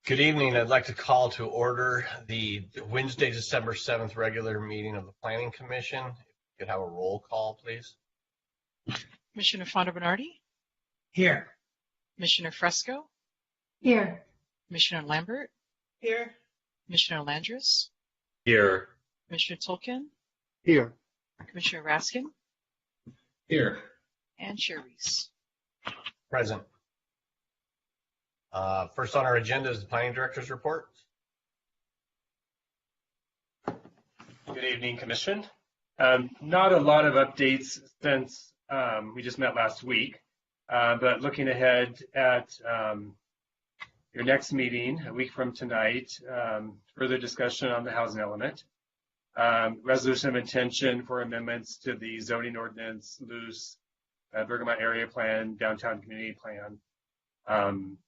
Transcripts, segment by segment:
Good evening. I'd like to call to order the Wednesday, December 7th regular meeting of the Planning Commission. If you could have a roll call, please. Commissioner Fonda Bernardi? Here. Commissioner Fresco? Here. Commissioner Lambert? Here. Commissioner Landris? Here. Commissioner Tolkien? Here. Commissioner Raskin? Here. And Chair Reese. Present. First on our agenda is the Planning Director's report. Good evening, Commission. Not a lot of updates since we just met last week, but looking ahead at your next meeting, a week from tonight, further discussion on the housing element, resolution of intention for amendments to the zoning ordinance, loose, Bergamot area plan, downtown community plan,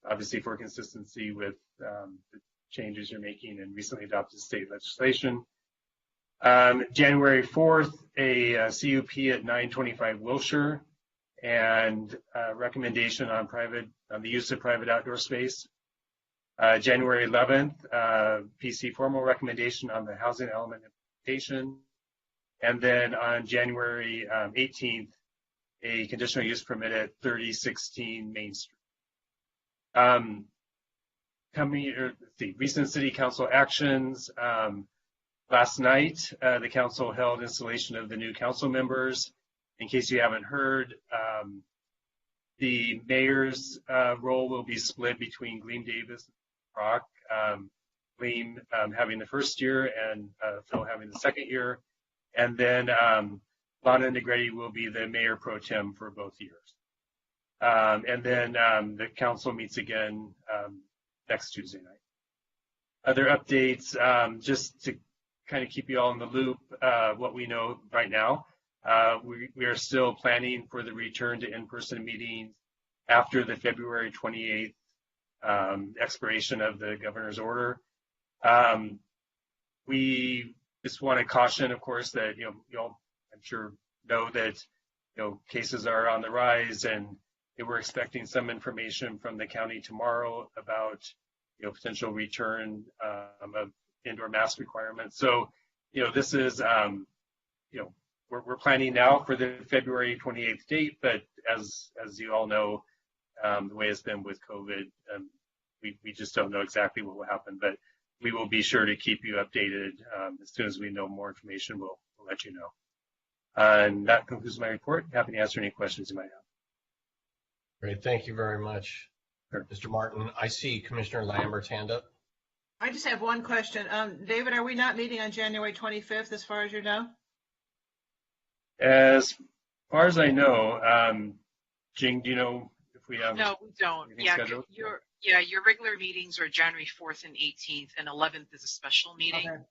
obviously for consistency with the changes you're making in recently adopted state legislation. January 4th, a CUP at 925 Wilshire, and recommendation on the use of private outdoor space. January 11th, PC formal recommendation on the housing element implementation. And then on January 18th, a conditional use permit at 3016 Main Street. Recent City Council actions. Last night, the Council held installation of the new council members. In case you haven't heard, the mayor's role will be split between Gleam Davis and Brock. Gleam having the first year and Phil having the second year. And then Lana Negretti will be the mayor pro tem for both years. And then the council meets again next Tuesday night. Other updates, just to kind of keep you all in the loop, what we know right now, we are still planning for the return to in-person meetings after the February 28th expiration of the governor's order. We just want to caution, of course, that you all, I'm sure, know that cases are on the rise, and we're expecting some information from the county tomorrow about potential return of indoor mask requirements. So this is we're planning now for the February 28th date, but as you all know, the way it's been with COVID, we just don't know exactly what will happen, but we will be sure to keep you updated. As soon as we know more information, we'll let you know. And that concludes my report. Happy to answer any questions you might have. Great, thank you very much, Mr. Martin. I see Commissioner Lambert's hand up. I just have one question. David, are we not meeting on January 25th as far as you know? As far as I know, Jing, do you know if we have? No, we don't. Your regular meetings are January 4th and 18th, and 11th is a special meeting. Okay.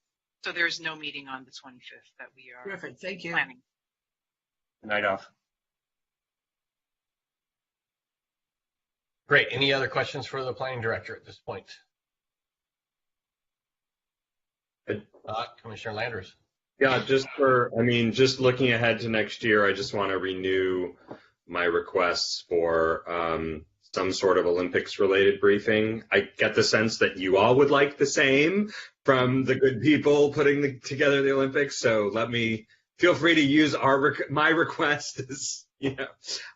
So there's no meeting on the 25th that we are Perfect. Thank you. Planning. Good night off. Great. Any other questions for the planning director at this point? Commissioner Landris. Yeah, just looking ahead to next year, I just want to renew my requests for some sort of Olympics-related briefing. I get the sense that you all would like the same from the good people putting together the Olympics. So feel free to use my request as,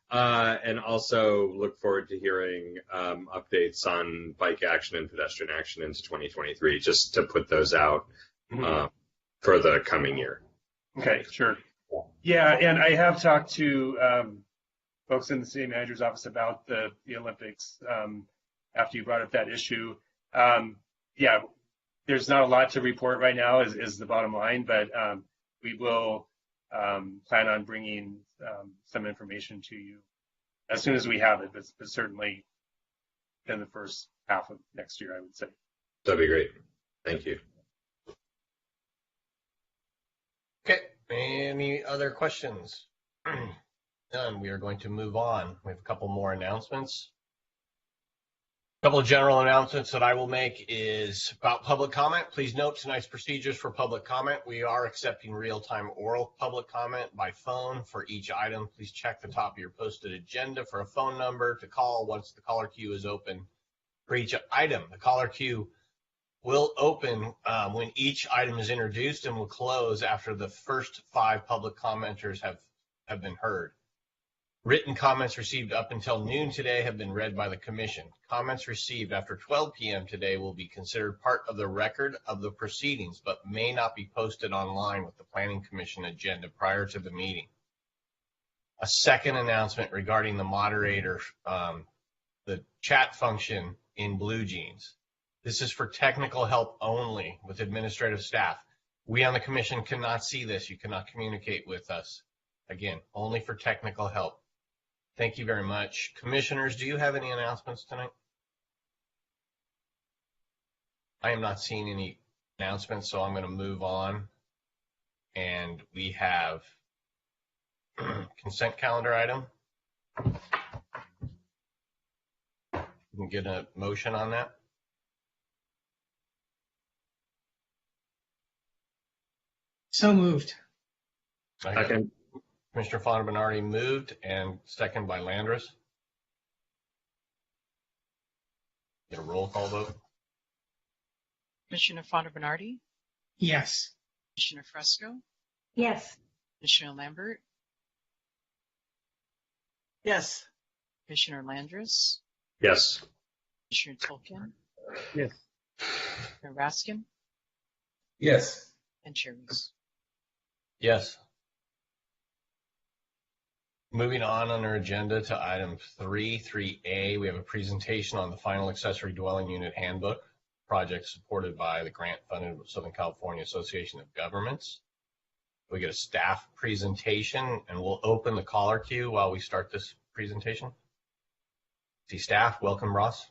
and also look forward to hearing updates on bike action and pedestrian action into 2023, just to put those out for the coming year. Okay, sure. Yeah, and I have talked to folks in the city manager's office about the Olympics after you brought up that issue. Yeah, there's not a lot to report right now is the bottom line, but we will plan on bringing some information to you as soon as we have it, but certainly in the first half of next year, I would say. That'd be great. Thank you. Okay, any other questions? None. We are going to move on. We have a couple more announcements. A couple of general announcements that I will make is about public comment. Please note tonight's procedures for public comment. We are accepting real-time oral public comment by phone for each item. Please check the top of your posted agenda for a phone number to call once the caller queue is open. for each item. The caller queue will open when each item is introduced and will close after the first 5 public commenters have been heard. Written comments received up until noon today have been read by the commission. Comments received after 12 p.m. today will be considered part of the record of the proceedings, but may not be posted online with the Planning Commission agenda prior to the meeting. A second announcement regarding the moderator, the chat function in BlueJeans. This is for technical help only with administrative staff. We on the commission cannot see this. You cannot communicate with us. Again, only for technical help. Thank you very much. Commissioners, do you have any announcements tonight? I am not seeing any announcements, so I'm going to move on. And we have consent calendar item. We can get a motion on that. So moved. Second. Commissioner Fonda Bernardi moved and second by Landris. Get a roll call vote. Commissioner Fonda Bernardi, Yes. Commissioner Fresco, Yes. Commissioner Lambert, Yes. Commissioner Landris, Yes. Commissioner Tolkien, Yes. Commissioner Raskin, Yes. and Chair Reese. Yes. Moving on our agenda to item 3A, we have a presentation on the final accessory dwelling unit handbook project supported by the grant funded Southern California Association of Governments. We get a staff presentation and we'll open the caller queue while we start this presentation. See staff, welcome Ross.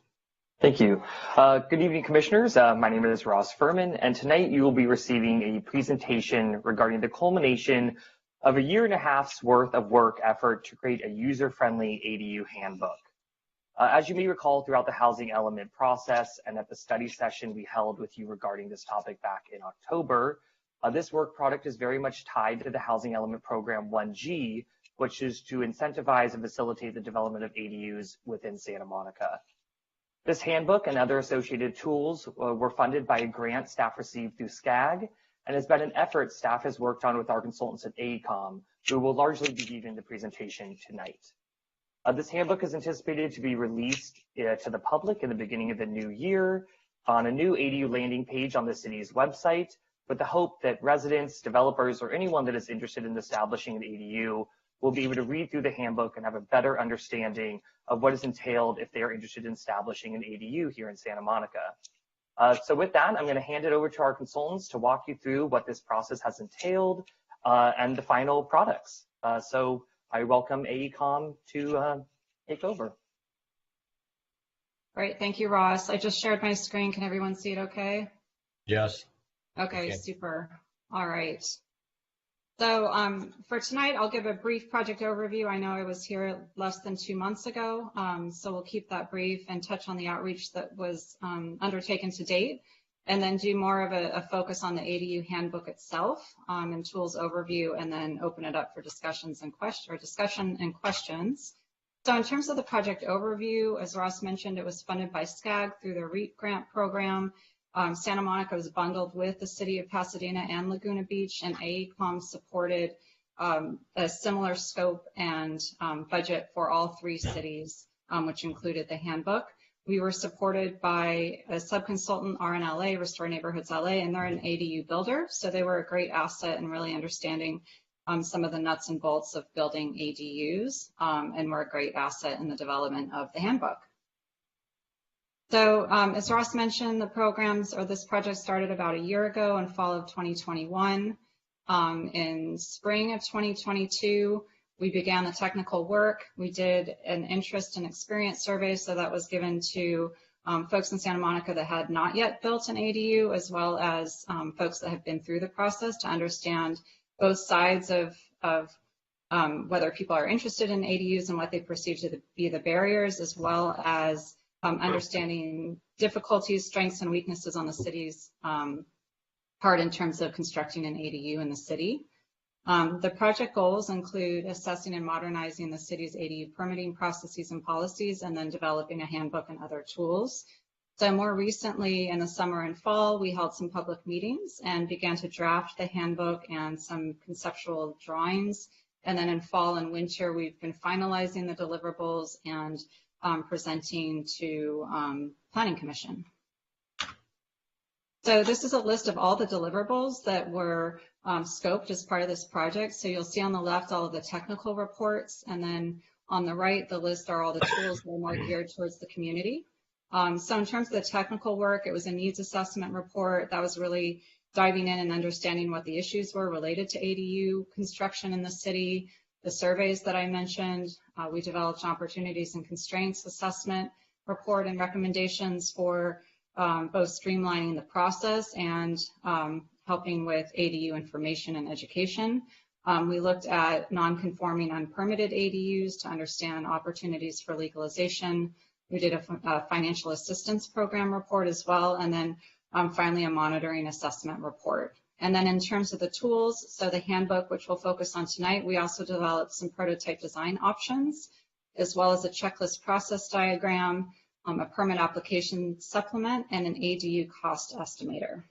Thank you. Good evening, commissioners. My name is Ross Furman, and tonight you will be receiving a presentation regarding the culmination of a 1.5 years worth of work effort to create a user-friendly ADU handbook. As you may recall, throughout the housing element process and at the study session we held with you regarding this topic back in October, this work product is very much tied to the Housing Element Program 1G, which is to incentivize and facilitate the development of ADUs within Santa Monica. This handbook and other associated tools were funded by a grant staff received through SCAG and has been an effort staff has worked on with our consultants at AECOM, who will largely be giving the presentation tonight. This handbook is anticipated to be released to the public in the beginning of the new year on a new ADU landing page on the city's website, with the hope that residents, developers, or anyone that is interested in establishing an ADU will be able to read through the handbook and have a better understanding of what is entailed if they are interested in establishing an ADU here in Santa Monica. So with that, I'm going to hand it over to our consultants to walk you through what this process has entailed and the final products. So I welcome AECOM to take over. Great, thank you, Ross. I just shared my screen. Can everyone see it okay? Yes. Okay, Okay. super. All right. So for tonight, I'll give a brief project overview. I know I was here less than 2 months ago, so we'll keep that brief and touch on the outreach that was undertaken to date, and then do more of a focus on the ADU handbook itself and tools overview, and then open it up for discussion and questions. So in terms of the project overview, as Ross mentioned, it was funded by SCAG through the REAP grant program. Santa Monica was bundled with the city of Pasadena and Laguna Beach, and AECOM supported a similar scope and budget for all 3 cities, which included the handbook. We were supported by a subconsultant, RNLA, Restore Neighborhoods LA, and they're an ADU builder, so they were a great asset in really understanding some of the nuts and bolts of building ADUs, and were a great asset in the development of the handbook. So as Ross mentioned, this project started about a year ago in fall of 2021. In spring of 2022, we began the technical work. We did an interest and experience survey, so that was given to folks in Santa Monica that had not yet built an ADU, as well as folks that have been through the process, to understand both sides of whether people are interested in ADUs and what they perceive to be the barriers, as well as understanding difficulties, strengths, and weaknesses on the city's part in terms of constructing an ADU in the city. The project goals include assessing and modernizing the city's ADU permitting processes and policies, and then developing a handbook and other tools. So more recently in the summer and fall, we held some public meetings and began to draft the handbook and some conceptual drawings. And then in fall and winter, we've been finalizing the deliverables and presenting to Planning Commission. So this is a list of all the deliverables that were scoped as part of this project. So you'll see on the left all of the technical reports, and then on the right, the list are all the tools that are more geared towards the community. So in terms of the technical work, it was a needs assessment report that was really diving in and understanding what the issues were related to ADU construction in the city. The surveys that I mentioned, we developed opportunities and constraints assessment report and recommendations for both streamlining the process and helping with ADU information and education. We looked at non-conforming unpermitted ADUs to understand opportunities for legalization. We did a financial assistance program report as well, and then finally a monitoring assessment report. And then in terms of the tools, so the handbook, which we'll focus on tonight, we also developed some prototype design options, as well as a checklist process diagram, a permit application supplement, and an ADU cost estimator.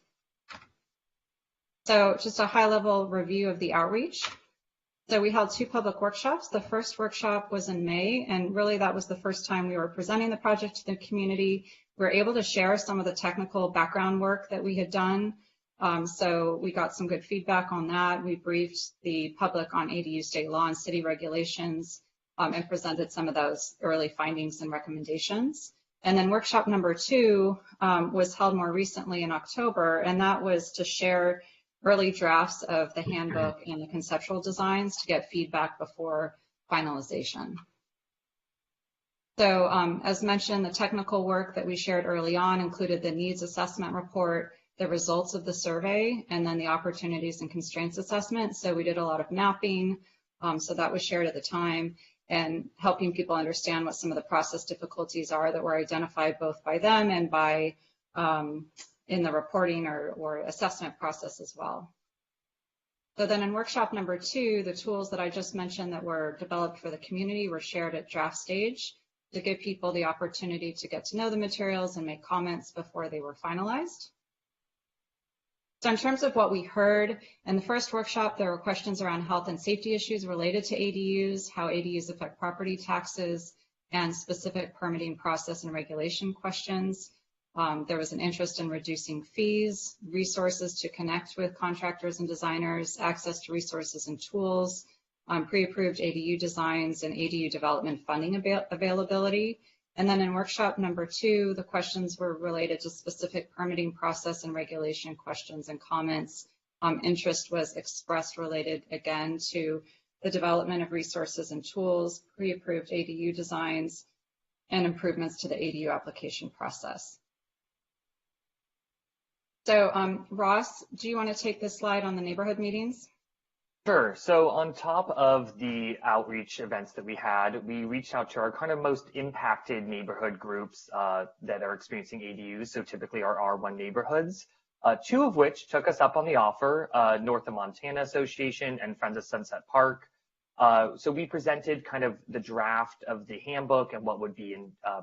So just a high-level review of the outreach. So we held 2 public workshops. The first workshop was in May, and really that was the first time we were presenting the project to the community. We were able to share some of the technical background work that we had done. So we got some good feedback on that. We briefed the public on ADU state law and city regulations and presented some of those early findings and recommendations. And then workshop number 2 was held more recently in October, and that was to share early drafts of the handbook and the conceptual designs to get feedback before finalization. So as mentioned, the technical work that we shared early on included the needs assessment report, the results of the survey, and then the opportunities and constraints assessment. So we did a lot of mapping, so that was shared at the time, and helping people understand what some of the process difficulties are that were identified both by them and by in the reporting or assessment process as well. So then in workshop number 2, the tools that I just mentioned that were developed for the community were shared at draft stage to give people the opportunity to get to know the materials and make comments before they were finalized. So in terms of what we heard in the first workshop, there were questions around health and safety issues related to ADUs, how ADUs affect property taxes, and specific permitting process and regulation questions. There was an interest in reducing fees, resources to connect with contractors and designers, access to resources and tools, pre-approved ADU designs, and ADU development funding availability. And then in workshop number 2, the questions were related to specific permitting process and regulation questions and comments. Interest was expressed related, again, to the development of resources and tools, pre-approved ADU designs, and improvements to the ADU application process. So Ross, do you want to take this slide on the neighborhood meetings? Sure. So on top of the outreach events that we had, we reached out to our kind of most impacted neighborhood groups that are experiencing ADUs, so typically our R1 neighborhoods, 2 of which took us up on the offer, North of Montana Association and Friends of Sunset Park. So we presented kind of the draft of the handbook and what would be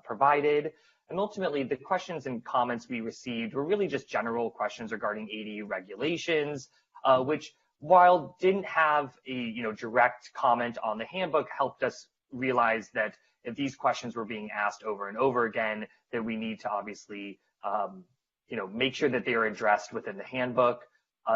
provided. And ultimately, the questions and comments we received were really just general questions regarding ADU regulations, which, while didn't have a direct comment on the handbook, helped us realize that if these questions were being asked over and over again, that we need to obviously make sure that they are addressed within the handbook.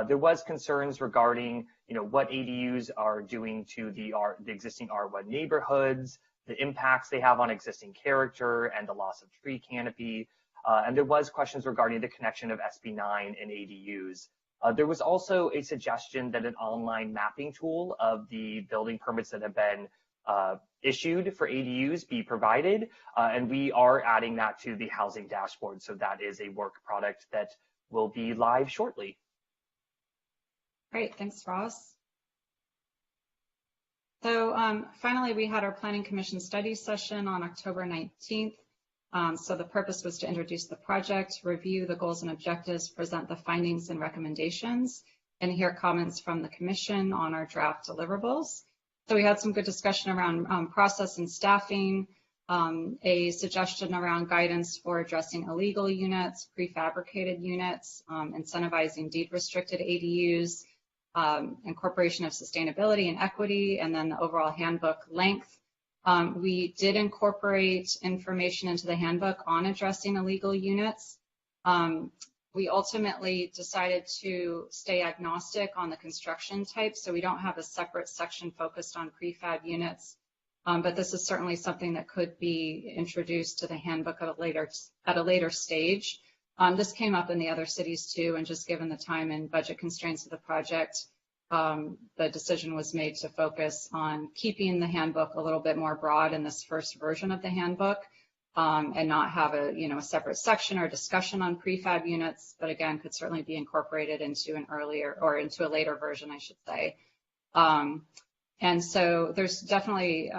There was concerns regarding what ADUs are doing to the existing R1 neighborhoods, the impacts they have on existing character, and the loss of tree canopy. And there was questions regarding the connection of SB9 and ADUs. There was also a suggestion that an online mapping tool of the building permits that have been issued for ADUs be provided, and we are adding that to the housing dashboard. So that is a work product that will be live shortly. Great, thanks, Ross. So finally, we had our Planning Commission study session on October 19th. So the purpose was to introduce the project, review the goals and objectives, present the findings and recommendations, and hear comments from the Commission on our draft deliverables. So we had some good discussion around process and staffing, a suggestion around guidance for addressing illegal units, prefabricated units, incentivizing deed-restricted ADUs, incorporation of sustainability and equity, and then the overall handbook length. We did incorporate information into the handbook on addressing illegal units. We ultimately decided to stay agnostic on the construction type, so we don't have a separate section focused on prefab units. But this is certainly something that could be introduced to the handbook at a later stage. This came up in the other cities too, and just given the time and budget constraints of the project, the decision was made to focus on keeping the handbook a little bit more broad in this first version of the handbook, and not have a separate section or discussion on prefab units, but again, could certainly be incorporated into an earlier or into a later version, I should say. And so there's definitely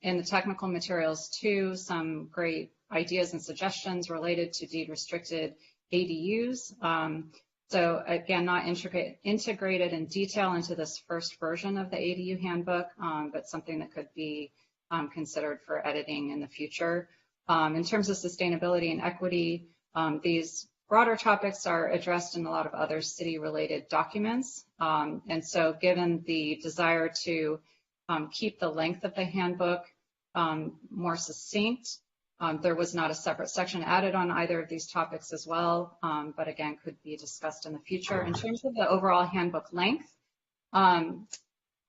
in the technical materials too, some great ideas and suggestions related to deed restricted ADUs. So again, not integrated in detail into this first version of the ADU handbook, but something that could be considered for editing in the future. In terms of sustainability and equity, these broader topics are addressed in a lot of other city-related documents. And so given the desire to keep the length of the handbook more succinct, there was not a separate section added on either of these topics as well, but again, could be discussed in the future. In terms of the overall handbook length,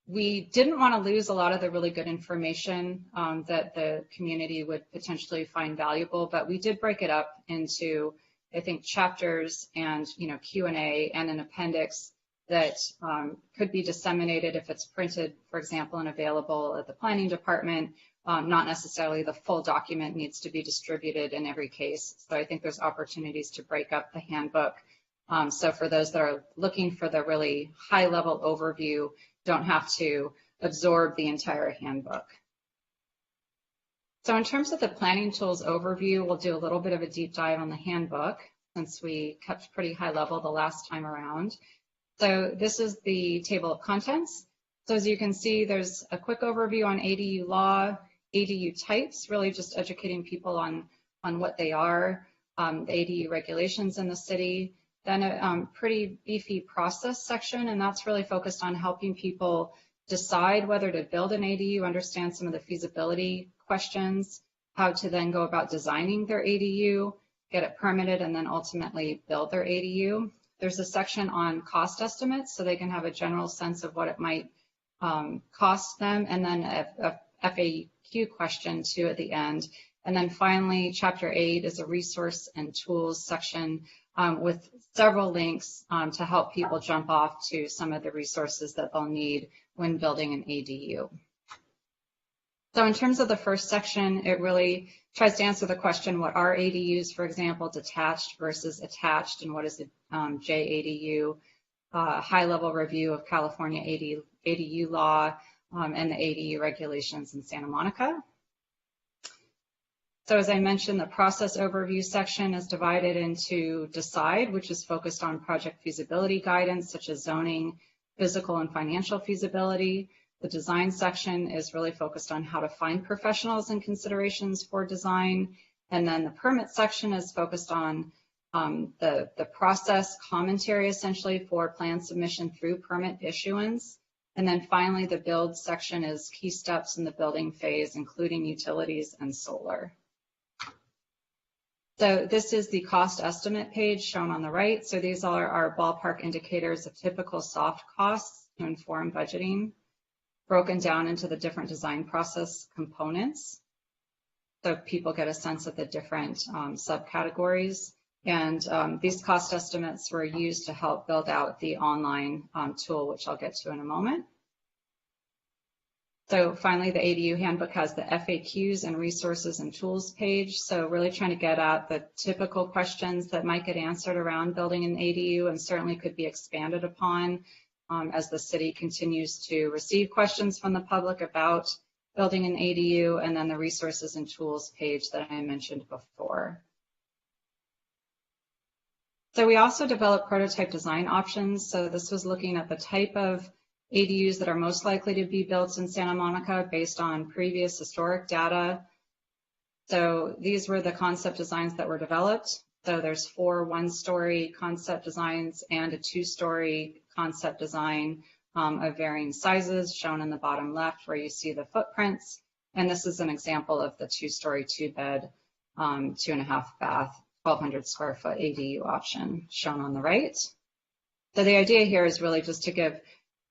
we didn't want to lose a lot of the really good information that the community would potentially find valuable, but we did break it up into, I think, chapters and Q&A and an appendix that could be disseminated if it's printed, for example, and available at the planning department. Not necessarily the full document needs to be distributed in every case. So I think there's opportunities to break up the handbook. So for those that are looking for the really high-level overview, don't have to absorb the entire handbook. So in terms of the planning tools overview, we'll do a little bit of a deep dive on the handbook since we kept pretty high level the last time around. So this is the table of contents. So as you can see, there's a quick overview on ADU law, ADU types, really just educating people on what they are, the ADU regulations in the city, then a pretty beefy process section, and that's really focused on helping people decide whether to build an ADU, understand some of the feasibility questions, how to then go about designing their ADU, get it permitted, and then ultimately build their ADU. There's a section on cost estimates, so they can have a general sense of what it might cost them, and then a FAQ question too at the end. And then finally, Chapter 8 is a resource and tools section with several links to help people jump off to some of the resources that they'll need when building an ADU. So in terms of the first section, it really tries to answer the question, what are ADUs, for example, detached versus attached, and what is the JADU, high-level review of California ADU law and the ADU regulations in Santa Monica. So as I mentioned, the process overview section is divided into Decide, which is focused on project feasibility guidance, such as zoning, physical and financial feasibility. The design section is really focused on how to find professionals and considerations for design. And then the permit section is focused on the process commentary, essentially, for plan submission through permit issuance. And then finally, the build section is key steps in the building phase, including utilities and solar. So this is the cost estimate page shown on the right. So these are our ballpark indicators of typical soft costs to inform budgeting, broken down into the different design process components, so people get a sense of the different subcategories. And these cost estimates were used to help build out the online tool, which I'll get to in a moment. So finally, the ADU handbook has the FAQs and resources and tools page. So really trying to get at the typical questions that might get answered around building an ADU and certainly could be expanded upon as the city continues to receive questions from the public about building an ADU, and then the resources and tools page that I mentioned before. So we also developed prototype design options. So this was looking at the type of ADUs that are most likely to be built in Santa Monica based on previous historic data. So these were the concept designs that were developed. So there's 4 one-story concept designs and a 2-story concept design of varying sizes shown in the bottom left where you see the footprints. And this is an example of the 2-story, 2-bed, 2.5 bath, 1,200 square foot ADU option shown on the right. So the idea here is really just to give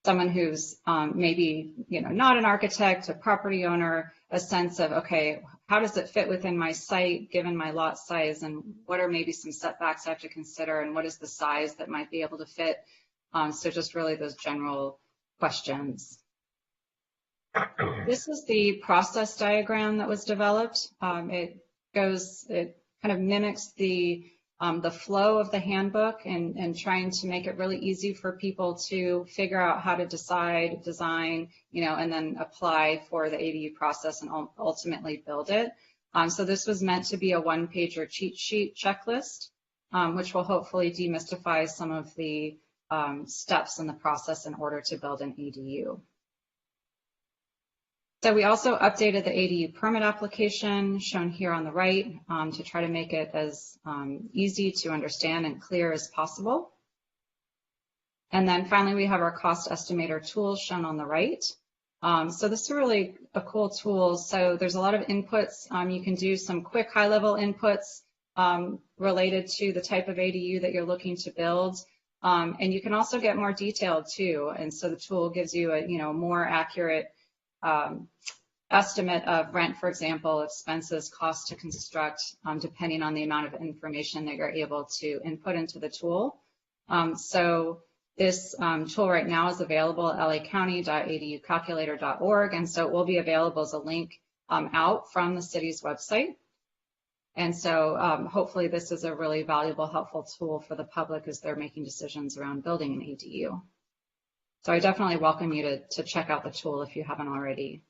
someone who's maybe not an architect, a property owner, a sense of, okay, how does it fit within my site given my lot size, and what are maybe some setbacks I have to consider, and what is the size that might be able to fit? So just really those general questions. This is the process diagram that was developed. It kind of mimics the flow of the handbook and trying to make it really easy for people to figure out how to decide, design, and then apply for the ADU process and ultimately build it. So this was meant to be a one-pager cheat sheet checklist, which will hopefully demystify some of the steps in the process in order to build an ADU. So we also updated the ADU permit application shown here on the right to try to make it as easy to understand and clear as possible. And then finally, we have our cost estimator tool shown on the right. So this is really a cool tool. So there's a lot of inputs. You can do some quick high-level inputs related to the type of ADU that you're looking to build. And you can also get more detailed too. And so the tool gives you a more accurate estimate of rent, for example, expenses, cost to construct, depending on the amount of information that you're able to input into the tool. So this tool right now is available at lacounty.aducalculator.org, and so it will be available as a link out from the city's website. And so hopefully this is a really valuable, helpful tool for the public as they're making decisions around building an ADU. So I definitely welcome you to check out the tool if you haven't already.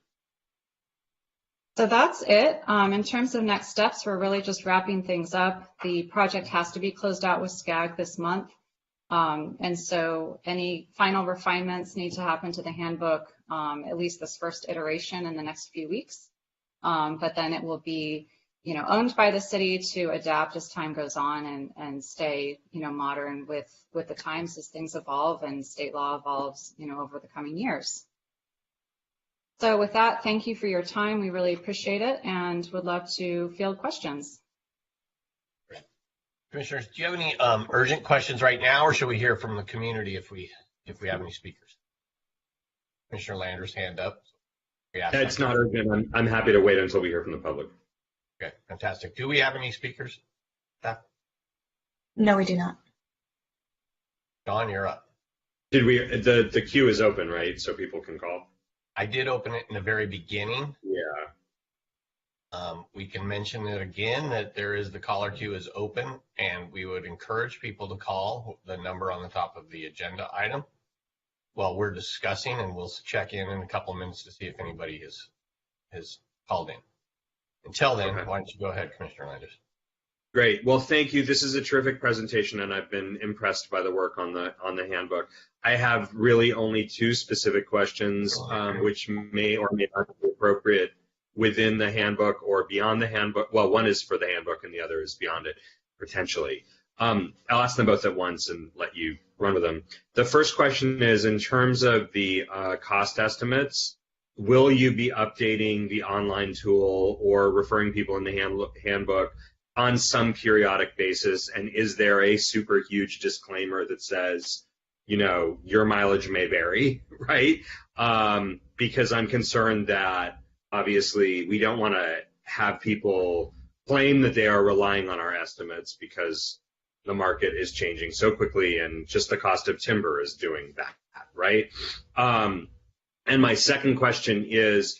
So that's it. In terms of next steps, we're really just wrapping things up. The project has to be closed out with SCAG this month. And so any final refinements need to happen to the handbook, at least this first iteration in the next few weeks. But then it will be owned by the city to adapt as time goes on and stay, modern with the times as things evolve and state law evolves, over the coming years. So with that, thank you for your time. We really appreciate it and would love to field questions. Commissioners, do you have any urgent questions right now, or should we hear from the community if we have any speakers? Commissioner Landers, hand up. It's not urgent. I'm happy to wait until we hear from the public. Okay, fantastic. Do we have any speakers? No, we do not. Dawn, you're up. Did we? The queue is open, right? So people can call. I did open it in the very beginning. Yeah. We can mention it again that the caller queue is open, and we would encourage people to call the number on the top of the agenda item while we're discussing, and we'll check in a couple of minutes to see if anybody has called in. Until then, Why don't you go ahead, Commissioner Landers? Great. Well, thank you. This is a terrific presentation, and I've been impressed by the work on the handbook. I have really only 2 specific questions, which may or may not be appropriate within the handbook or beyond the handbook. Well, one is for the handbook, and the other is beyond it, potentially. I'll ask them both at once and let you run with them. The first question is, in terms of the cost estimates, will you be updating the online tool or referring people in the handbook on some periodic basis? And is there a super huge disclaimer that says, your mileage may vary, right? Because I'm concerned that obviously we don't want to have people claim that they are relying on our estimates because the market is changing so quickly and just the cost of timber is doing that, right? And my second question is,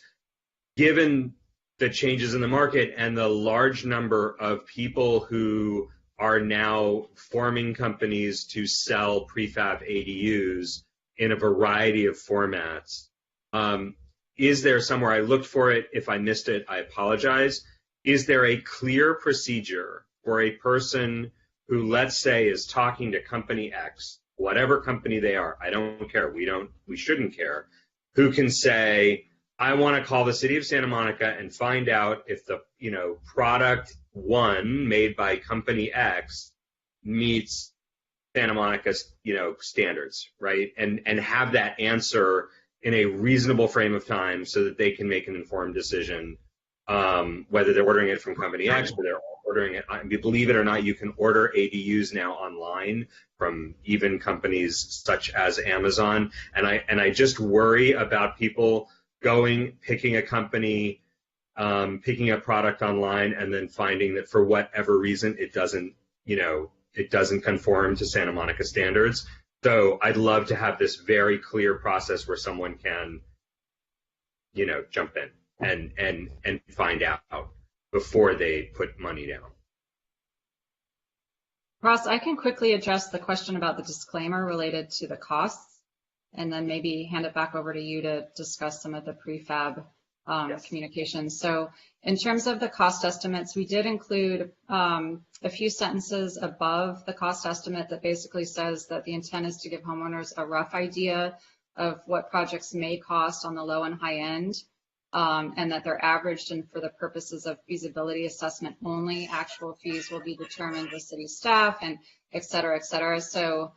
given the changes in the market and the large number of people who are now forming companies to sell prefab ADUs in a variety of formats, is there somewhere, I looked for it, if I missed it, I apologize, is there a clear procedure for a person who, let's say, is talking to company X, whatever company they are, I don't care, we shouldn't care, who can say, I want to call the city of Santa Monica and find out if the, product one made by company X meets Santa Monica's, standards, right? And have that answer in a reasonable frame of time so that they can make an informed decision, whether they're ordering it from company X or they're ordering it. Believe it or not, you can order ADUs now online from even companies such as Amazon. And I just worry about people picking a company, picking a product online, and then finding that for whatever reason it doesn't conform to Santa Monica standards. So I'd love to have this very clear process where someone can, jump in and find out before they put money down. Ross, I can quickly address the question about the disclaimer related to the costs, and then maybe hand it back over to you to discuss some of the prefab communications. So in terms of the cost estimates, we did include a few sentences above the cost estimate that basically says that the intent is to give homeowners a rough idea of what projects may cost on the low and high end, and that they're averaged, and for the purposes of feasibility assessment only, actual fees will be determined with city staff, and et cetera, et cetera. So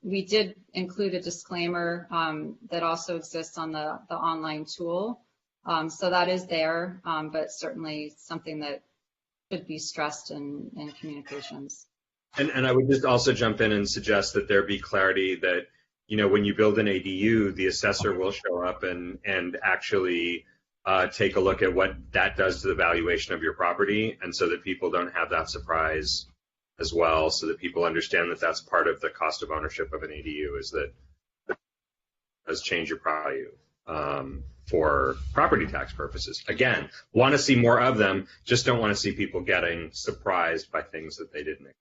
we did include a disclaimer that also exists on the online tool. So that is there, but certainly something that should be stressed in communications. And I would just also jump in and suggest that there be clarity that, when you build an ADU, the assessor will show up and actually take a look at what that does to the valuation of your property, and so that people don't have that surprise as well, so that people understand that that's part of the cost of ownership of an ADU, is that it does change your value for property tax purposes. Again, want to see more of them, just don't want to see people getting surprised by things that they didn't expect.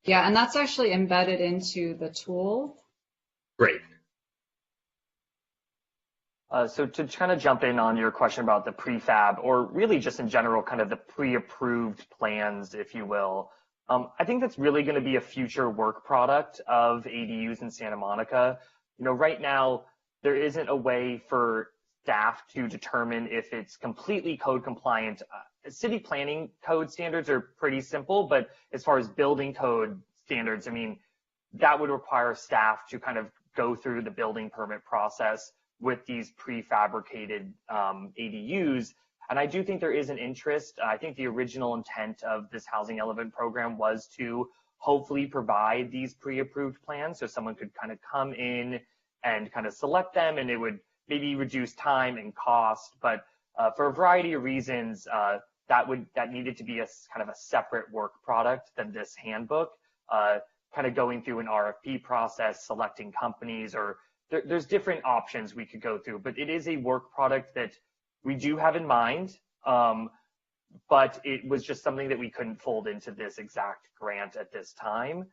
Yeah, and that's actually embedded into the tool. Great. So to kind of jump in on your question about the prefab, or really just in general, kind of the pre-approved plans, if you will, I think that's really going to be a future work product of ADUs in Santa Monica. Right now, there isn't a way for staff to determine if it's completely code compliant. City planning code standards are pretty simple, but as far as building code standards, that would require staff to kind of go through the building permit process with these prefabricated ADUs. And I do think there is an interest. I think the original intent of this Housing Element program was to hopefully provide these pre-approved plans so someone could kind of come in and kind of select them, and it would maybe reduce time and cost. But for a variety of reasons, that needed to be a kind of a separate work product than this handbook, kind of going through an RFP process, selecting companies, or there's different options we could go through. But it is a work product that we do have in mind, but it was just something that we couldn't fold into this exact grant at this time.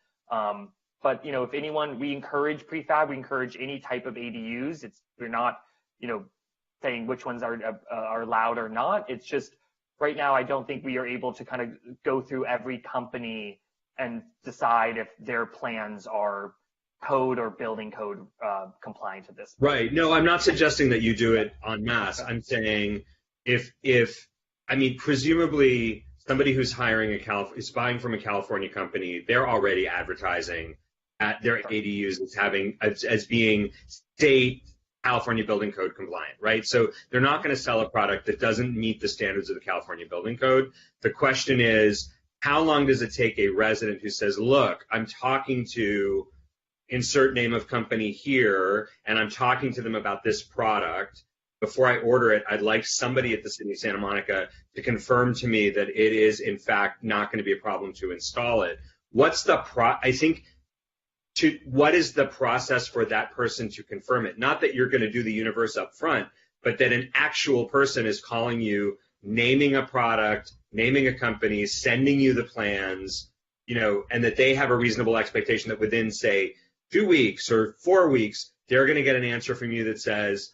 But if anyone, we encourage prefab, we encourage any type of ADUs. We're not, saying which ones are allowed or not. It's just right now, I don't think we are able to kind of go through every company and decide if their plans are code or building code compliant at this point. Right. No, I'm not suggesting that you do it en masse. I'm saying presumably somebody who's is buying from a California company, they're already advertising at their ADUs as being state California building code compliant, right? So they're not going to sell a product that doesn't meet the standards of the California building code. The question is, how long does it take a resident who says, look, I'm talking to insert name of company here, and I'm talking to them about this product. Before I order it, I'd like somebody at the city of Santa Monica to confirm to me that it is, in fact, not going to be a problem to install it. What is the process for that person to confirm it? Not that you're going to do the universe up front, but that an actual person is calling you, naming a product, naming a company, sending you the plans, and that they have a reasonable expectation that within, say, 2 weeks or 4 weeks, they're going to get an answer from you that says,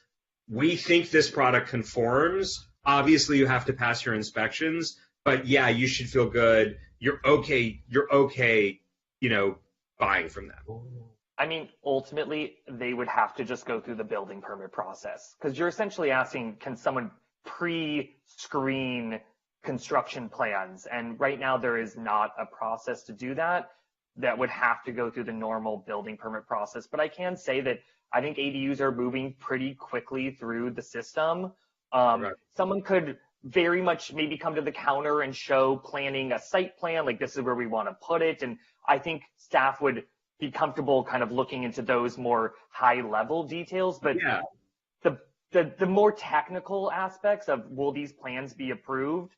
we think this product conforms. Obviously, you have to pass your inspections, but yeah, you should feel good. You're okay, buying from them. I mean, ultimately, they would have to just go through the building permit process because you're essentially asking, can someone pre-screen construction plans? And right now, there is not a process to do that. That would have to go through the normal building permit process. But I can say that I think ADUs are moving pretty quickly through the system. Right. Someone could very much maybe come to the counter and show planning a site plan, like this is where we want to put it. And I think staff would be comfortable kind of looking into those more high level details. But Yeah. the more technical aspects of will these plans be approved,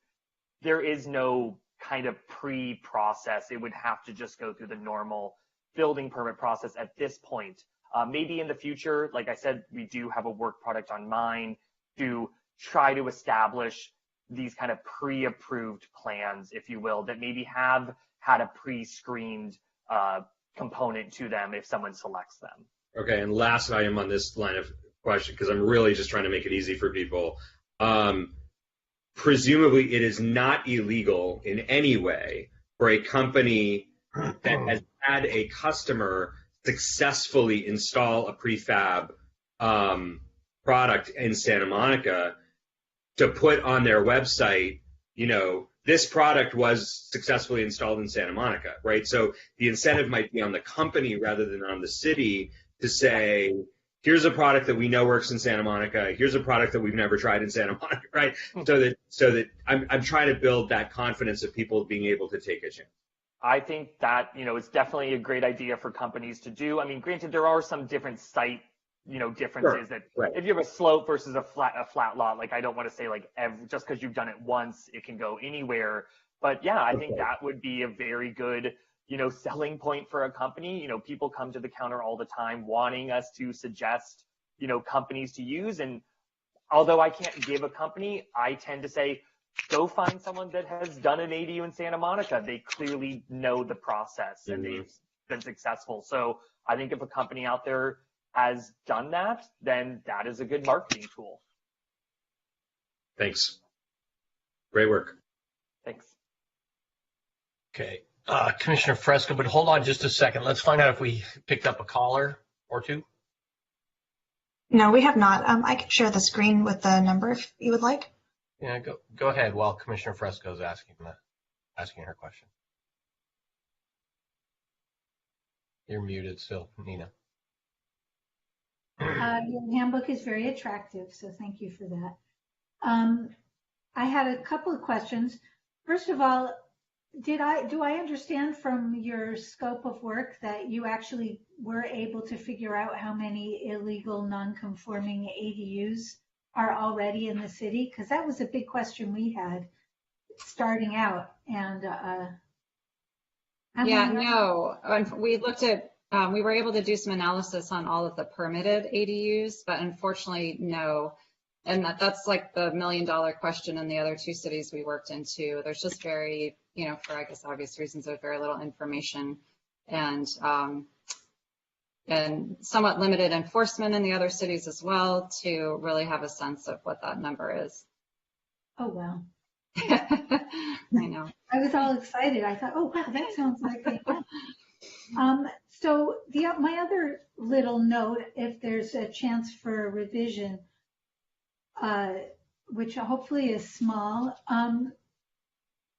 there is no kind of pre-process. It would have to just go through the normal building permit process at this point. Maybe in the future, like I said, we do have a work product on mind to try to establish these kind of pre-approved plans, if you will, that maybe have had a pre-screened component to them if someone selects them. Okay, and last item on this line of question, because I'm really just trying to make it easy for people. Presumably, it is not illegal in any way for a company that has had a customer successfully install a prefab product in Santa Monica to put on their website, this product was successfully installed in Santa Monica, right? So the incentive might be on the company rather than on the city to say, here's a product that we know works in Santa Monica. Here's a product that we've never tried in Santa Monica, right? So that I'm trying to build that confidence of people being able to take a chance. I think that, it's definitely a great idea for companies to do. I mean, granted, there are some different site, differences that Right. if you have a slope versus a flat lot, like I don't want to say like just because you've done it once, it can go anywhere. But yeah, I think that would be a very good, selling point for a company. People come to the counter all the time wanting us to suggest, companies to use. And although I can't give a company, I tend to say, go find someone that has done an ADU in Santa Monica. They clearly know the process and they've been successful. So I think if a company out there has done that, then that is a good marketing tool. Thanks. Great work. Thanks. Okay. Commissioner Fresco, but hold on just a second. Let's find out if we picked up a caller or two. No, we have not. I can share the screen with the number if you would like. Yeah, go ahead while Commissioner Fresco is asking her question. You're muted still, Nina. Your handbook is very attractive, so thank you for that. I had a couple of questions. First of all, do I understand from your scope of work that you actually were able to figure out how many illegal non-conforming ADUs are already in the city? Because that was a big question we had starting out. And we looked at, we were able to do some analysis on all of the permitted ADUs, but unfortunately, no. And that's like the $1 million question in the other two cities we worked into. There's just very, for I guess obvious reasons, there's very little information and somewhat limited enforcement in the other cities as well to really have a sense of what that number is. Oh, wow. I know. I was all excited. I thought, oh, wow, that sounds like a fun. So my other little note, if there's a chance for a revision, which hopefully is small,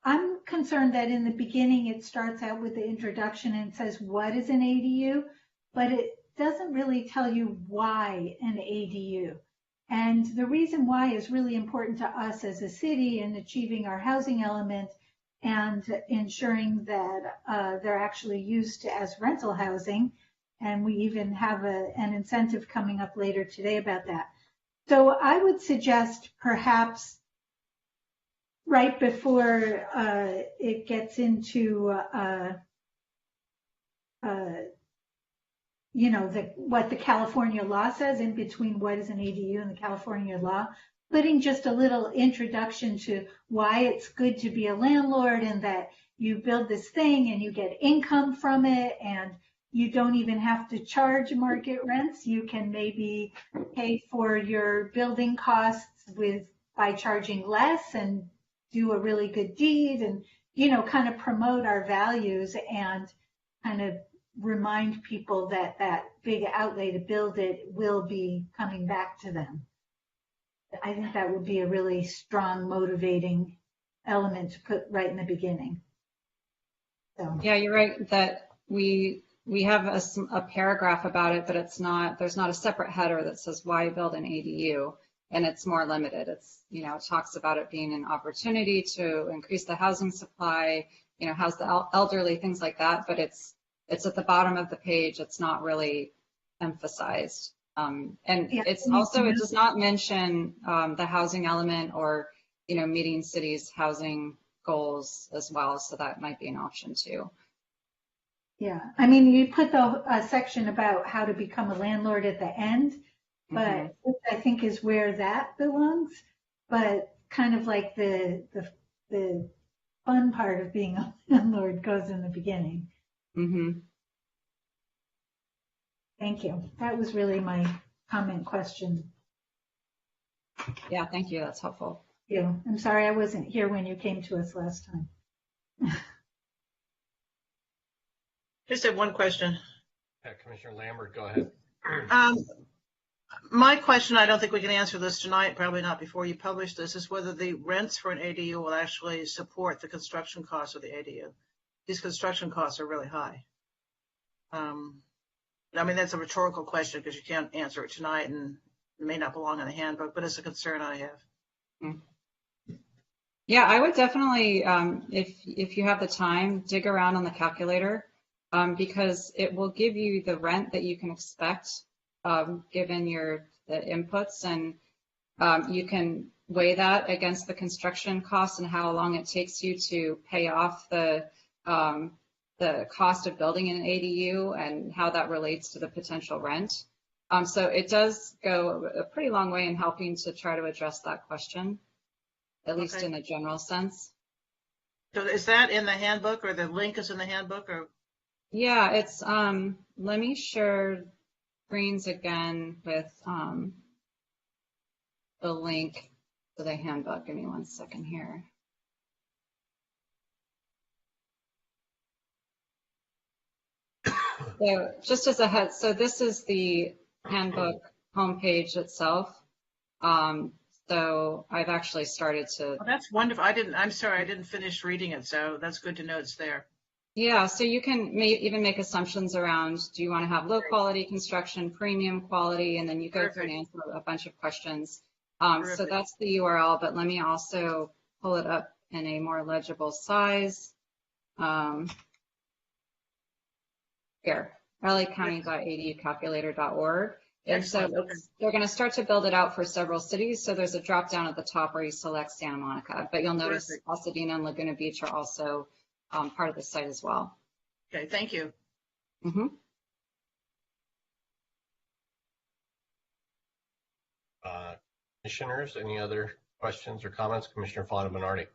I'm concerned that in the beginning it starts out with the introduction and says, what is an ADU? But it doesn't really tell you why an ADU. And the reason why is really important to us as a city in achieving our housing element and ensuring that they're actually used as rental housing. And we even have an incentive coming up later today about that. So I would suggest perhaps right before it gets into what the California law says, in between what is an ADU and the California law, putting just a little introduction to why it's good to be a landlord and that you build this thing and you get income from it and you don't even have to charge market rents. You can maybe pay for your building costs by charging less and do a really good deed and, kind of promote our values and kind of remind people that that big outlay to build it will be coming back to them. I think that would be a really strong motivating element to put right in the beginning. So. Yeah, you're right that we have a paragraph about it, but there's not a separate header that says why build an ADU, and it's more limited. It's, it talks about it being an opportunity to increase the housing supply, house the elderly, things like that, but it's at the bottom of the page. It's not really emphasized. It does not mention the housing element or, meeting cities' housing goals as well. So that might be an option too. Yeah, I mean, you put a section about how to become a landlord at the end, but which I think is where that belongs. But kind of like the fun part of being a landlord goes in the beginning. Mm-hmm. Thank you. That was really my comment question. Yeah, thank you. That's helpful. Yeah, I'm sorry I wasn't here when you came to us last time. Just have one question. Yeah, Commissioner Lambert, go ahead. My question, I don't think we can answer this tonight, probably not before you publish this, is whether the rents for an ADU will actually support the construction costs of the ADU. These construction costs are really high. I mean, that's a rhetorical question because you can't answer it tonight and it may not belong in the handbook, but it's a concern I have. Yeah, I would definitely, if you have the time, dig around on the calculator because it will give you the rent that you can expect given the inputs, and you can weigh that against the construction costs and how long it takes you to pay off the cost of building an ADU and how that relates to the potential rent. So it does go a pretty long way in helping to try to address that question, at least in a general sense. So is that in the handbook, or the link is in the handbook, or? Yeah, it's, let me share screens again with the link to the handbook. Give me 1 second here. So just as a head, so this is the handbook homepage itself. So I've actually started to. Oh, that's wonderful. I'm sorry, I didn't finish reading it, so that's good to know it's there. Yeah, so you can even make assumptions around, do you want to have low quality construction, premium quality, and then you go through and answer a bunch of questions. So that's the URL, but let me also pull it up in a more legible size. Here, lacounty.adcalculator.org. And so they're going to start to build it out for several cities. So there's a drop down at the top where you select Santa Monica, but you'll notice Pasadena and Laguna Beach are also part of the site as well. Okay, thank you. Mm-hmm. Commissioners, any other questions or comments? Commissioner Fonda-Bernardi.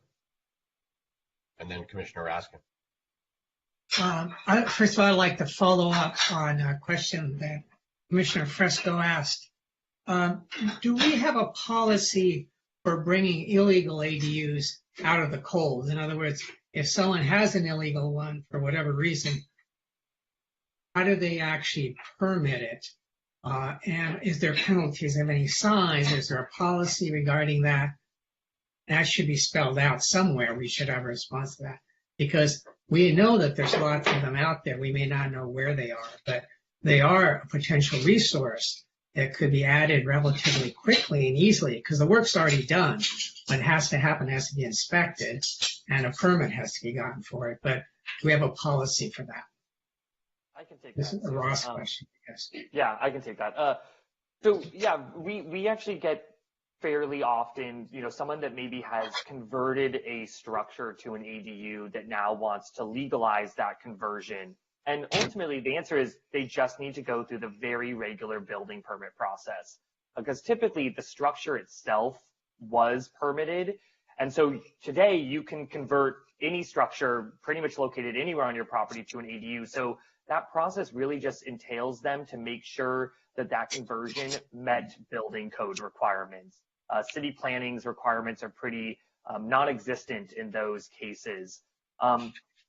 And then Commissioner Raskin. First of all, I'd like to follow up on a question that Commissioner Fresco asked. Do we have a policy for bringing illegal ADUs out of the cold? In other words, if someone has an illegal one for whatever reason, how do they actually permit it? And is there penalties of any size? Is there a policy regarding that? That should be spelled out somewhere. We should have a response to that, because we know that there's lots of them out there. We may not know where they are, but they are a potential resource that could be added relatively quickly and easily, because the work's already done. What has to happen has to be inspected, and a permit has to be gotten for it. But do we have a policy for that? I can take this that. This is a Ross question, I guess. Yeah, I can take that. So yeah, we actually get fairly often, someone that maybe has converted a structure to an ADU that now wants to legalize that conversion. And ultimately, the answer is they just need to go through the very regular building permit process, because typically the structure itself was permitted. And so today you can convert any structure pretty much located anywhere on your property to an ADU. So that process really just entails them to make sure that that conversion met building code requirements. City planning's requirements are pretty non-existent in those cases.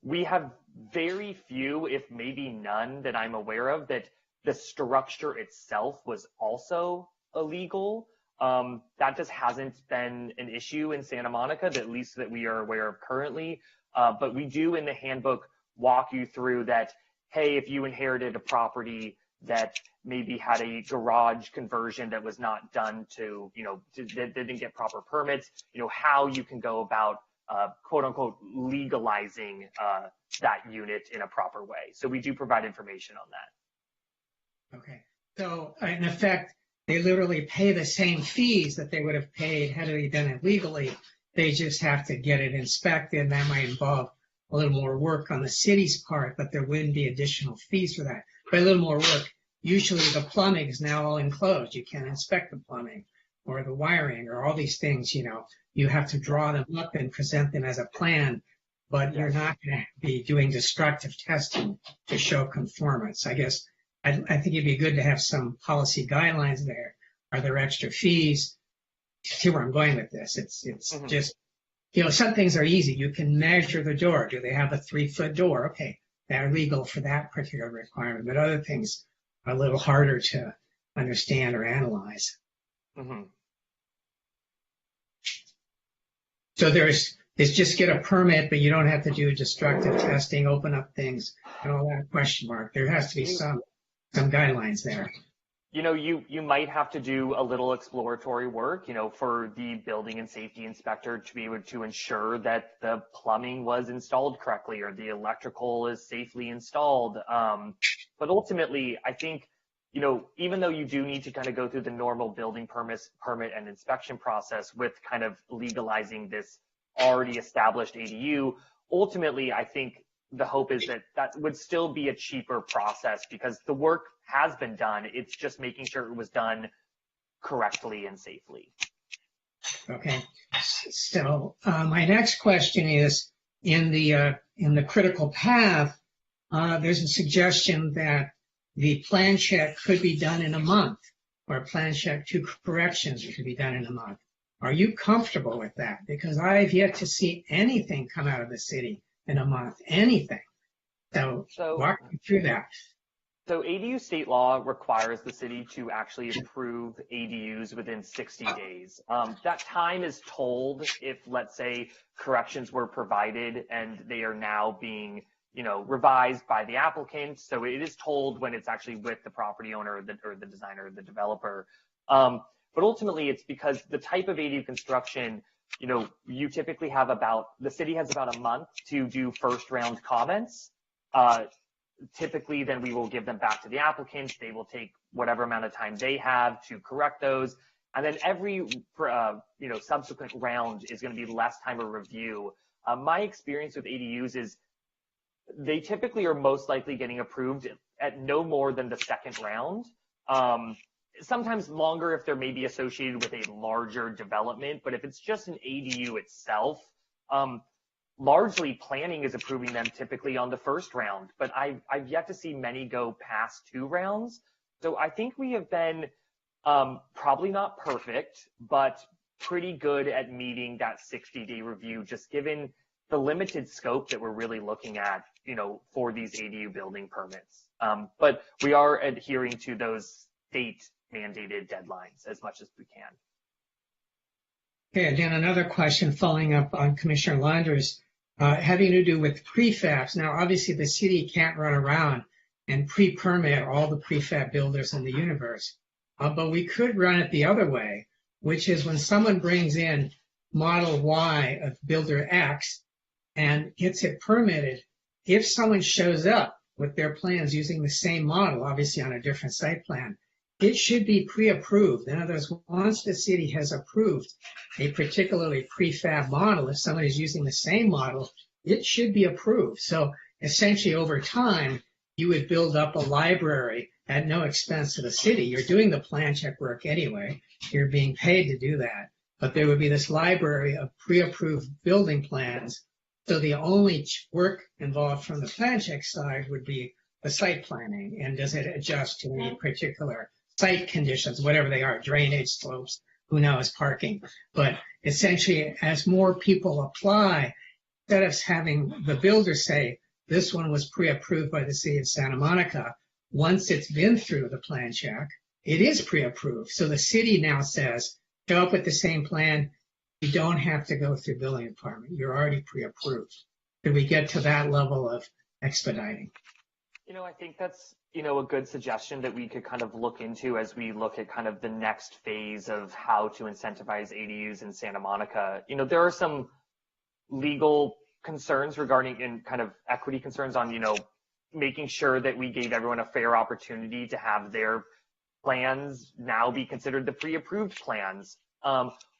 we have very few, if maybe none, that I'm aware of that the structure itself was also illegal. That just hasn't been an issue in Santa Monica, at least that we are aware of currently. But we do in the handbook walk you through that, hey, if you inherited a property that maybe had a garage conversion that was not done to, that didn't get proper permits, how you can go about, quote unquote, legalizing that unit in a proper way. So we do provide information on that. Okay. So in effect, they literally pay the same fees that they would have paid had they done it legally. They just have to get it inspected, and that might involve a little more work on the city's part, but there wouldn't be additional fees for that. But a little more work. Usually the plumbing is now all enclosed. You can't inspect the plumbing or the wiring or all these things, you have to draw them up and present them as a plan, but you're not going to be doing destructive testing to show conformance. I guess I think it'd be good to have some policy guidelines there. Are there extra fees? See where I'm going with this. It's just, some things are easy. You can measure the door. Do they have a 3-foot door? Okay, they're legal for that particular requirement. But other things are a little harder to understand or analyze. Mm-hmm. So it's just get a permit, but you don't have to do destructive testing, open up things, and all that question mark. There has to be some guidelines there. You might have to do a little exploratory work, for the building and safety inspector to be able to ensure that the plumbing was installed correctly or the electrical is safely installed. But ultimately, I think, even though you do need to kind of go through the normal building permit and inspection process with kind of legalizing this already established ADU, ultimately, I think the hope is that would still be a cheaper process because the work has been done. It's just making sure it was done correctly and safely. Okay. So my next question is in the critical path, there's a suggestion that the plan check could be done in a month, or plan check 2 corrections could be done in a month. Are you comfortable with that? Because I've yet to see anything come out of the city in a month, anything. So walk me through that. So ADU state law requires the city to actually approve ADUs within 60 days. That time is told if, let's say, corrections were provided and they are now being, revised by the applicant. So it is told when it's actually with the property owner or the designer or the developer. But ultimately, it's because the type of ADU construction, you typically have the city has about a month to do first round comments. Typically, then we will give them back to the applicants. They will take whatever amount of time they have to correct those. And then every, subsequent round is going to be less time of review. My experience with ADUs is they typically are most likely getting approved at no more than the second round. Sometimes longer if they're maybe associated with a larger development. But if it's just an ADU itself, largely planning is approving them typically on the first round, but I've yet to see many go past 2 rounds. So I think we have been probably not perfect, but pretty good at meeting that 60-day review, just given the limited scope that we're really looking at, for these ADU building permits. But we are adhering to those state mandated deadlines as much as we can. Okay, and then another question following up on Commissioner Landers, having to do with prefabs. Now, obviously, the city can't run around and pre-permit all the prefab builders in the universe, but we could run it the other way, which is when someone brings in model Y of builder X and gets it permitted, if someone shows up with their plans using the same model, obviously on a different site plan, it should be pre-approved. In other words, once the city has approved a particularly prefab model, if someone is using the same model, it should be approved. So essentially over time, you would build up a library at no expense to the city. You're doing the plan check work anyway. You're being paid to do that. But there would be this library of pre-approved building plans. So the only work involved from the plan check side would be the site planning. And does it adjust to any particular site conditions, whatever they are, drainage, slopes, who knows, parking. But essentially, as more people apply, instead of having the builder say, this one was pre-approved by the city of Santa Monica, once it's been through the plan check, it is pre-approved. So the city now says, show up with the same plan. You don't have to go through building department. You're already pre-approved. Could we get to that level of expediting? I think that's, a good suggestion that we could kind of look into as we look at kind of the next phase of how to incentivize ADUs in Santa Monica. There are some legal concerns regarding and kind of equity concerns on, making sure that we gave everyone a fair opportunity to have their plans now be considered the pre-approved plans.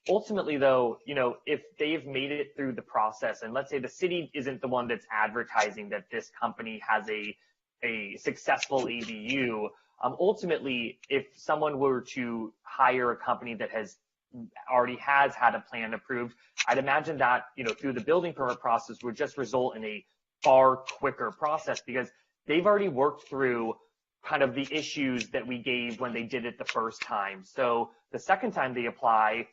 Ultimately, though, if they've made it through the process, and let's say the city isn't the one that's advertising that this company has a successful ADU, ultimately, if someone were to hire a company that already has had a plan approved, I'd imagine that, through the building permit process would just result in a far quicker process because they've already worked through kind of the issues that we gave when they did it the first time. So the second time they apply,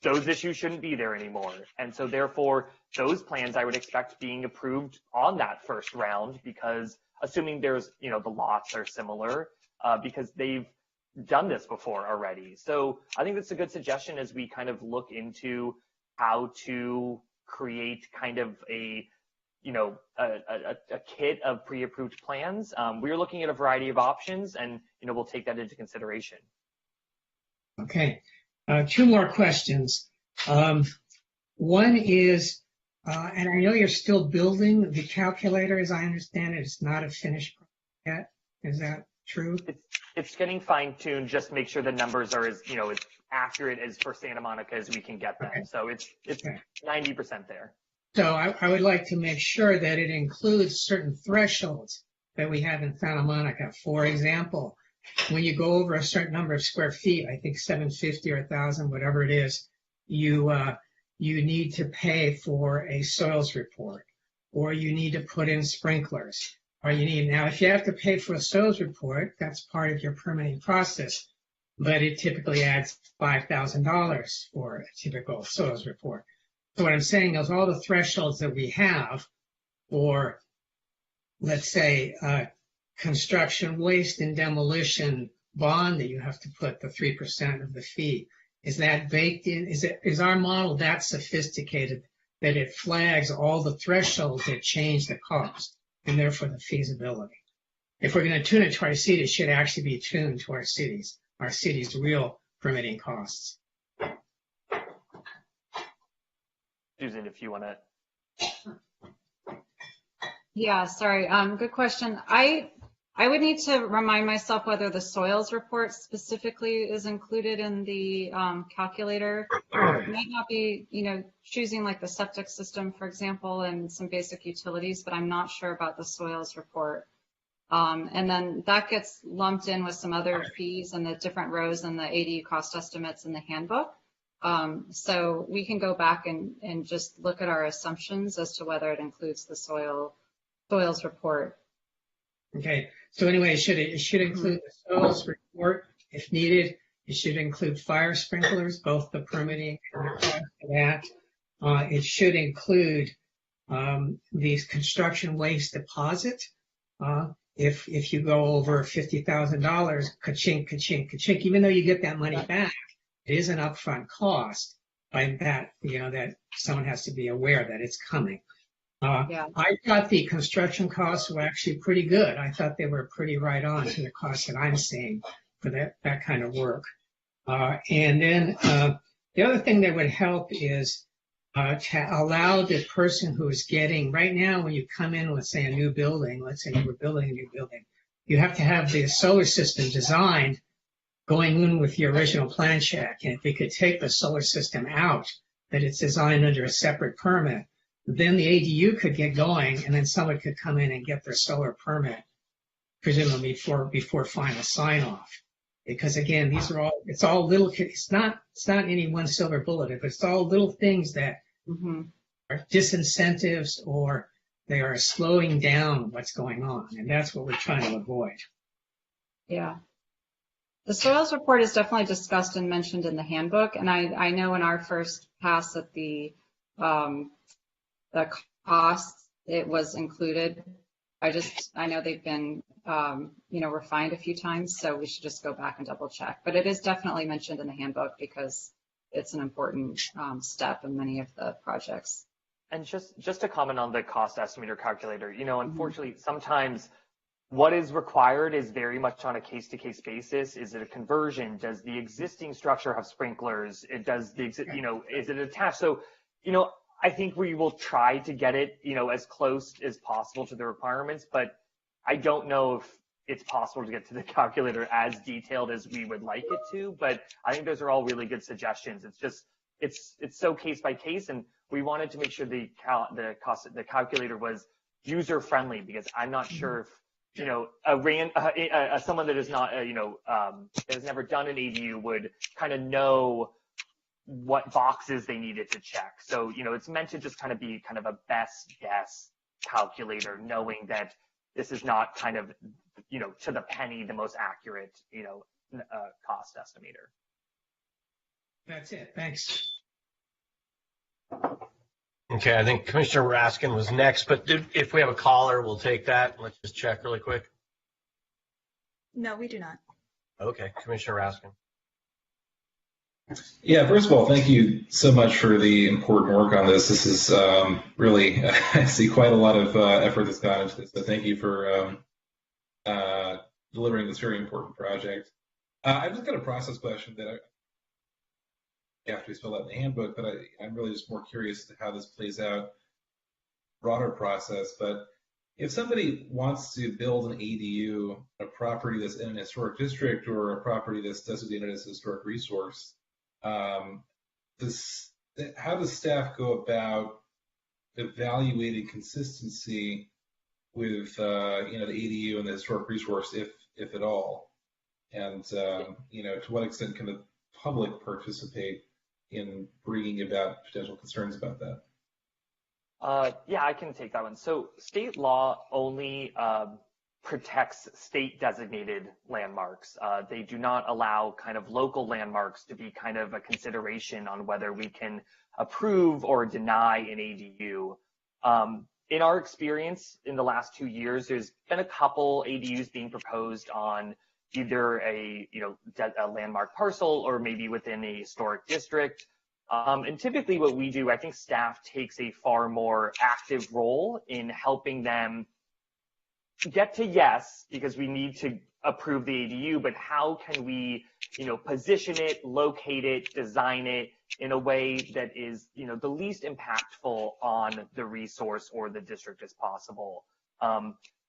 those issues shouldn't be there anymore. And so therefore, those plans I would expect being approved on that first round because assuming there's, the lots are similar because they've done this before already. So I think that's a good suggestion as we kind of look into how to create kind of a kit of pre-approved plans. We're looking at a variety of options and, we'll take that into consideration. Okay. Two more questions. One is, and I know you're still building the calculator, as I understand it. It's not a finished product yet. Is that true? It's getting fine-tuned, just make sure the numbers are as, as accurate as for Santa Monica as we can get them. Okay. So it's okay. 90% there. So I would like to make sure that it includes certain thresholds that we have in Santa Monica. For example, when you go over a certain number of square feet, I think 750 or 1,000, whatever it is, you need to pay for a soils report, or you need to put in sprinklers, or now if you have to pay for a soils report, that's part of your permitting process, but it typically adds $5,000 for a typical soils report. So what I'm saying is all the thresholds that we have for, let's say, construction waste and demolition bond that you have to put the 3% of the fee. Is that baked in? Is our model that sophisticated that it flags all the thresholds that change the cost and therefore the feasibility? If we're going to tune it to our city, it should actually be tuned to our city's real permitting costs. Susan, if you want to. Yeah, sorry. Good question. I would need to remind myself whether the soils report specifically is included in the calculator. It might not be, choosing like the septic system, for example, and some basic utilities, but I'm not sure about the soils report. And then that gets lumped in with some other fees and the different rows in the ADU cost estimates in the handbook. So we can go back and just look at our assumptions as to whether it includes the soils report. Okay. So anyway, it should include the soils report if needed. It should include fire sprinklers, both the permitting and the cost of that. It should include the construction waste deposit. If you go over $50,000, ka-chink, ka-chink, ka-chink, even though you get that money back, it is an upfront cost by that, that someone has to be aware that it's coming. I thought the construction costs were actually pretty good. I thought they were pretty right on to the costs that I'm seeing for that kind of work. And then the other thing that would help is to allow the person who is getting, right now when you come in, let's say a new building, let's say you were building a new building, you have to have the solar system designed going in with the original plan check. And if we could take the solar system out, that it's designed under a separate permit, then the ADU could get going, and then someone could come in and get their solar permit, presumably before final sign off. Because again, it's all little, it's not any one silver bullet, but it's all little things that are disincentives or they are slowing down what's going on. And that's what we're trying to avoid. Yeah. The soils report is definitely discussed and mentioned in the handbook. And I know in our first pass at the the cost, it was included. I know they've been, refined a few times, so we should just go back and double check. But it is definitely mentioned in the handbook because it's an important step in many of the projects. And just to comment on the cost estimator calculator, unfortunately, sometimes what is required is very much on a case-to-case basis. Is it a conversion? Does the existing structure have sprinklers? Is it attached? So, I think we will try to get it, as close as possible to the requirements, but I don't know if it's possible to get to the calculator as detailed as we would like it to, but I think those are all really good suggestions. It's just, it's so case by case, and we wanted to make sure the calculator was user friendly, because I'm not sure if, someone that is not, that has never done an ADU would kind of know what boxes they needed to check. So, it's meant to just kind of be kind of a best guess calculator, knowing that this is not kind of, to the penny, the most accurate, cost estimator. That's it. Thanks. Okay, I think Commissioner Raskin was next, but if we have a caller, we'll take that. Let's just check really quick. No, we do not. Okay, Commissioner Raskin. Yeah, first of all, thank you so much for the important work on this. This is really, I see quite a lot of effort that's gone into this, so thank you for delivering this very important project. I've just got a process question that after we spelled out in the handbook, but I'm really just more curious as to how this plays out, broader process. But if somebody wants to build an ADU, a property that's in an historic district or a property that's designated as a historic resource, how does staff go about evaluating consistency with the ADU and the historic resource, if at all? And to what extent can the public participate in bringing about potential concerns about that? Yeah, I can take that one. So state law only protects state designated landmarks. They do not allow kind of local landmarks to be kind of a consideration on whether we can approve or deny an ADU. In our experience in the last 2 years, there's been a couple ADUs being proposed on either a landmark parcel or maybe within a historic district. And typically what we do, I think staff takes a far more active role in helping them get to yes, because we need to approve the ADU, but how can we, position it, locate it, design it in a way that is, the least impactful on the resource or the district as possible.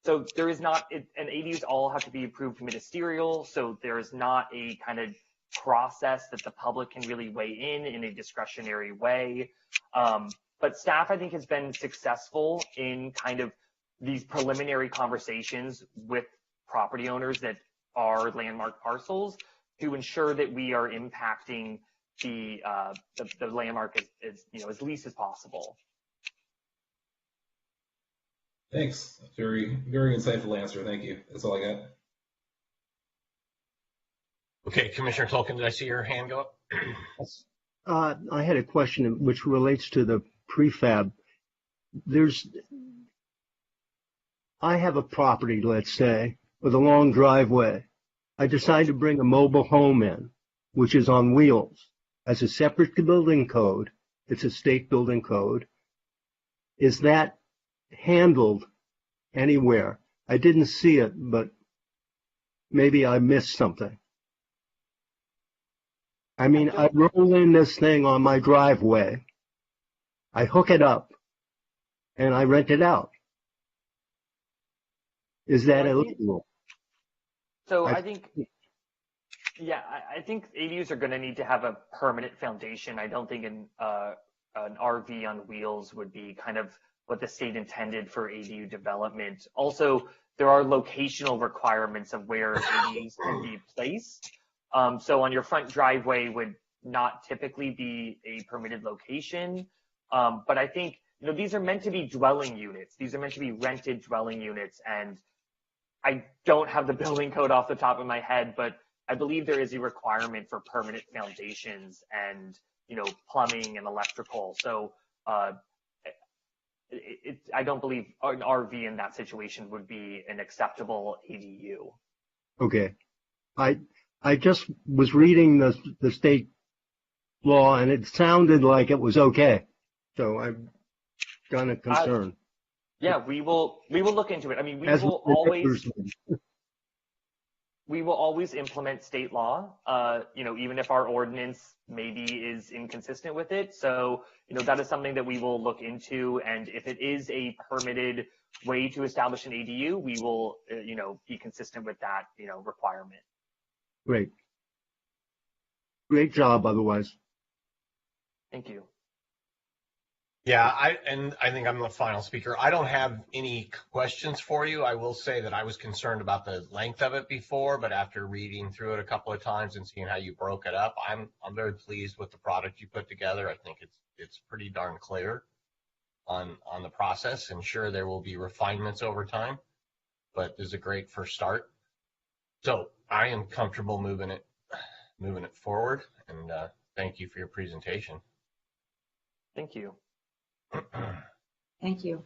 So there is not, and ADUs all have to be approved ministerial, so there is not a kind of process that the public can really weigh in a discretionary way. But staff, I think, has been successful in kind of these preliminary conversations with property owners that are landmark parcels to ensure that we are impacting the landmark as least as possible. Thanks. Very, very insightful answer. Thank you. That's all I got. Okay, Commissioner Tolkien, did I see your hand go up? I had a question which relates to the prefab. I have a property, let's say, with a long driveway. I decide to bring a mobile home in, which is on wheels, as a separate building code. It's a state building code. Is that handled anywhere? I didn't see it, but maybe I missed something. I mean, I roll in this thing on my driveway, I hook it up, and I rent it out. Is that illegal? So I think ADUs are going to need to have a permanent foundation. I don't think an RV on wheels would be kind of what the state intended for ADU development. Also, there are locational requirements of where ADUs can be placed. So on your front driveway would not typically be a permitted location. But I think, these are meant to be dwelling units. These are meant to be rented dwelling units. And I don't have the building code off the top of my head, but I believe there is a requirement for permanent foundations and, plumbing and electrical. So I don't believe an RV in that situation would be an acceptable ADU. Okay. I just was reading the state law and it sounded like it was okay. So I'm kind of concerned. Yeah, we will look into it. I mean, we will always implement state law, even if our ordinance maybe is inconsistent with it. So, that is something that we will look into. And if it is a permitted way to establish an ADU, we will, be consistent with that, requirement. Great. Great job otherwise. Thank you. Yeah, I think I'm the final speaker. I don't have any questions for you. I will say that I was concerned about the length of it before, but after reading through it a couple of times and seeing how you broke it up, I'm very pleased with the product you put together. I think it's pretty darn clear on the process, and sure there will be refinements over time, but this is a great first start. So I am comfortable moving it forward, and thank you for your presentation. Thank you. Thank you.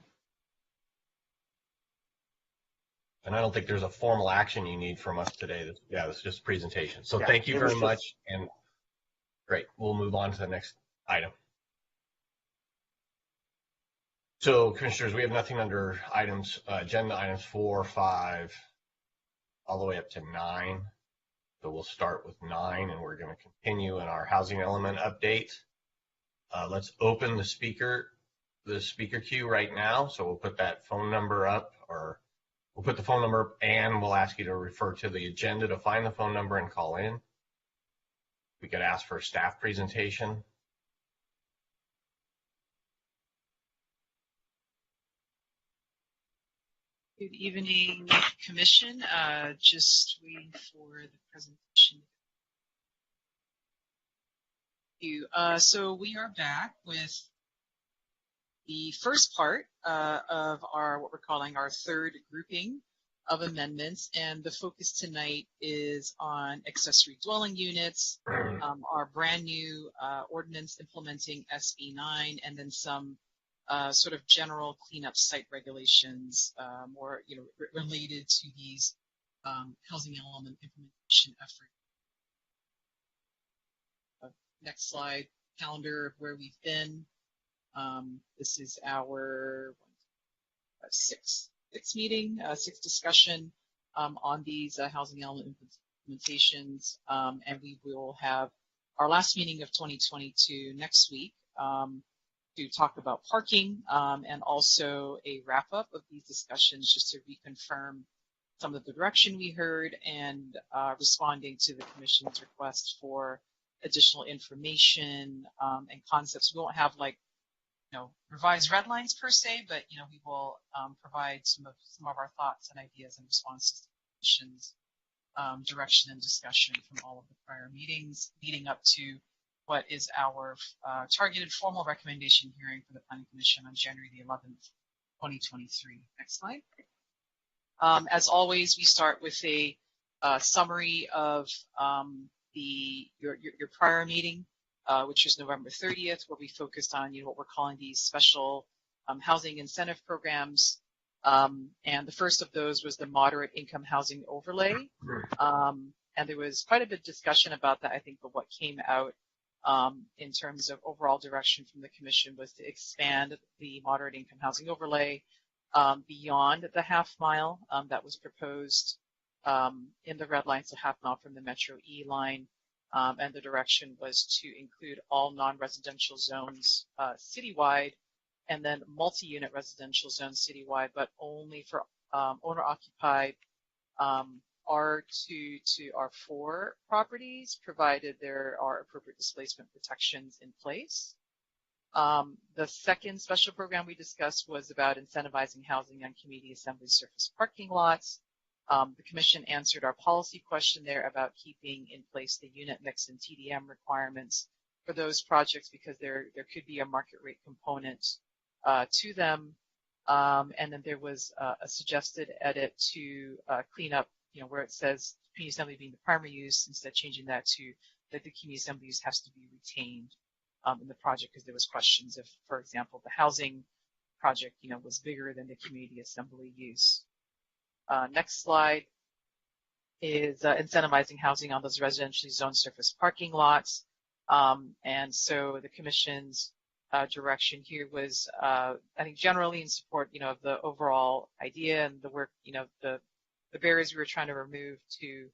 And I don't think there's a formal action you need from us today. This is just a presentation. So thank you very much. And great. We'll move on to the next item. So commissioners, we have nothing under agenda items 4, 5, all the way up to 9. So we'll start with 9 and we're going to continue in our housing element update. Let's open the speaker queue right now. So we'll put that phone number up, or we'll put the phone number and we'll ask you to refer to the agenda to find the phone number and call in. We could ask for a staff presentation. Good evening, Commission. Just waiting for the presentation. Thank you. So we are back with the first part of what we're calling our third grouping of amendments, and the focus tonight is on accessory dwelling units, our brand new ordinance implementing SB 9, and then some sort of general cleanup site regulations, more related to these housing element implementation efforts. Next slide, calendar of where we've been. This is our sixth meeting, sixth discussion on these housing element implementations, and we will have our last meeting of 2022 next week to talk about parking, and also a wrap up of these discussions just to reconfirm some of the direction we heard and responding to the Commission's request for additional information and concepts. We won't have revised red lines per se, but we will provide some of our thoughts and ideas in response to the Commission's direction and discussion from all of the prior meetings, leading up to what is our targeted formal recommendation hearing for the Planning Commission on January the 11th, 2023. Next slide. As always, we start with a summary of your prior meeting, which was November 30th, where we focused on what we're calling these special housing incentive programs. And the first of those was the moderate income housing overlay. And there was quite a bit of discussion about that, I think, but what came out in terms of overall direction from the Commission was to expand the moderate income housing overlay beyond the half mile that was proposed in the red line, so half mile from the Metro E line. And the direction was to include all non-residential zones citywide, and then multi-unit residential zones citywide, but only for owner-occupied R2 to R4 properties, provided there are appropriate displacement protections in place. The second special program we discussed was about incentivizing housing on community assembly surface parking lots. The Commission answered our policy question there about keeping in place the unit mix and TDM requirements for those projects, because there could be a market rate component to them. And then there was a suggested edit to clean up, where it says community assembly being the primary use, instead changing that to that the community assembly use has to be retained in the project, because there was questions if, for example, the housing project, was bigger than the community assembly use. Next slide is incentivizing housing on those residentially zoned surface parking lots. And so the commission's direction here was, I think, generally in support, of the overall idea and the work, the barriers we were trying to remove to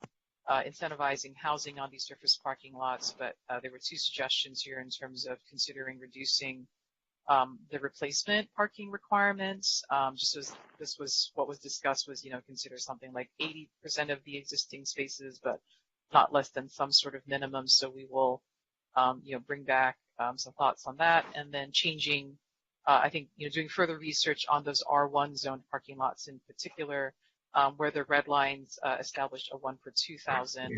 incentivizing housing on these surface parking lots. But there were two suggestions here in terms of considering reducing the replacement parking requirements. Just as this was what was discussed was, consider something like 80% of the existing spaces, but not less than some sort of minimum. So we will, bring back some thoughts on that, and then changing, I think, doing further research on those R1 zoned parking lots in particular, where the red lines established a 1 per 2,000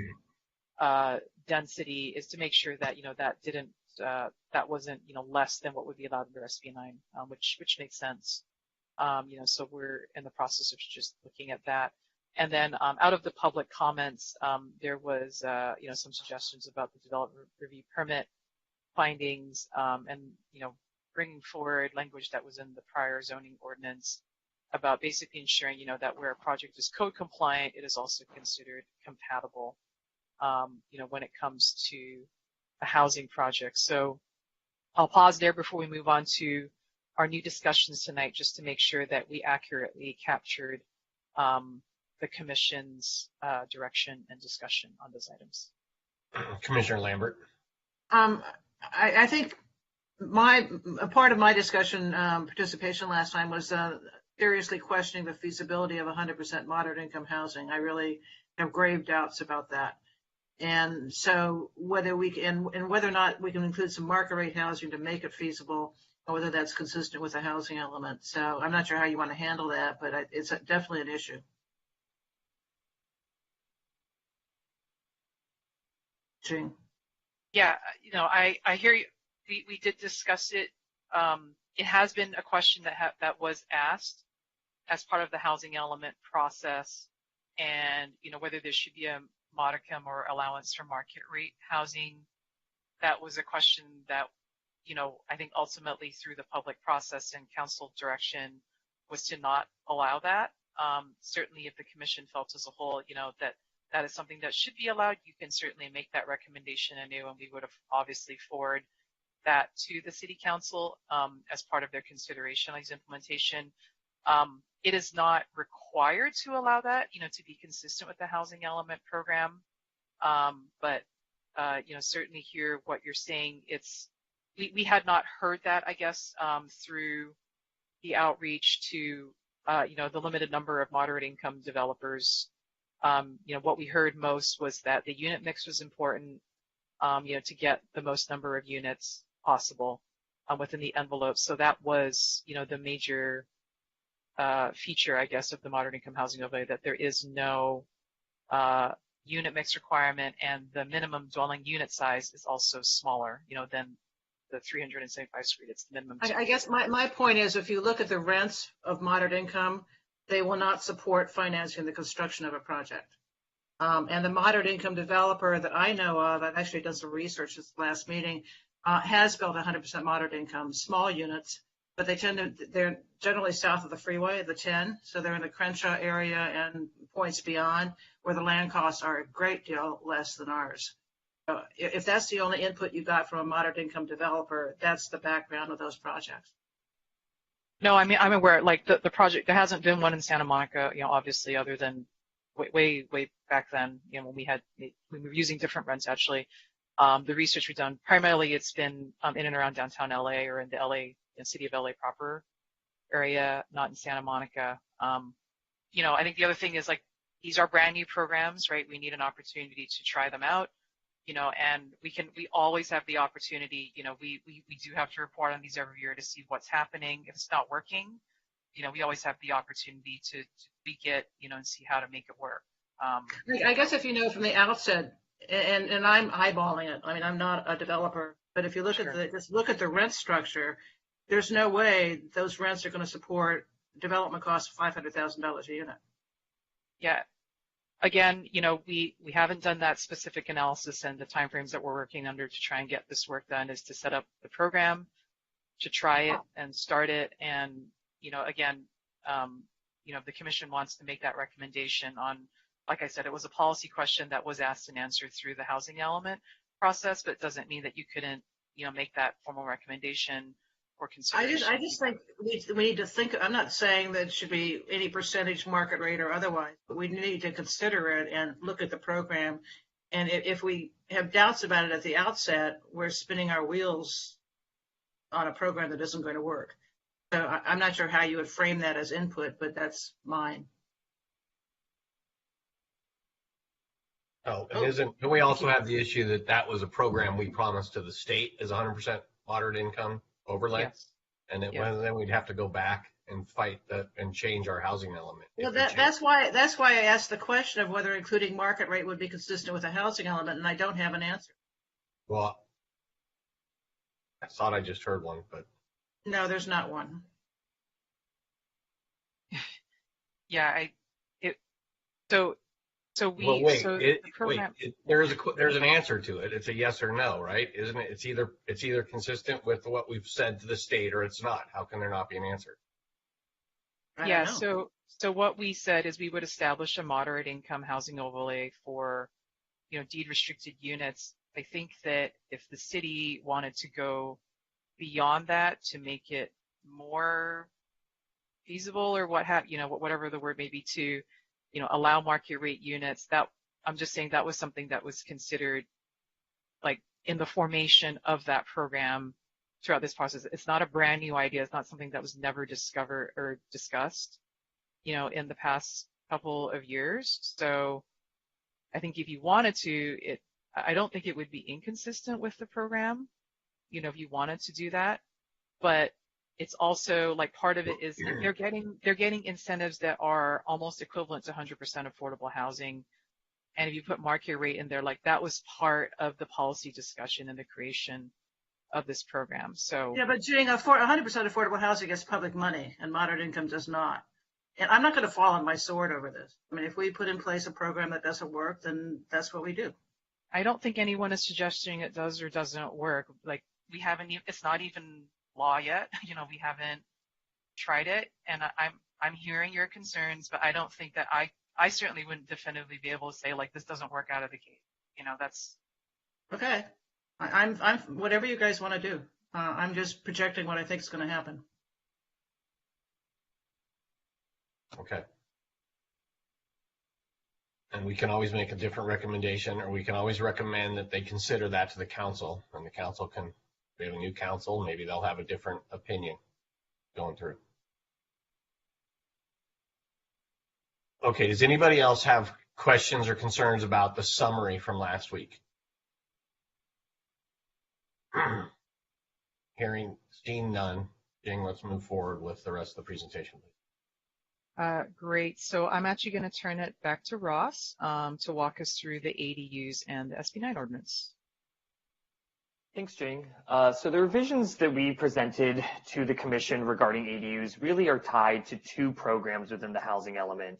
density, is to make sure that, that didn't, that wasn't, less than what would be allowed under SB 9, which makes sense. So we're in the process of just looking at that. And then out of the public comments, there was, some suggestions about the development review permit findings, and, bringing forward language that was in the prior zoning ordinance about basically ensuring, that where a project is code compliant, it is also considered compatible, when it comes to a housing project. So I'll pause there before we move on to our new discussions tonight, just to make sure that we accurately captured the Commission's direction and discussion on those items. Commissioner Lambert. I think a part of my discussion participation last time was seriously questioning the feasibility of 100% moderate income housing. I really have grave doubts about that. And so whether we can, and whether or not we can include some market rate housing to make it feasible, or whether that's consistent with the housing element. So I'm not sure how you want to handle that, but it's definitely an issue. Jean. Yeah, I hear you. We did discuss it. It has been a question that was asked as part of the housing element process, and whether there should be a modicum or allowance for market rate housing. That was a question that, I think ultimately through the public process and council direction was to not allow that. Certainly if the commission felt as a whole, that is something that should be allowed, you can certainly make that recommendation anew, and we would have obviously forward that to the city council as part of their consideration on these implementation. It is not required to allow that, to be consistent with the housing element program. But certainly hear what you're saying. We had not heard that, I guess, through the outreach to, the limited number of moderate income developers. What we heard most was that the unit mix was important, to get the most number of units possible within the envelope. So that was, the major feature, I guess, of the moderate income housing overlay, that there is no unit mix requirement, and the minimum dwelling unit size is also smaller, than the 375 square feet. It's the minimum. I guess my point is, if you look at the rents of moderate income, they will not support financing the construction of a project. And the moderate income developer that I know of, I've actually done some research this last meeting, has built 100% moderate income, small units, but they're generally south of the freeway, the 10, so they're in the Crenshaw area and points beyond, where the land costs are a great deal less than ours. If that's the only input you got from a moderate income developer, that's the background of those projects. No, I mean, I'm aware, like the project, there hasn't been one in Santa Monica, obviously, other than way back then, when we were using different rents, actually. The research we've done, primarily it's been in and around downtown LA, or in the city of LA proper area, not in Santa Monica. I think the other thing is, like, these are brand new programs, right? We need an opportunity to try them out, and we always have the opportunity, we do have to report on these every year to see what's happening. If it's not working, we always have the opportunity to tweak it, and see how to make it work. I guess if from the outset, and I'm eyeballing it, I mean, I'm not a developer, but if you look at just look at the rent structure, there's no way those rents are going to support development costs of $500,000 a unit. Yeah. Again, we haven't done that specific analysis, and the timeframes that we're working under to try and get this work done is to set up the program, to try it and start it, and again, the commission wants to make that recommendation on, like I said, it was a policy question that was asked and answered through the housing element process, but it doesn't mean that you couldn't, make that formal recommendation for consideration. I just think we need to think, I'm not saying that it should be any percentage market rate or otherwise, but we need to consider it and look at the program. And if we have doubts about it at the outset, we're spinning our wheels on a program that isn't going to work. So I'm not sure how you would frame that as input, but that's mine. Oh, and don't we also have the issue that was a program we promised to the state as 100% moderate income overlay? Yes. And then we'd have to go back and fight that and change our housing element. Well, that's why I asked the question of whether including market rate would be consistent with a housing element, and I don't have an answer. Well, I thought I just heard one, but no, there's not one. Yeah, there's an answer to it. It's a yes or no, right? Isn't it? It's either consistent with what we've said to the state or it's not. How can there not be an answer? Yeah, so what we said is we would establish a moderate income housing overlay for, deed restricted units. I think that if the city wanted to go beyond that to make it more feasible or whatever the word may be, to, allow market rate units, that I'm just saying that was something that was considered like in the formation of that program throughout this process. It's not a brand new idea. It's not something that was never discovered or discussed, in the past couple of years. So I think if you wanted to, I don't think it would be inconsistent with the program, if you wanted to do that, but it's also like part of it is they're getting incentives that are almost equivalent to 100% affordable housing. And if you put market rate in there, like that was part of the policy discussion and the creation of this program. So yeah, but doing 100% affordable housing is public money, and moderate income does not. And I'm not going to fall on my sword over this. I mean, if we put in place a program that doesn't work, then that's what we do. I don't think anyone is suggesting it does or doesn't work. Like it's not even law yet. We haven't tried it, and I'm hearing your concerns, but I don't think that I certainly wouldn't definitively be able to say like this doesn't work out of the gate. That's okay. I'm whatever you guys want to do. I'm just projecting what I think is going to happen. Okay. And we can always make a different recommendation, or we can always recommend that they consider that to the council, and the council can. We have a new council, maybe they'll have a different opinion going through. Okay, does anybody else have questions or concerns about the summary from last week? Seeing none, Jing, let's move forward with the rest of the presentation. Great. So I'm actually going to turn it back to Ross to walk us through the ADUs and the SB9 ordinance. Thanks, Jing. So the revisions that we presented to the commission regarding ADUs really are tied to two programs within the housing element.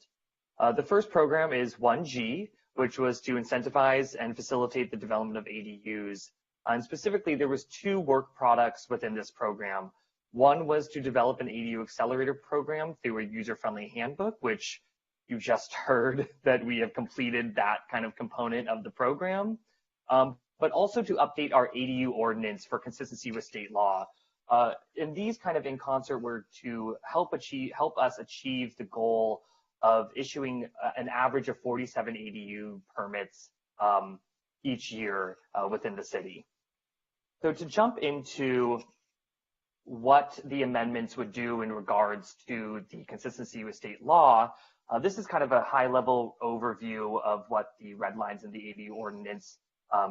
The first program is 1G, which was to incentivize and facilitate the development of ADUs. And specifically, there was two work products within this program. One was to develop an ADU accelerator program through a user-friendly handbook, which you just heard that we have completed that kind of component of the program. But also to update our ADU ordinance for consistency with state law. And these kind of in concert were to help us achieve the goal of issuing an average of 47 ADU permits each year within the city. So to jump into what the amendments would do in regards to the consistency with state law, this is kind of a high-level overview of what the red lines in the ADU ordinance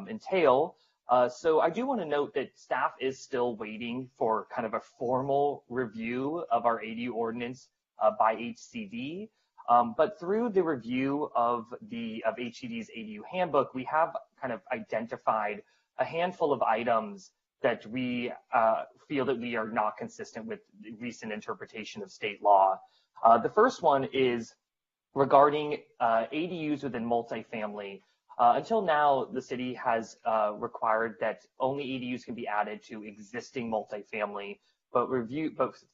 entail. So I do want to note that staff is still waiting for kind of a formal review of our ADU ordinance by HCD. But through the review of HCD's ADU handbook, we have kind of identified a handful of items that we feel that we are not consistent with recent interpretation of state law. The first one is regarding ADUs within multifamily. Until now, the city has required that only ADUs can be added to existing multifamily but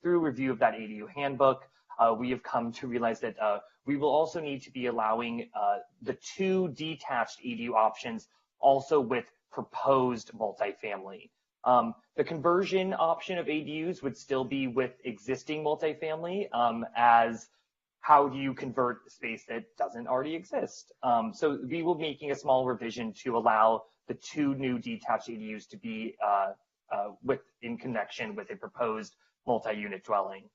through review of that ADU handbook, we have come to realize that we will also need to be allowing the 2 detached ADU options also with proposed multifamily. The conversion option of ADUs would still be with existing multifamily, as how do you convert space that doesn't already exist? So we will be making a small revision to allow the 2 new detached ADUs to be in connection with a proposed multi-unit dwelling.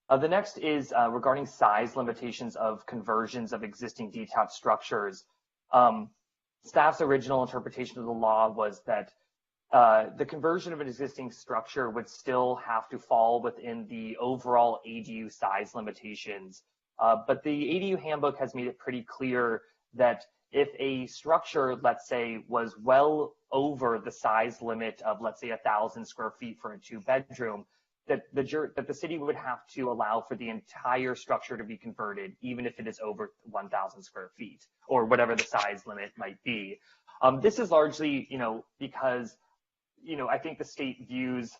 The next is regarding size limitations of conversions of existing detached structures. Staff's original interpretation of the law was that the conversion of an existing structure would still have to fall within the overall ADU size limitations. But the ADU handbook has made it pretty clear that if a structure, let's say, was well over the size limit of, let's say, 1,000 square feet for a 2-bedroom, that the city would have to allow for the entire structure to be converted, even if it is over 1,000 square feet, or whatever the size limit might be. This is largely, because, I think the state views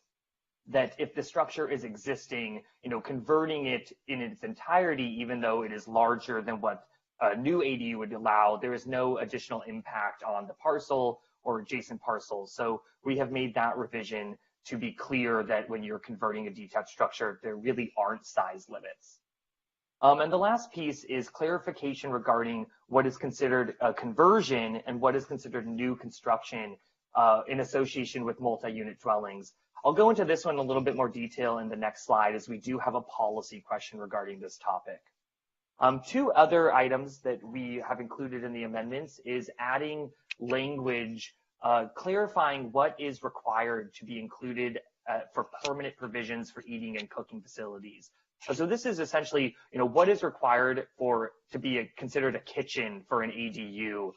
that if the structure is existing, converting it in its entirety, even though it is larger than what a new ADU would allow, there is no additional impact on the parcel or adjacent parcels. So we have made that revision to be clear that when you're converting a detached structure, there really aren't size limits. And the last piece is clarification regarding what is considered a conversion and what is considered new construction in association with multi-unit dwellings. I'll go into this one in a little bit more detail in the next slide, as we do have a policy question regarding this topic. 2 other items that we have included in the amendments is adding language clarifying what is required to be included for permanent provisions for eating and cooking facilities. So this is essentially, what is required to be considered a kitchen for an ADU.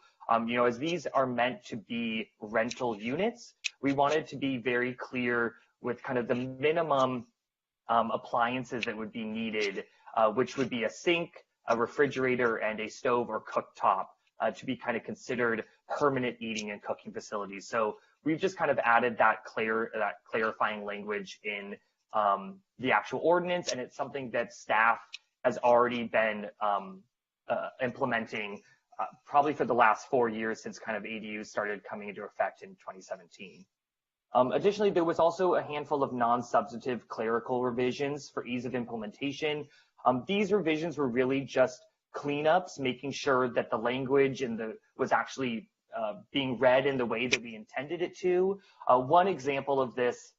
As these are meant to be rental units, we wanted to be very clear with kind of the minimum appliances that would be needed, which would be a sink, a refrigerator, and a stove or cooktop to be kind of considered permanent eating and cooking facilities. So we've just kind of added that clarifying language in the actual ordinance, and it's something that staff has already been implementing probably for the last 4 years since kind of ADUs started coming into effect in 2017. Additionally, there was also a handful of non-substantive clerical revisions for ease of implementation. These revisions were really just cleanups, making sure that the language was actually being read in the way that we intended it to. One example of this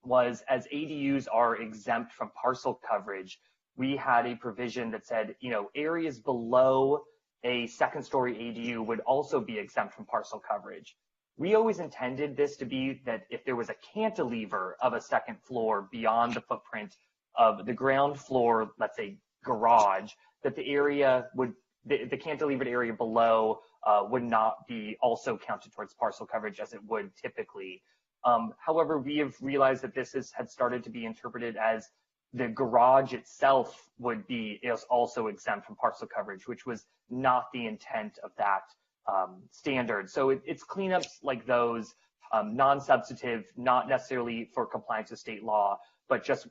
was, as ADUs are exempt from parcel coverage, we had a provision that said, areas below a 2nd-story ADU would also be exempt from parcel coverage. We always intended this to be that if there was a cantilever of a 2nd floor beyond the footprint of the ground floor, let's say garage, that the cantilevered area below would not be also counted towards parcel coverage as it would typically. However, we have realized that this had started to be interpreted as the garage itself is also exempt from parcel coverage, which was not the intent of that standard. So it's cleanups like those, non-substantive, not necessarily for compliance with state law, but just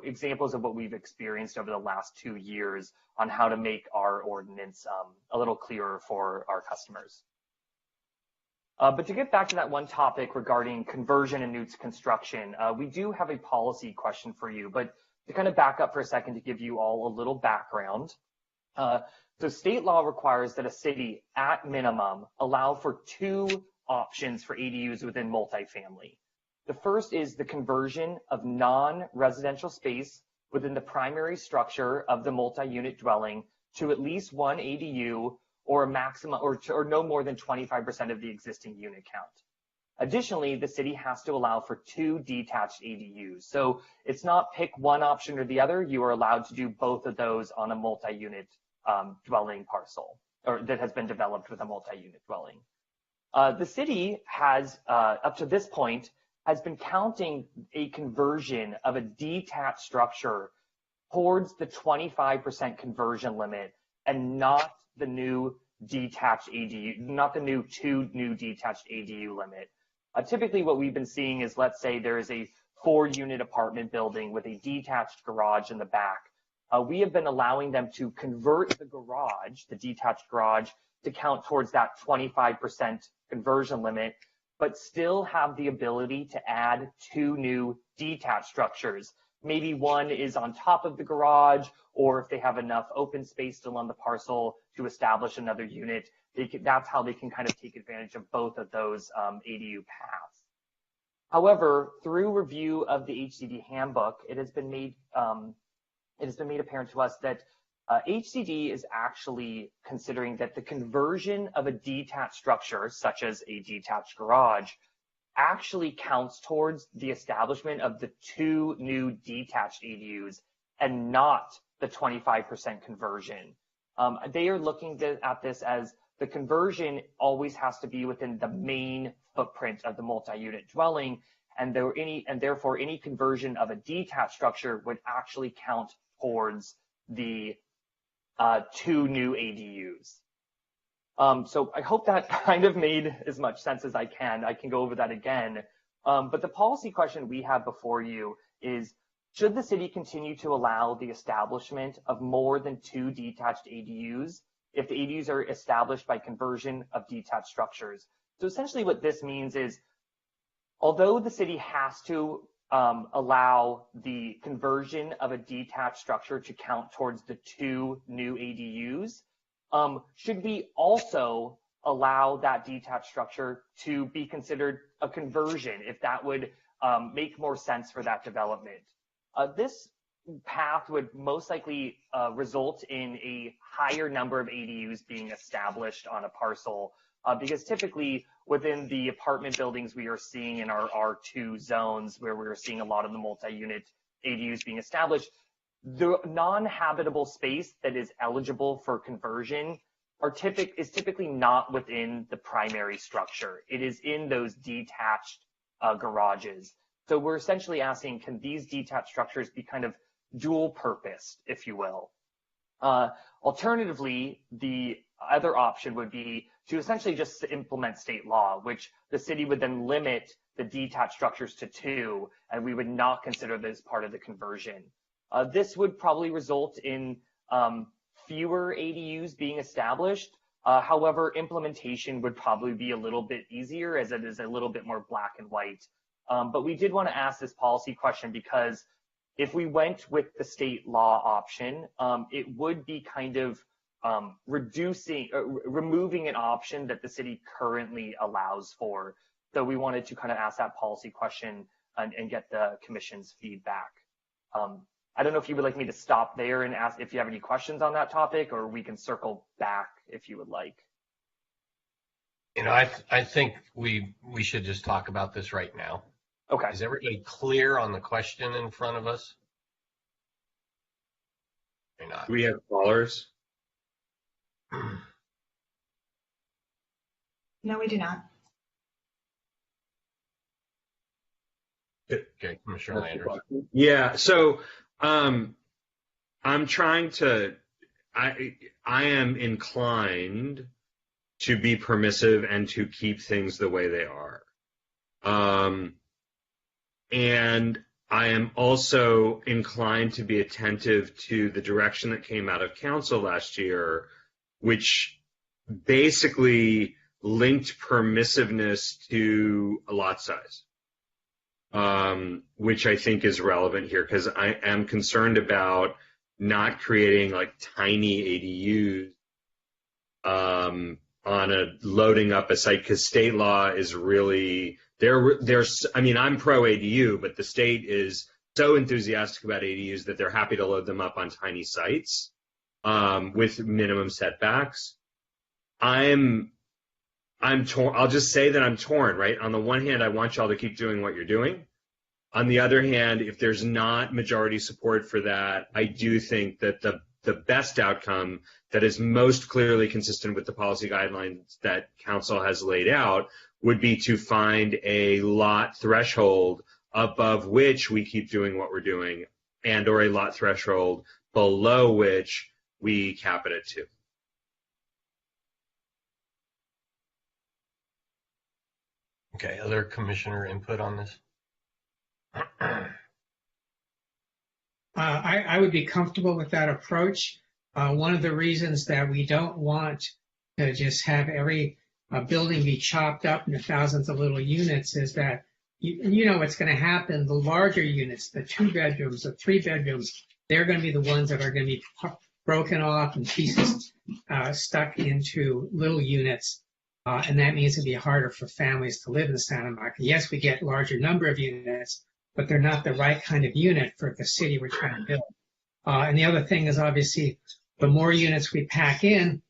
examples of what we've experienced over the last 2 years on how to make our ordinance a little clearer for our customers. But to get back to that one topic regarding conversion and new construction, we do have a policy question for you, but to kind of back up for a second to give you all a little background. So state law requires that a city, at minimum, allow for 2 options for ADUs within multifamily. The first is the conversion of non-residential space within the primary structure of the multi-unit dwelling to at least 1 ADU or a maximum or no more than 25% of the existing unit count. Additionally, the city has to allow for 2 detached ADUs. So it's not pick one option or the other. You are allowed to do both of those on a multi-unit dwelling parcel, or that has been developed with a multi-unit dwelling. The city has, up to this point, has been counting a conversion of a detached structure towards the 25% conversion limit and not the new detached ADU, not the new 2 new detached ADU limit. Typically what we've been seeing is, let's say there is a 4-unit apartment building with a detached garage in the back, we have been allowing them to convert the garage, the detached garage, to count towards that 25% conversion limit, but still have the ability to add 2 new detached structures. Maybe one is on top of the garage, or if they have enough open space still on the parcel to establish another unit, that's how they can kind of take advantage of both of those ADU paths. However, through review of the HCD handbook, it has been made apparent to us that HCD is actually considering that the conversion of a detached structure, such as a detached garage, actually counts towards the establishment of the 2 new detached ADUs and not the 25% conversion. They are looking at this as the conversion always has to be within the main footprint of the multi-unit dwelling, and therefore any conversion of a detached structure would actually count towards the 2 new ADUs. So I hope that kind of made as much sense as I can. I can go over that again. But the policy question we have before you is, should the city continue to allow the establishment of more than 2 detached ADUs if the ADUs are established by conversion of detached structures? So essentially what this means is, although the city has to allow the conversion of a detached structure to count towards the 2 new ADUs, should we also allow that detached structure to be considered a conversion if that would make more sense for that development? This path would most likely result in a higher number of ADUs being established on a parcel, because typically within the apartment buildings we are seeing in our R2 zones, where we're seeing a lot of the multi-unit ADUs being established, the non-habitable space that is eligible for conversion is typically not within the primary structure. It is in those detached garages. So we're essentially asking, can these detached structures be kind of dual purposed, if you will? Alternatively, the other option would be to essentially just implement state law, which the city would then limit the detached structures to 2, and we would not consider this part of the conversion. This would probably result in fewer ADUs being established. However, implementation would probably be a little bit easier, as it is a little bit more black and white. But we did want to ask this policy question because if we went with the state law option, it would be kind of removing an option that the city currently allows for. So we wanted to kind of ask that policy question and get the commission's feedback. I don't know if you would like me to stop there and ask if you have any questions on that topic, or we can circle back if you would like. You know, I think we should just talk about this right now. Okay. Is everybody clear on the question in front of us? Or not? Do we have callers? No, we do not. Okay, Commissioner Landers. Yeah, so I'm trying to, I am inclined to be permissive and to keep things the way they are. And I am also inclined to be attentive to the direction that came out of council last year, which basically linked permissiveness to a lot size, which I think is relevant here because I am concerned about not creating like tiny ADUs on loading up a site, because state law is really there's I mean, I'm pro ADU, but the state is so enthusiastic about ADUs that they're happy to load them up on tiny sites with minimum setbacks. I'm torn. I'll just say that I'm torn, right? On the one hand, I want y'all to keep doing what you're doing. On the other hand, if there's not majority support for that, I do think that the best outcome that is most clearly consistent with the policy guidelines that council has laid out would be to find a lot threshold above which we keep doing what we're doing, and or a lot threshold below which we cap it at 2. Okay, other commissioner input on this? I would be comfortable with that approach. One of the reasons that we don't want to just have every building be chopped up into thousands of little units is that you know what's going to happen. The larger units, the 2 bedrooms, the 3 bedrooms, they're going to be the ones that are going to be broken off and pieces stuck into little units. And that means it'd be harder for families to live in Santa Monica. Yes, we get larger number of units, but they're not the right kind of unit for the city we're trying to build. And the other thing is obviously the more units we pack in,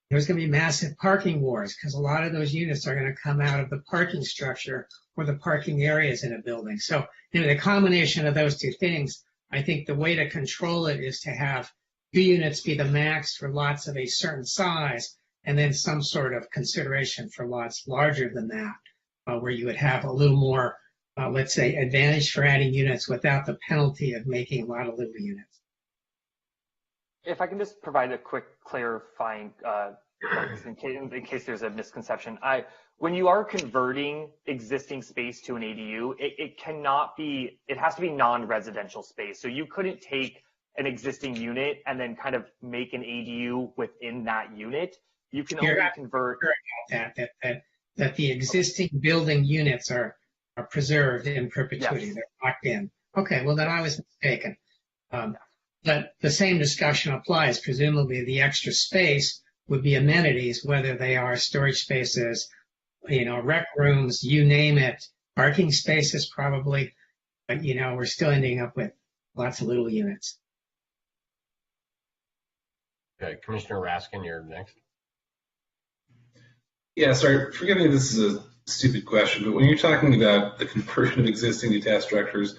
there's going to be massive parking wars because a lot of those units are going to come out of the parking structure or the parking areas in a building. So, the combination of those two things, I think the way to control it is to have 2 units be the max for lots of a certain size, and then some sort of consideration for lots larger than that, where you would have a little more, let's say, advantage for adding units without the penalty of making a lot of little units. If I can just provide a quick clarifying in case there's a misconception. When you are converting existing space to an ADU, it has to be non-residential space. So you couldn't take an existing unit and then kind of make an ADU within that unit. You can only convert that the existing building units are preserved in perpetuity. Yes. They're locked in. Okay, well then I was mistaken. But the same discussion applies. Presumably the extra space would be amenities, whether they are storage spaces, rec rooms, you name it, parking spaces probably, but we're still ending up with lots of little units. Okay, Commissioner Raskin, you're next. Yeah, sorry, forgive me if this is a stupid question, but when you're talking about the conversion of existing detached structures,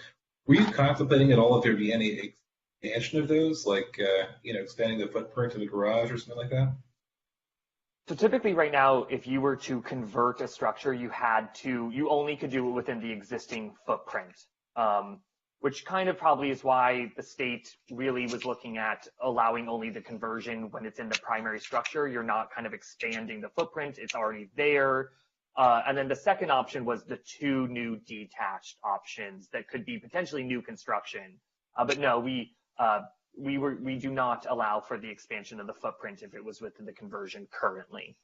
were you contemplating at all if there be any expansion of those, like, expanding the footprint of the garage or something like that? So typically right now, if you were to convert a structure, you only could do it within the existing footprint, which kind of probably is why the state really was looking at allowing only the conversion when it's in the primary structure. You're not kind of expanding the footprint. It's already there. And then the second option was the 2 new detached options that could be potentially new construction. But no, we do not allow for the expansion of the footprint if it was within the conversion currently.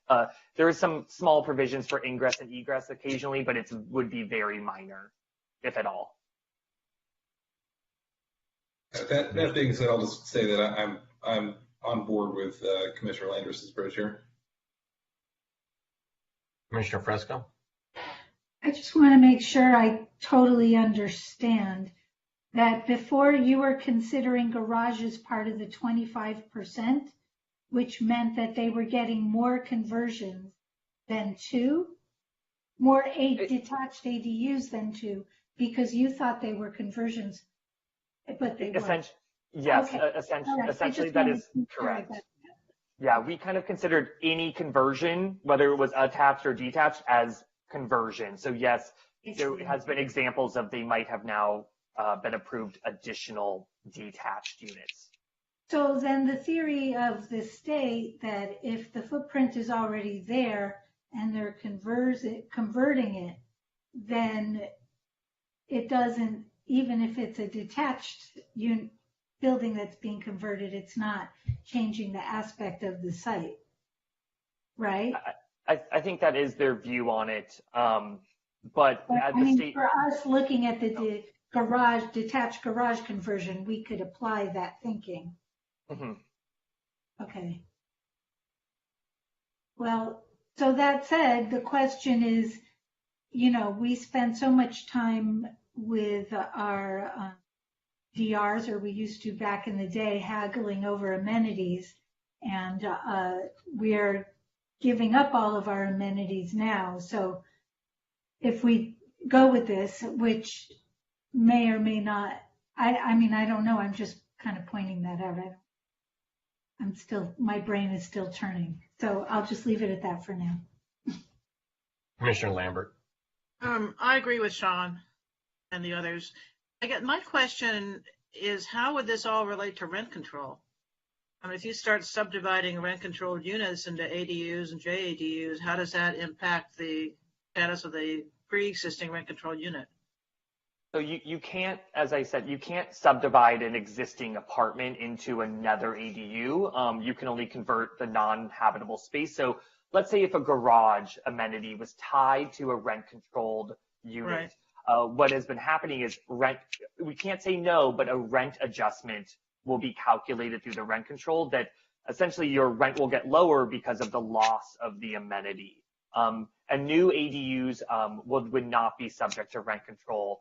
There is some small provisions for ingress and egress occasionally, but it would be very minor, if at all. That being said, I'll just say that I'm on board with Commissioner Landris' approach here. Commissioner Fresco? I just want to make sure I totally understand that before you were considering garages part of the 25%, which meant that they were getting more conversions than 2, more detached ADUs than 2, because you thought they were conversions, but they weren't. Yes, okay. Essentially that is correct. Yeah, we kind of considered any conversion, whether it was attached or detached, as conversion. So yes, there has been examples of they might have now been approved additional detached units. So then the theory of the state that if the footprint is already there and they're converting it, then it doesn't, even if it's a detached building that's being converted, it's not changing the aspect of the site, right? I think that is their view on it. But at the state, for us looking at the detached garage conversion, we could apply that thinking. Mm-hmm. Okay. Well, so that said, the question is, we spend so much time with our DRs, or we used to back in the day, haggling over amenities, and we're giving up all of our amenities now. So if we go with this, which may or may not, I don't know, I'm just kind of pointing that out. My brain is still turning. So I'll just leave it at that for now. Commissioner Lambert. I agree with Sean and the others. My question is, how would this all relate to rent control? If you start subdividing rent-controlled units into ADUs and JADUs, how does that impact the status of the pre-existing rent-controlled unit? So you can't, as I said, you can't subdivide an existing apartment into another ADU. You can only convert the non-habitable space. So let's say if a garage amenity was tied to a rent-controlled unit, what has been happening is we can't say no, but a rent adjustment will be calculated through the rent control that essentially your rent will get lower because of the loss of the amenity. And new ADUs would not be subject to rent control.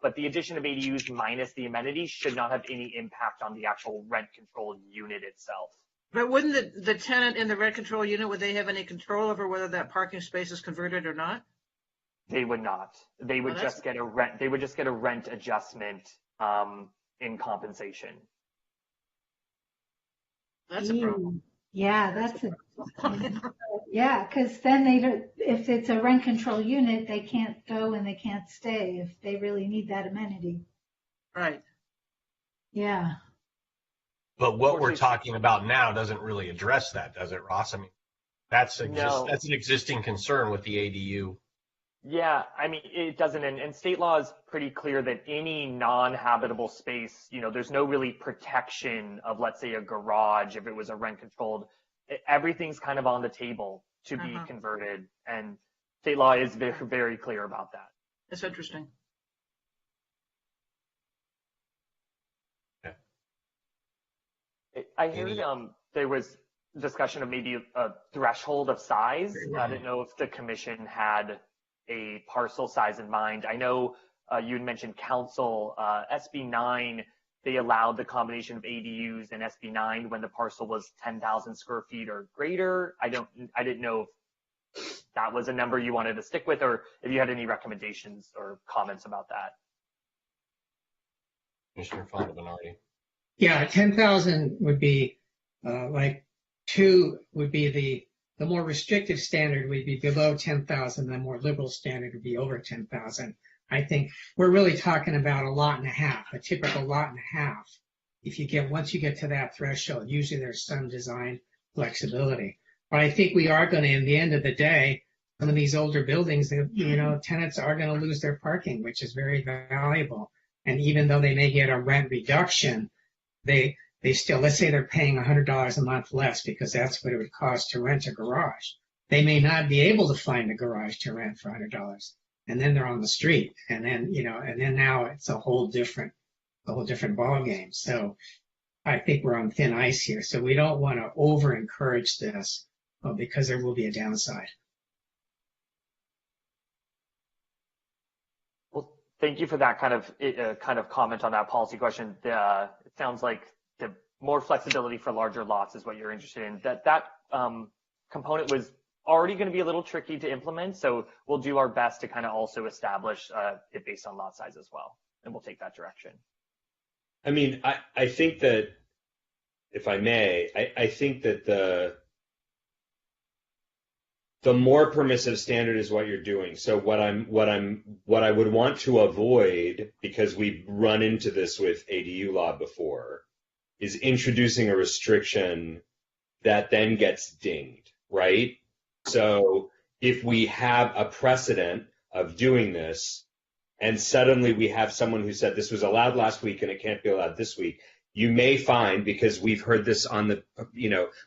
But the addition of ADUs minus the amenities should not have any impact on the actual rent control unit itself. But wouldn't the tenant in the rent control unit, would they have any control over whether that parking space is converted or not? They would not. They would just get a rent. They would just get a rent adjustment in compensation. That's a problem. Yeah, that's a yeah, because then they don't, if it's a rent control unit, they can't go and they can't stay if they really need that amenity. Right. Yeah. But what we're talking about now doesn't really address that, does it, Ross? I mean, that's an existing concern with the ADU. Yeah, I mean, it doesn't, and state law is pretty clear that any non-habitable space, there's no really protection of, let's say, a garage if it was a rent-controlled. Everything's kind of on the table to be converted, and state law is very, very clear about that. That's interesting. Okay. I heard there was discussion of maybe a threshold of size. I didn't know if the commission had a parcel size in mind. I know you had mentioned council, SB 9, they allowed the combination of ADUs and SB 9 when the parcel was 10,000 square feet or greater. I didn't know if that was a number you wanted to stick with, or if you had any recommendations or comments about that. Commissioner Fonda-Bernardi. Yeah, 10,000 would be like 2 would be the more restrictive standard would be below 10,000. The more liberal standard would be over 10,000. I think we're really talking about a lot and a half, a typical lot and a half. Once you get to that threshold, usually there's some design flexibility. But I think we are going to, in the end of the day, some of these older buildings, tenants are going to lose their parking, which is very valuable. And even though they may get a rent reduction, they still, let's say they're paying $100 a month less because that's what it would cost to rent a garage. They may not be able to find a garage to rent for $100. And then they're on the street. And then, and then now it's a whole different ball game. So I think we're on thin ice here. So we don't want to over encourage this because there will be a downside. Well, thank you for that kind of comment on that policy question. It sounds like the more flexibility for larger lots is what you're interested in. That component was already going to be a little tricky to implement, so we'll do our best to kind of also establish it based on lot size as well, and we'll take that direction. I mean, I think that, if I may, I think that the more permissive standard is what you're doing. So what I would want to avoid, because we've run into this with ADU law before, is introducing a restriction that then gets dinged, right? So if we have a precedent of doing this, and suddenly we have someone who said this was allowed last week and it can't be allowed this week, you may find, because we've heard this on the,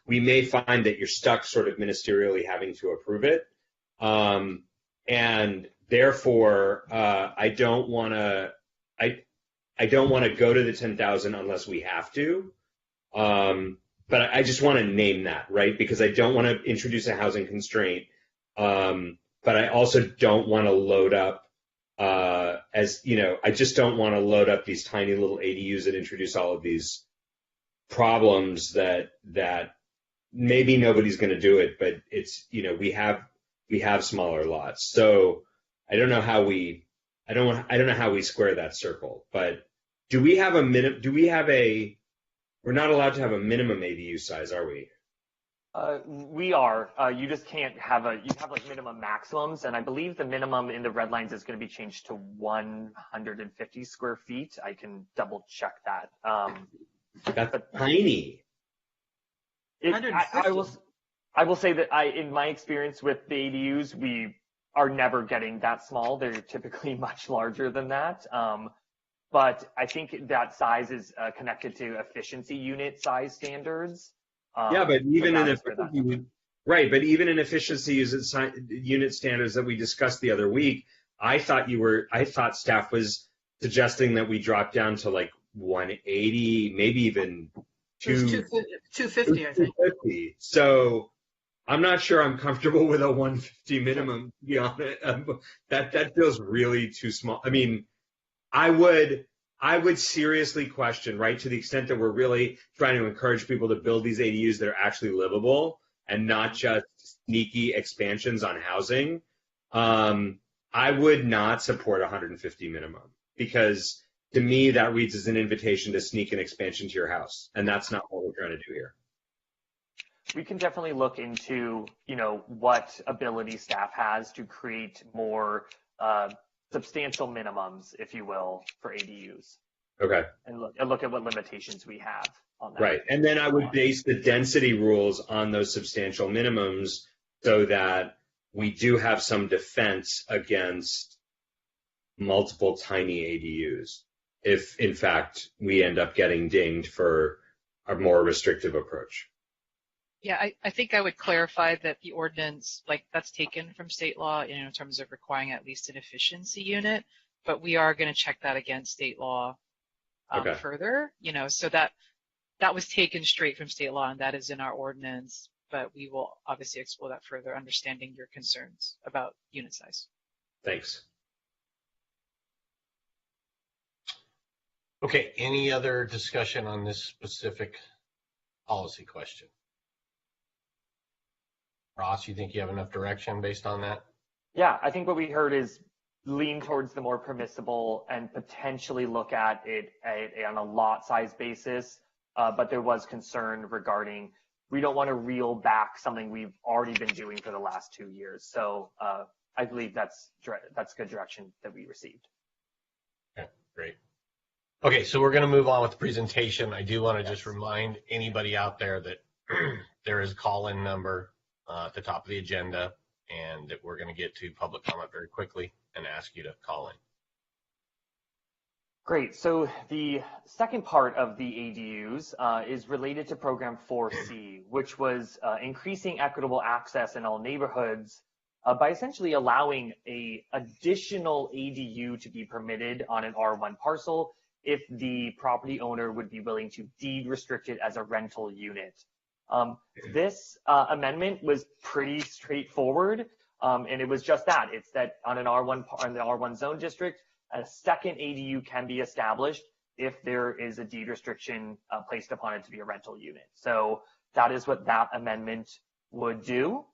we may find that you're stuck sort of ministerially having to approve it. And therefore, I don't want to go to the 10,000 unless we have to. But I just want to name that, right? Because I don't want to introduce a housing constraint. But I also don't want to load up, I just don't want to load up these tiny little ADUs that introduce all of these problems that maybe nobody's going to do it, but it's, we have smaller lots. So I don't know how we square that circle, but we're not allowed to have a minimum ADU size, are we? We are. You just can't have you have like minimum maximums, and I believe the minimum in the red lines is going to be changed to 150 square feet. I can double check that. That's tiny. I will say that in my experience with the ADUs, are never getting that small. They're typically much larger than that. But I think that size is connected to efficiency unit size standards. Yeah, but even in efficiency, right, but even in efficiency unit standards that we discussed the other week, I thought staff was suggesting that we drop down to like 180, maybe even 250, I think. 250. So I'm not sure I'm comfortable with a 150 minimum, to be honest. That feels really too small. I mean, I would seriously question, right, to the extent that we're really trying to encourage people to build these ADUs that are actually livable and not just sneaky expansions on housing. I would not support 150 minimum, because to me that reads as an invitation to sneak an expansion to your house, and that's not what we're trying to do here. We can definitely look into, what ability staff has to create more substantial minimums, if you will, for ADUs. Okay. And look at what limitations we have on that. Right. And then I would base the density rules on those substantial minimums so that we do have some defense against multiple tiny ADUs if, in fact, we end up getting dinged for a more restrictive approach. Yeah, I think I would clarify that the ordinance, that's taken from state law, in terms of requiring at least an efficiency unit, but we are going to check that against state law further, so that was taken straight from state law, and that is in our ordinance, but we will obviously explore that further, understanding your concerns about unit size. Thanks. Okay, any other discussion on this specific policy question? Ross, you think you have enough direction based on that? Yeah, I think what we heard is lean towards the more permissible and potentially look at it on a lot size basis. But there was concern regarding, we don't want to reel back something we've already been doing for the last 2 years. So I believe that's good direction that we received. Okay, great. Okay, so we're going to move on with the presentation. I do want to just remind anybody out there that there is a call-in number at the top of the agenda, and that we're going to get to public comment very quickly and ask you to call in. Great. So the second part of the ADUs is related to Program 4C, which was increasing equitable access in all neighborhoods by essentially allowing an additional ADU to be permitted on an R1 parcel if the property owner would be willing to deed restrict it as a rental unit. This amendment was pretty straightforward, and it was just that. It's that on the R1 zone district, a second ADU can be established if there is a deed restriction placed upon it to be a rental unit. So that is what that amendment would do.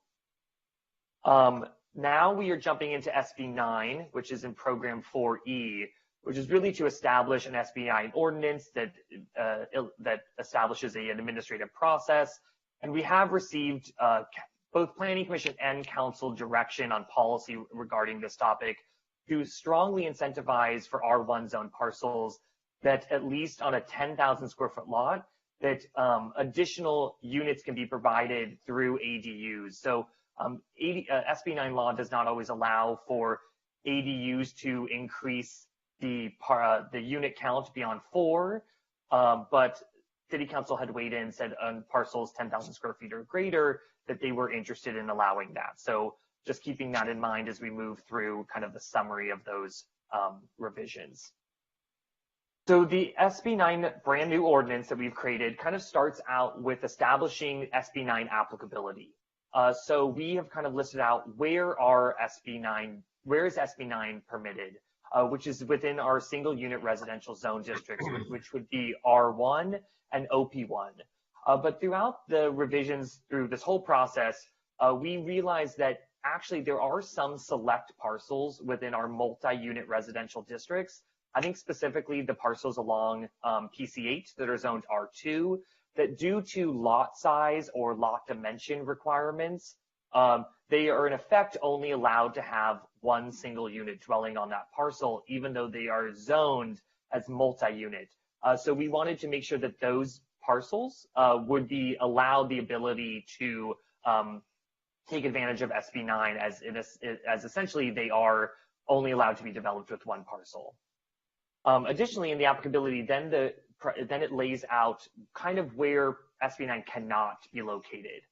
Now we are jumping into SB 9, which is in Program 4E, which is really to establish an SB 9 ordinance that establishes an administrative process. And we have received both Planning Commission and Council direction on policy regarding this topic to strongly incentivize for R1 zone parcels that at least on a 10,000 square foot lot, that additional units can be provided through ADUs. So SB 9 law does not always allow for ADUs to increase the unit count beyond 4, but City Council had weighed in and said on parcels 10,000 square feet or greater that they were interested in allowing that. So just keeping that in mind as we move through kind of the summary of those revisions. So the SB 9 brand new ordinance that we've created kind of starts out with establishing SB 9 applicability. So we have kind of listed out where is SB 9 permitted, which is within our single unit residential zone districts, which would be R1 and OP1. But throughout the revisions through this whole process, we realized that actually there are some select parcels within our multi-unit residential districts. I think specifically the parcels along PC8 that are zoned R2, that due to lot size or lot dimension requirements, they are in effect only allowed to have one single unit dwelling on that parcel, even though they are zoned as multi-unit. So we wanted to make sure that those parcels would be allowed the ability to take advantage of SB9 as essentially they are only allowed to be developed with one parcel. Additionally, in the applicability, then it lays out kind of where SB9 cannot be located.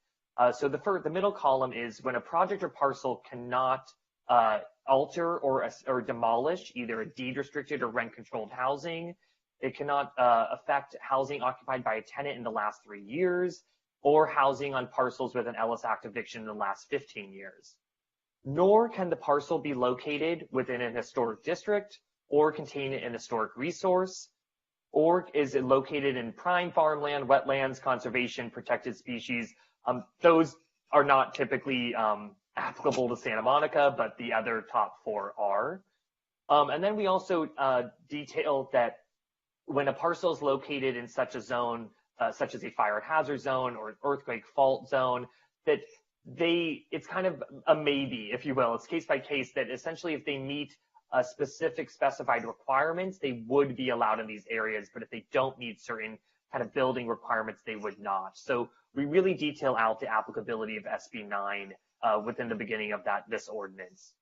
So the middle column is when a project or parcel cannot alter or demolish either a deed restricted or rent controlled housing. It cannot affect housing occupied by a tenant in the last 3 years, or housing on parcels with an Ellis Act eviction in the last 15 years. Nor can the parcel be located within an historic district or contain an historic resource, or is it located in prime farmland, wetlands, conservation, protected species. Those are not typically applicable to Santa Monica, but the other top 4 are. And then we also detail that when a parcel is located in such a zone, such as a fire hazard zone or an earthquake fault zone, that it's kind of a maybe, if you will. It's case by case that essentially if they meet specific specified requirements, they would be allowed in these areas, but if they don't meet certain kind of building requirements, they would not. So we really detail out the applicability of SB9 within the beginning of this ordinance.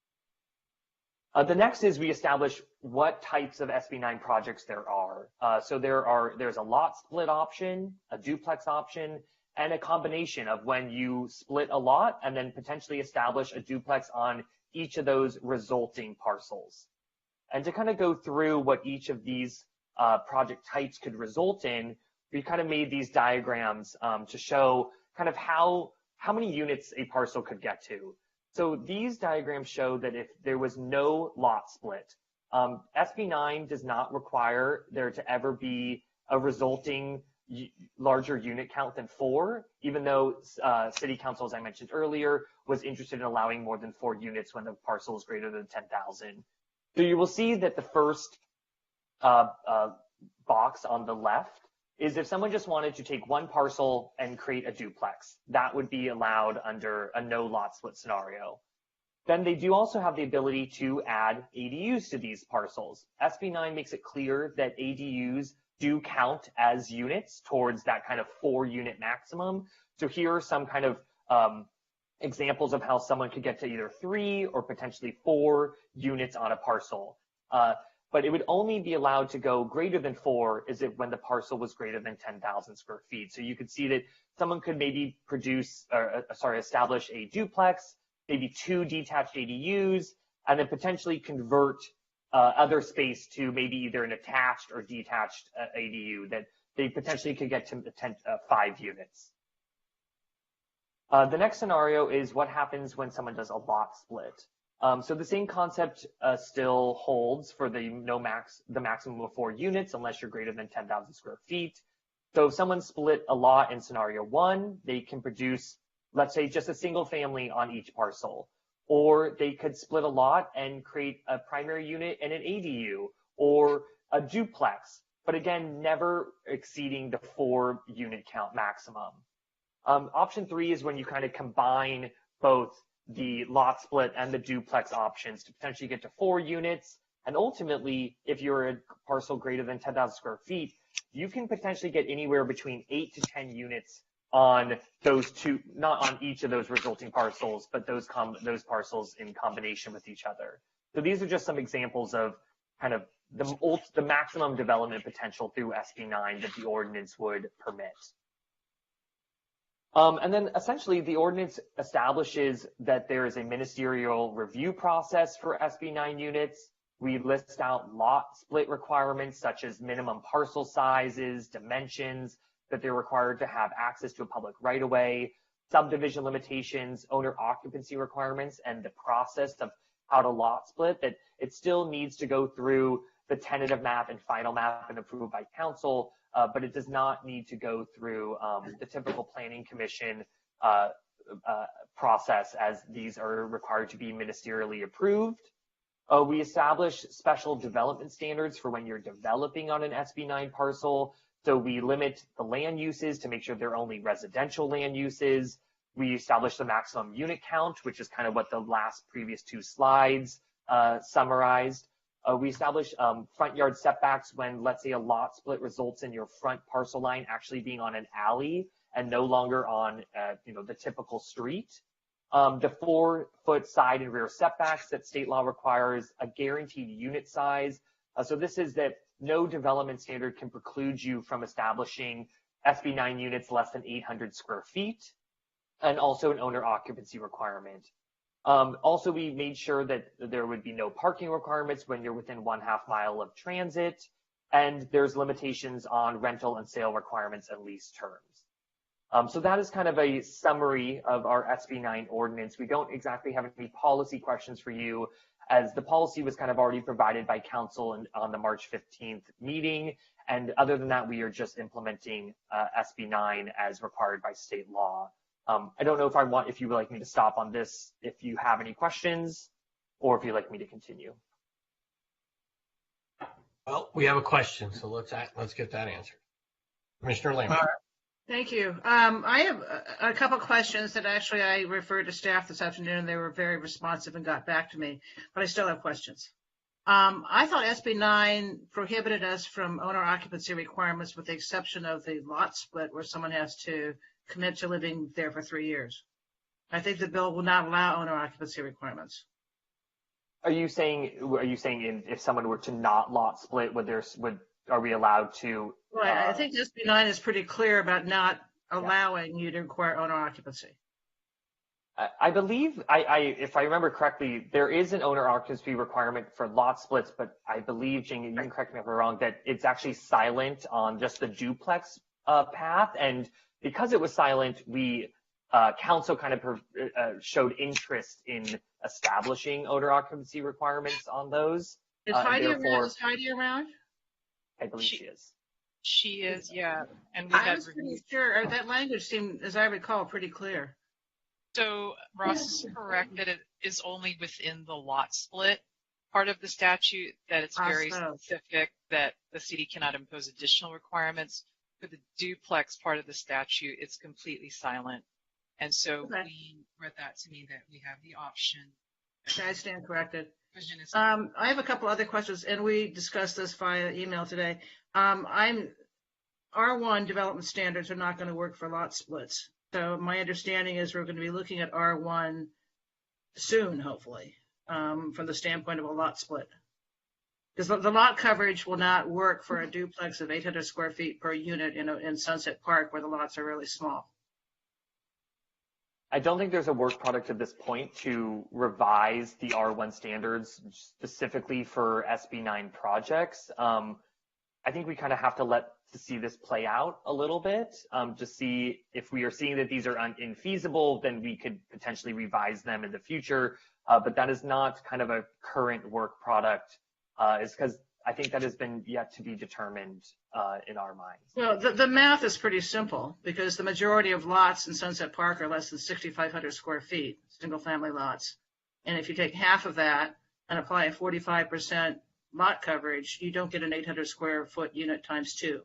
The next is we establish what types of SB9 projects there are. So there's a lot split option, a duplex option, and a combination of when you split a lot and then potentially establish a duplex on each of those resulting parcels. And to kind of go through what each of these project types could result in, we kind of made these diagrams to show kind of how many units a parcel could get to. So these diagrams show that if there was no lot split, SB9 does not require there to ever be a resulting larger unit count than 4, even though City Council, as I mentioned earlier, was interested in allowing more than 4 units when the parcel is greater than 10,000. So you will see that the first box on the left is if someone just wanted to take one parcel and create a duplex, that would be allowed under a no lot split scenario. Then they do also have the ability to add ADUs to these parcels. SB9 makes it clear that ADUs do count as units towards that kind of 4-unit maximum. So here are some kind of examples of how someone could get to either 3 or potentially 4 units on a parcel. But it would only be allowed to go greater than 4 when the parcel was greater than 10,000 square feet. So you could see that someone could maybe establish a duplex, maybe 2 detached ADUs, and then potentially convert other space to maybe either an attached or detached ADU that they potentially could get to 5 units. The next scenario is what happens when someone does a lot split. So the same concept still holds for the maximum of 4 units unless you're greater than 10,000 square feet. So if someone split a lot in scenario 1, they can produce, let's say, just a single family on each parcel. Or they could split a lot and create a primary unit and an ADU or a duplex, but again, never exceeding the 4-unit count maximum. Option 3 is when you kind of combine both the lot split and the duplex options to potentially get to 4 units. And ultimately, if you're a parcel greater than 10,000 square feet, you can potentially get anywhere between 8 to 10 units on those 2, not on each of those resulting parcels, but those parcels in combination with each other. So these are just some examples of kind of the maximum development potential through SB9 that the ordinance would permit. And then essentially the ordinance establishes that there is a ministerial review process for SB9 units. We list out lot split requirements such as minimum parcel sizes, dimensions, that they're required to have access to a public right-of-way, subdivision limitations, owner occupancy requirements, and the process of how to lot split, that it still needs to go through the tentative map and final map and approved by council, but it does not need to go through the typical planning commission process, as these are required to be ministerially approved. We establish special development standards for when you're developing on an SB9 parcel. So we limit the land uses to make sure they're only residential land uses. We establish the maximum unit count, which is kind of what the previous 2 slides summarized. We establish front yard setbacks when, let's say, a lot split results in your front parcel line actually being on an alley and no longer on the typical street. the 4-foot side and rear setbacks that state law requires, a guaranteed unit size. So this is that no development standard can preclude you from establishing SB 9 units less than 800 square feet, and also an owner occupancy requirement. Also, we made sure that there would be no parking requirements when you're within 1/2 mile of transit, and there's limitations on rental and sale requirements and lease terms. So that is kind of a summary of our SB 9 ordinance. We don't exactly have any policy questions for you, as the policy was kind of already provided by council on the March 15th meeting. And other than that, we are just implementing SB 9 as required by state law. I don't know if you would like me to stop on this, if you have any questions, or if you'd like me to continue. Well, we have a question, so let's get that answered. Commissioner Lehman. Thank you. I have a couple questions that actually I referred to staff this afternoon, and they were very responsive and got back to me, but I still have questions. I thought SB 9 prohibited us from owner occupancy requirements with the exception of the lot split where someone has to commit to living there for 3 years. I think the bill will not allow owner occupancy requirements. Are you saying if someone were to not lot split, are we allowed to? Well, I think SB 9 is pretty clear about not allowing you to require owner occupancy. I believe, if I remember correctly, there is an owner occupancy requirement for lot splits, but I believe, Jing, you can correct me if I'm wrong, that it's actually silent on just the duplex path. And because it was silent, council kind of showed interest in establishing owner occupancy requirements on those. Is Heidi around? I believe she is. She is, yeah. And we I had was pretty sure that language seemed, as I recall, pretty clear. So Ross is correct that it is only within the lot split part of the statute, that it's very specific that the city cannot impose additional requirements. For the duplex part of the statute, it's completely silent. And so we read that to mean that we have the option. I stand corrected. I have a couple other questions, and we discussed this via email today. R1 development standards are not going to work for lot splits. So my understanding is we're going to be looking at R1 soon, hopefully, from the standpoint of a lot split. Because the lot coverage will not work for a duplex of 800 square feet per unit in Sunset Park, where the lots are really small. I don't think there's a work product at this point to revise the R1 standards specifically for SB 9 projects. I think we kind of have to see this play out a little bit to see if we are seeing that these are infeasible, then we could potentially revise them in the future. But that is not kind of a current work product, is because I think that has been yet to be determined in our minds. Well, the math is pretty simple because the majority of lots in Sunset Park are less than 6,500 square feet, single family lots. And if you take half of that and apply a 45% lot coverage, you don't get an 800 square foot unit times 2.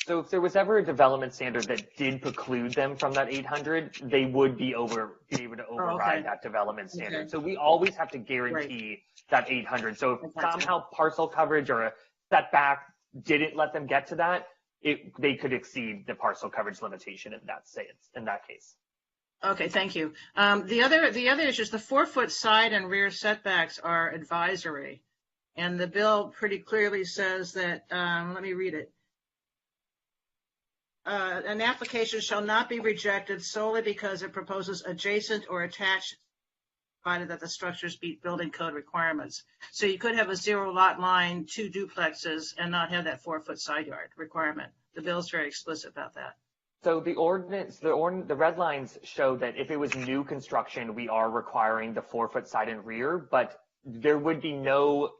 So if there was ever a development standard that did preclude them from that 800, they would be able to override that development standard. Okay. So we always have to guarantee that 800. So if somehow parcel coverage or a setback didn't let them get to that, they could exceed the parcel coverage limitation in that case. Okay, thank you. The other issue is the 4-foot side and rear setbacks are advisory. And the bill pretty clearly says that, let me read it. An application shall not be rejected solely because it proposes adjacent or attached, provided that the structures meet building code requirements. So you could have a 0 lot line, 2 duplexes, and not have that 4-foot side yard requirement. The bill is very explicit about that. So the ordinance, the red lines show that if it was new construction, we are requiring the 4-foot side and rear, but there would be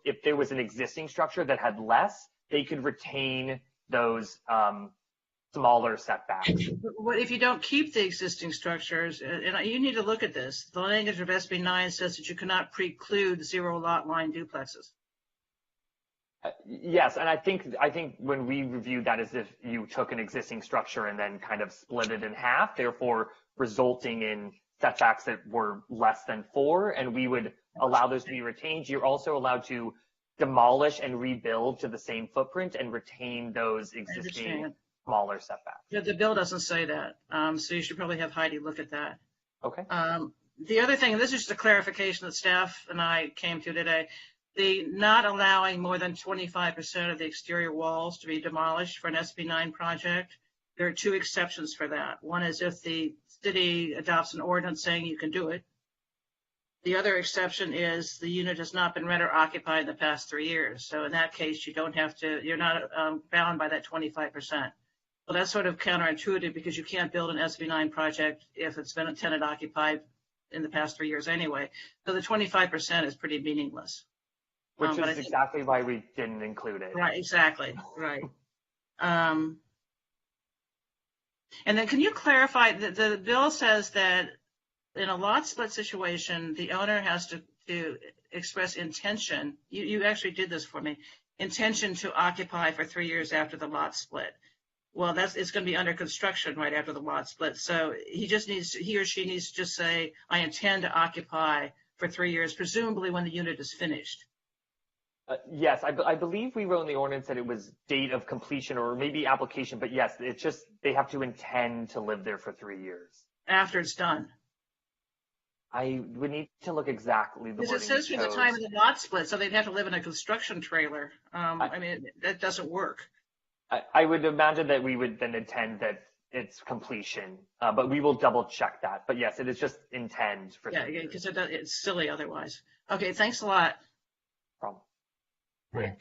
if there was an existing structure that had less, they could retain those smaller setbacks. What if you don't keep the existing structures? And you need to look at this. The language of SB 9 says that you cannot preclude 0 lot line duplexes. Yes, and I think when we reviewed that as if you took an existing structure and then kind of split it in half, therefore resulting in setbacks that were less than 4, and we would allow those to be retained. You're also allowed to demolish and rebuild to the same footprint and retain those existing smaller setbacks. Yeah, the bill doesn't say that, so you should probably have Heidi look at that. Okay. The other thing, and this is just a clarification that staff and I came to today, the not allowing more than 25% of the exterior walls to be demolished for an SB9 project. There are two exceptions for that. One is if the city adopts an ordinance saying you can do it. The other exception is the unit has not been rent or occupied in the past 3 years. So in that case, you don't have to, you're not bound by that 25%. Well, that's sort of counterintuitive because you can't build an SB9 project if it's been a tenant occupied in the past 3 years anyway. So the 25% is pretty meaningless. Which is exactly why we didn't include it. Right, exactly, right. And then can you clarify, the bill says that in a lot split situation, the owner has to express intention. You actually did this for me. Intention to occupy for 3 years after the lot split. Well, it's going to be under construction right after the lot split. So he or she needs to just say, I intend to occupy for 3 years, presumably when the unit is finished. Yes, I believe we wrote in the ordinance that it was date of completion or maybe application, but yes, it's just they have to intend to live there for 3 years. After it's done. I would need to look exactly the wording. Because it says from the time of the lot split, so they'd have to live in a construction trailer. I mean, that doesn't work. I would imagine that we would then intend that it's completion, but we will double check that. But yes, it is just intend for 3 years. Because it's silly otherwise. Okay, thanks a lot. Problem.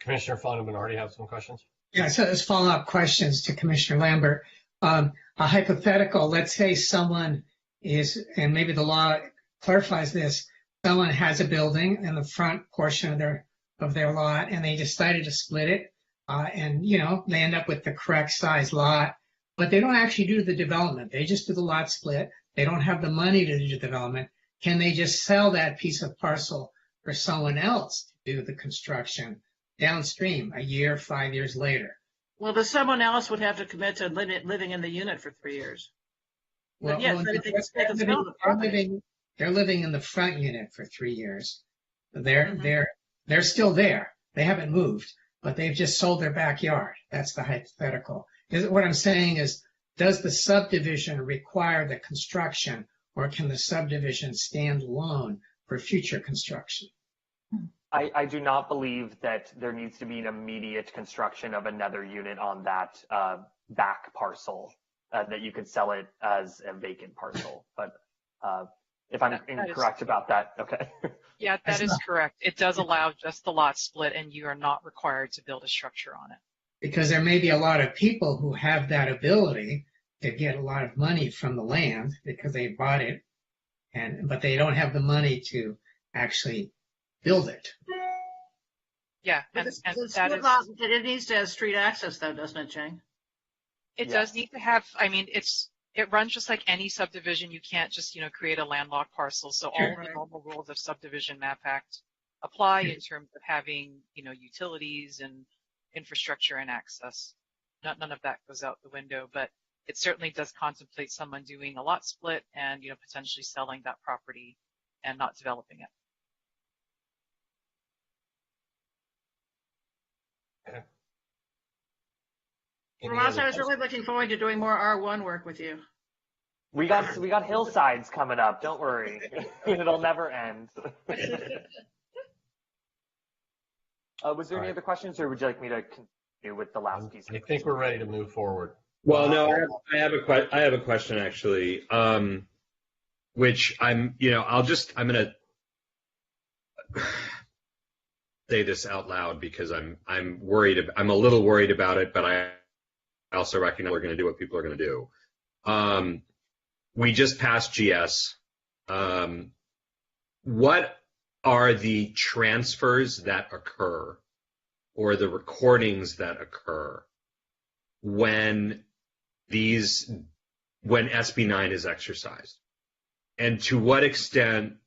Commissioner Fonneman already have some questions? Yeah, so there's follow-up questions to Commissioner Lambert. A hypothetical, let's say someone is, and maybe the law clarifies this, someone has a building in the front portion of their lot and they decided to split it, and they end up with the correct size lot, but they don't actually do the development. They just do the lot split. They don't have the money to do the development. Can they just sell that piece of parcel for someone else to do the construction downstream a year, 5 years later? Well, the someone else would have to commit to living in the unit for 3 years. Well, they're living in the front unit for 3 years. They're still there. They haven't moved, but they've just sold their backyard. That's the hypothetical. What I'm saying is, does the subdivision require the construction, or can the subdivision stand alone for future construction? I do not believe that there needs to be an immediate construction of another unit on that back parcel, that you could sell it as a vacant parcel. But if I'm incorrect about that, okay. Yeah, that is correct. It does allow just the lot split, and you are not required to build a structure on it. Because there may be a lot of people who have that ability to get a lot of money from the land because they bought it, but they don't have the money to actually build it. Yeah, and that is, it needs to have street access, though, doesn't it, Jane? It does need to have. I mean, it runs just like any subdivision. You can't just create a landlocked parcel. So all the normal rules of Subdivision Map Act apply in terms of having utilities and infrastructure and access. None of that goes out the window, but it certainly does contemplate someone doing a lot split and potentially selling that property and not developing it. Okay. Ross, I was really looking forward to doing more R1 work with you. We got hillsides coming up. Don't worry, it'll never end. Was there any other questions, or would you like me to continue with the last piece? I think we're ready to move forward. Well, no, I have a question actually, which I'm gonna say this out loud because I'm a little worried about it, but I also recognize we're going to do what people are going to do. We just passed GS. What are the transfers that occur or the recordings that occur when SB9 is exercised? And to what extent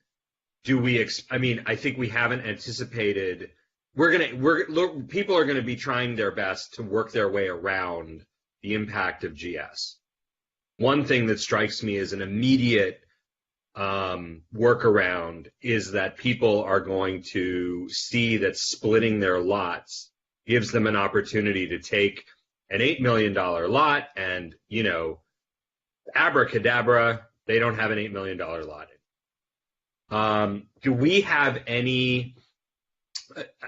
do we, I think we haven't anticipated, people are going to be trying their best to work their way around the impact of GS. One thing that strikes me as an immediate workaround is that people are going to see that splitting their lots gives them an opportunity to take an $8 million lot and, abracadabra, they don't have an $8 million lot. Do we have any?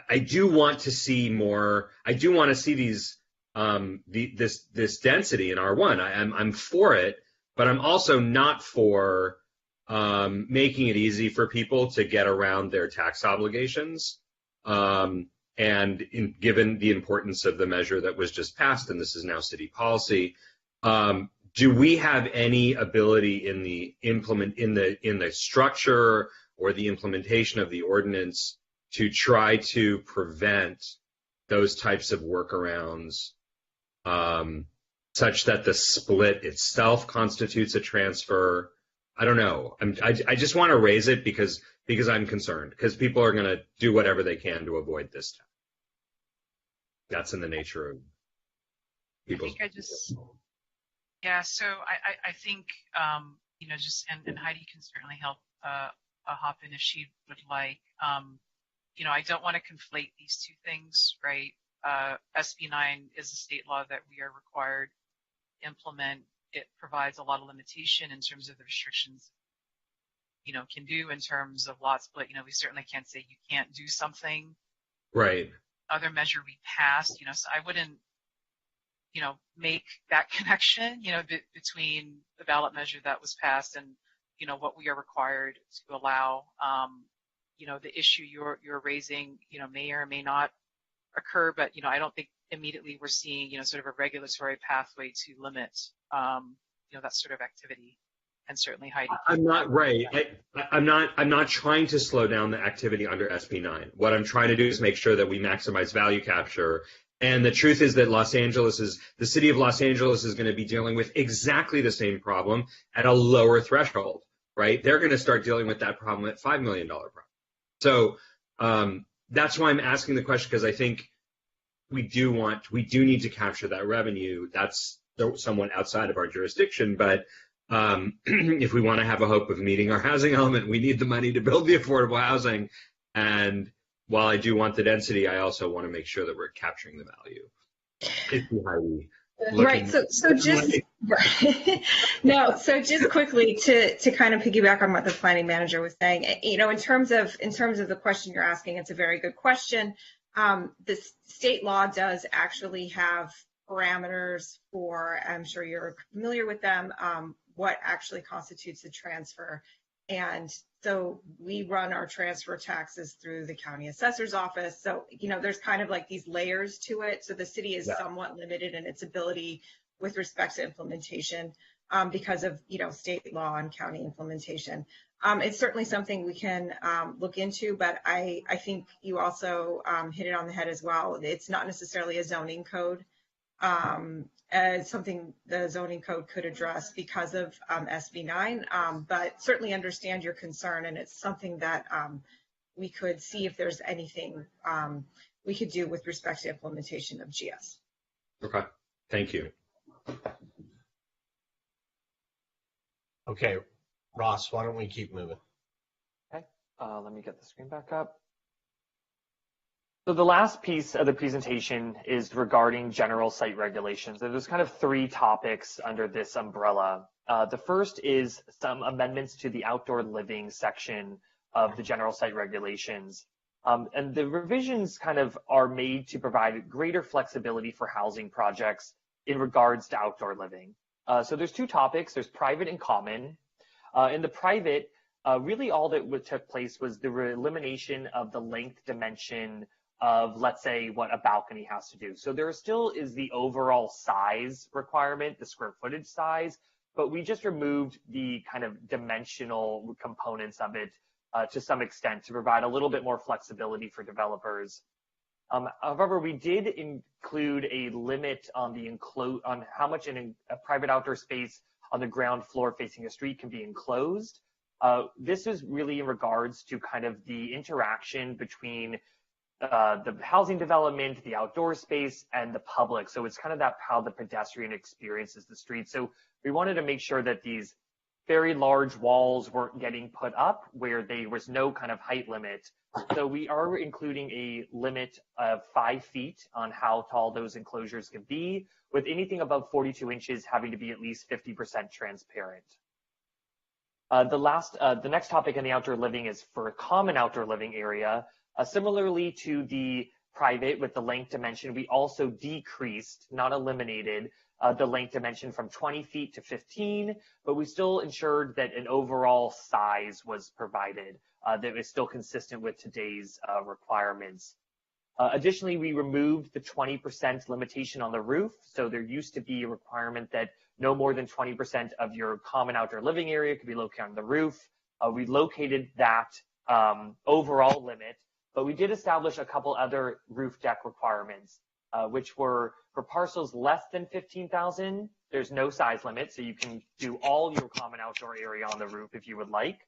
I do want to see more. I do want to see these this density in R1. I'm for it, but I'm also not for making it easy for people to get around their tax obligations. Given the importance of the measure that was just passed, and this is now city policy, do we have any ability in the structure or the implementation of the ordinance to try to prevent those types of workarounds, such that the split itself constitutes a transfer? I don't know. I just want to raise it because I'm concerned, because people are going to do whatever they can to avoid this tax. That's in the nature of people's. Yeah. So I think and Heidi can certainly help hop in if she would like. I don't want to conflate these two things, right? SB 9 is a state law that we are required to implement. It provides a lot of limitation in terms of the restrictions, can do in terms of lot split. We certainly can't say you can't do something. Right. Other measure we passed, so I wouldn't, make that connection, between the ballot measure that was passed and, what we are required to allow. The issue you're raising, may or may not occur, but, I don't think immediately we're seeing, sort of a regulatory pathway to limit, that sort of activity. And certainly Heidi. I'm not right. I'm not trying to slow down the activity under SB 9. What I'm trying to do is make sure that we maximize value capture. And the truth is that the city of Los Angeles is going to be dealing with exactly the same problem at a lower threshold, right? They're going to start dealing with that problem at $5 million problem. So that's why I'm asking the question, because I think we do need to capture that revenue. That's somewhat outside of our jurisdiction, but if we want to have a hope of meeting our housing element, we need the money to build the affordable housing. And while I do want the density, I also want to make sure that we're capturing the value. Right. So just no. So just quickly to kind of piggyback on what the planning manager was saying, in terms of the question you're asking, it's a very good question. The state law does actually have parameters for, I'm sure you're familiar with them, what actually constitutes a transfer. And so we run our transfer taxes through the county assessor's office. So, there's kind of like these layers to it. So the city is somewhat limited in its ability with respect to implementation because of, state law and county implementation. It's certainly something we can look into, but I think you also hit it on the head as well. It's not necessarily a zoning code. As something the zoning code could address because of SB 9, but certainly understand your concern, and it's something that we could see if there's anything we could do with respect to implementation of GS. Okay, thank you. Okay, Ross, why don't we keep moving? Okay, let me get the screen back up. So the last piece of the presentation is regarding general site regulations. And there's kind of three topics under this umbrella. The first is some amendments to the outdoor living section of the general site regulations. And the revisions kind of are made to provide greater flexibility for housing projects in regards to outdoor living. So there's two topics. There's private and common. In the private, really all that took place was the elimination of the length dimension of, let's say, what a balcony has to do. So there still is the overall size requirement, the square footage size, but we just removed the kind of dimensional components of it to some extent to provide a little bit more flexibility for developers. However, we did include a limit on on how much in a private outdoor space on the ground floor facing a street can be enclosed. This is really in regards to kind of the interaction between the housing development, the outdoor space, and the public. So it's kind of how the pedestrian experiences the street. So we wanted to make sure that these very large walls weren't getting put up where there was no kind of height limit. So we are including a limit of 5 feet on how tall those enclosures can be, with anything above 42 inches having to be at least 50% transparent. The next topic in the outdoor living is for a common outdoor living area. Similarly to the private with the length dimension, we also decreased, not eliminated, the length dimension from 20 feet to 15, but we still ensured that an overall size was provided that was still consistent with today's requirements. Additionally, we removed the 20% limitation on the roof. So there used to be a requirement that no more than 20% of your common outdoor living area could be located on the roof. We located that overall limit, but we did establish a couple other roof deck requirements, which were for parcels less than 15,000, there's no size limit, so you can do all your common outdoor area on the roof if you would like,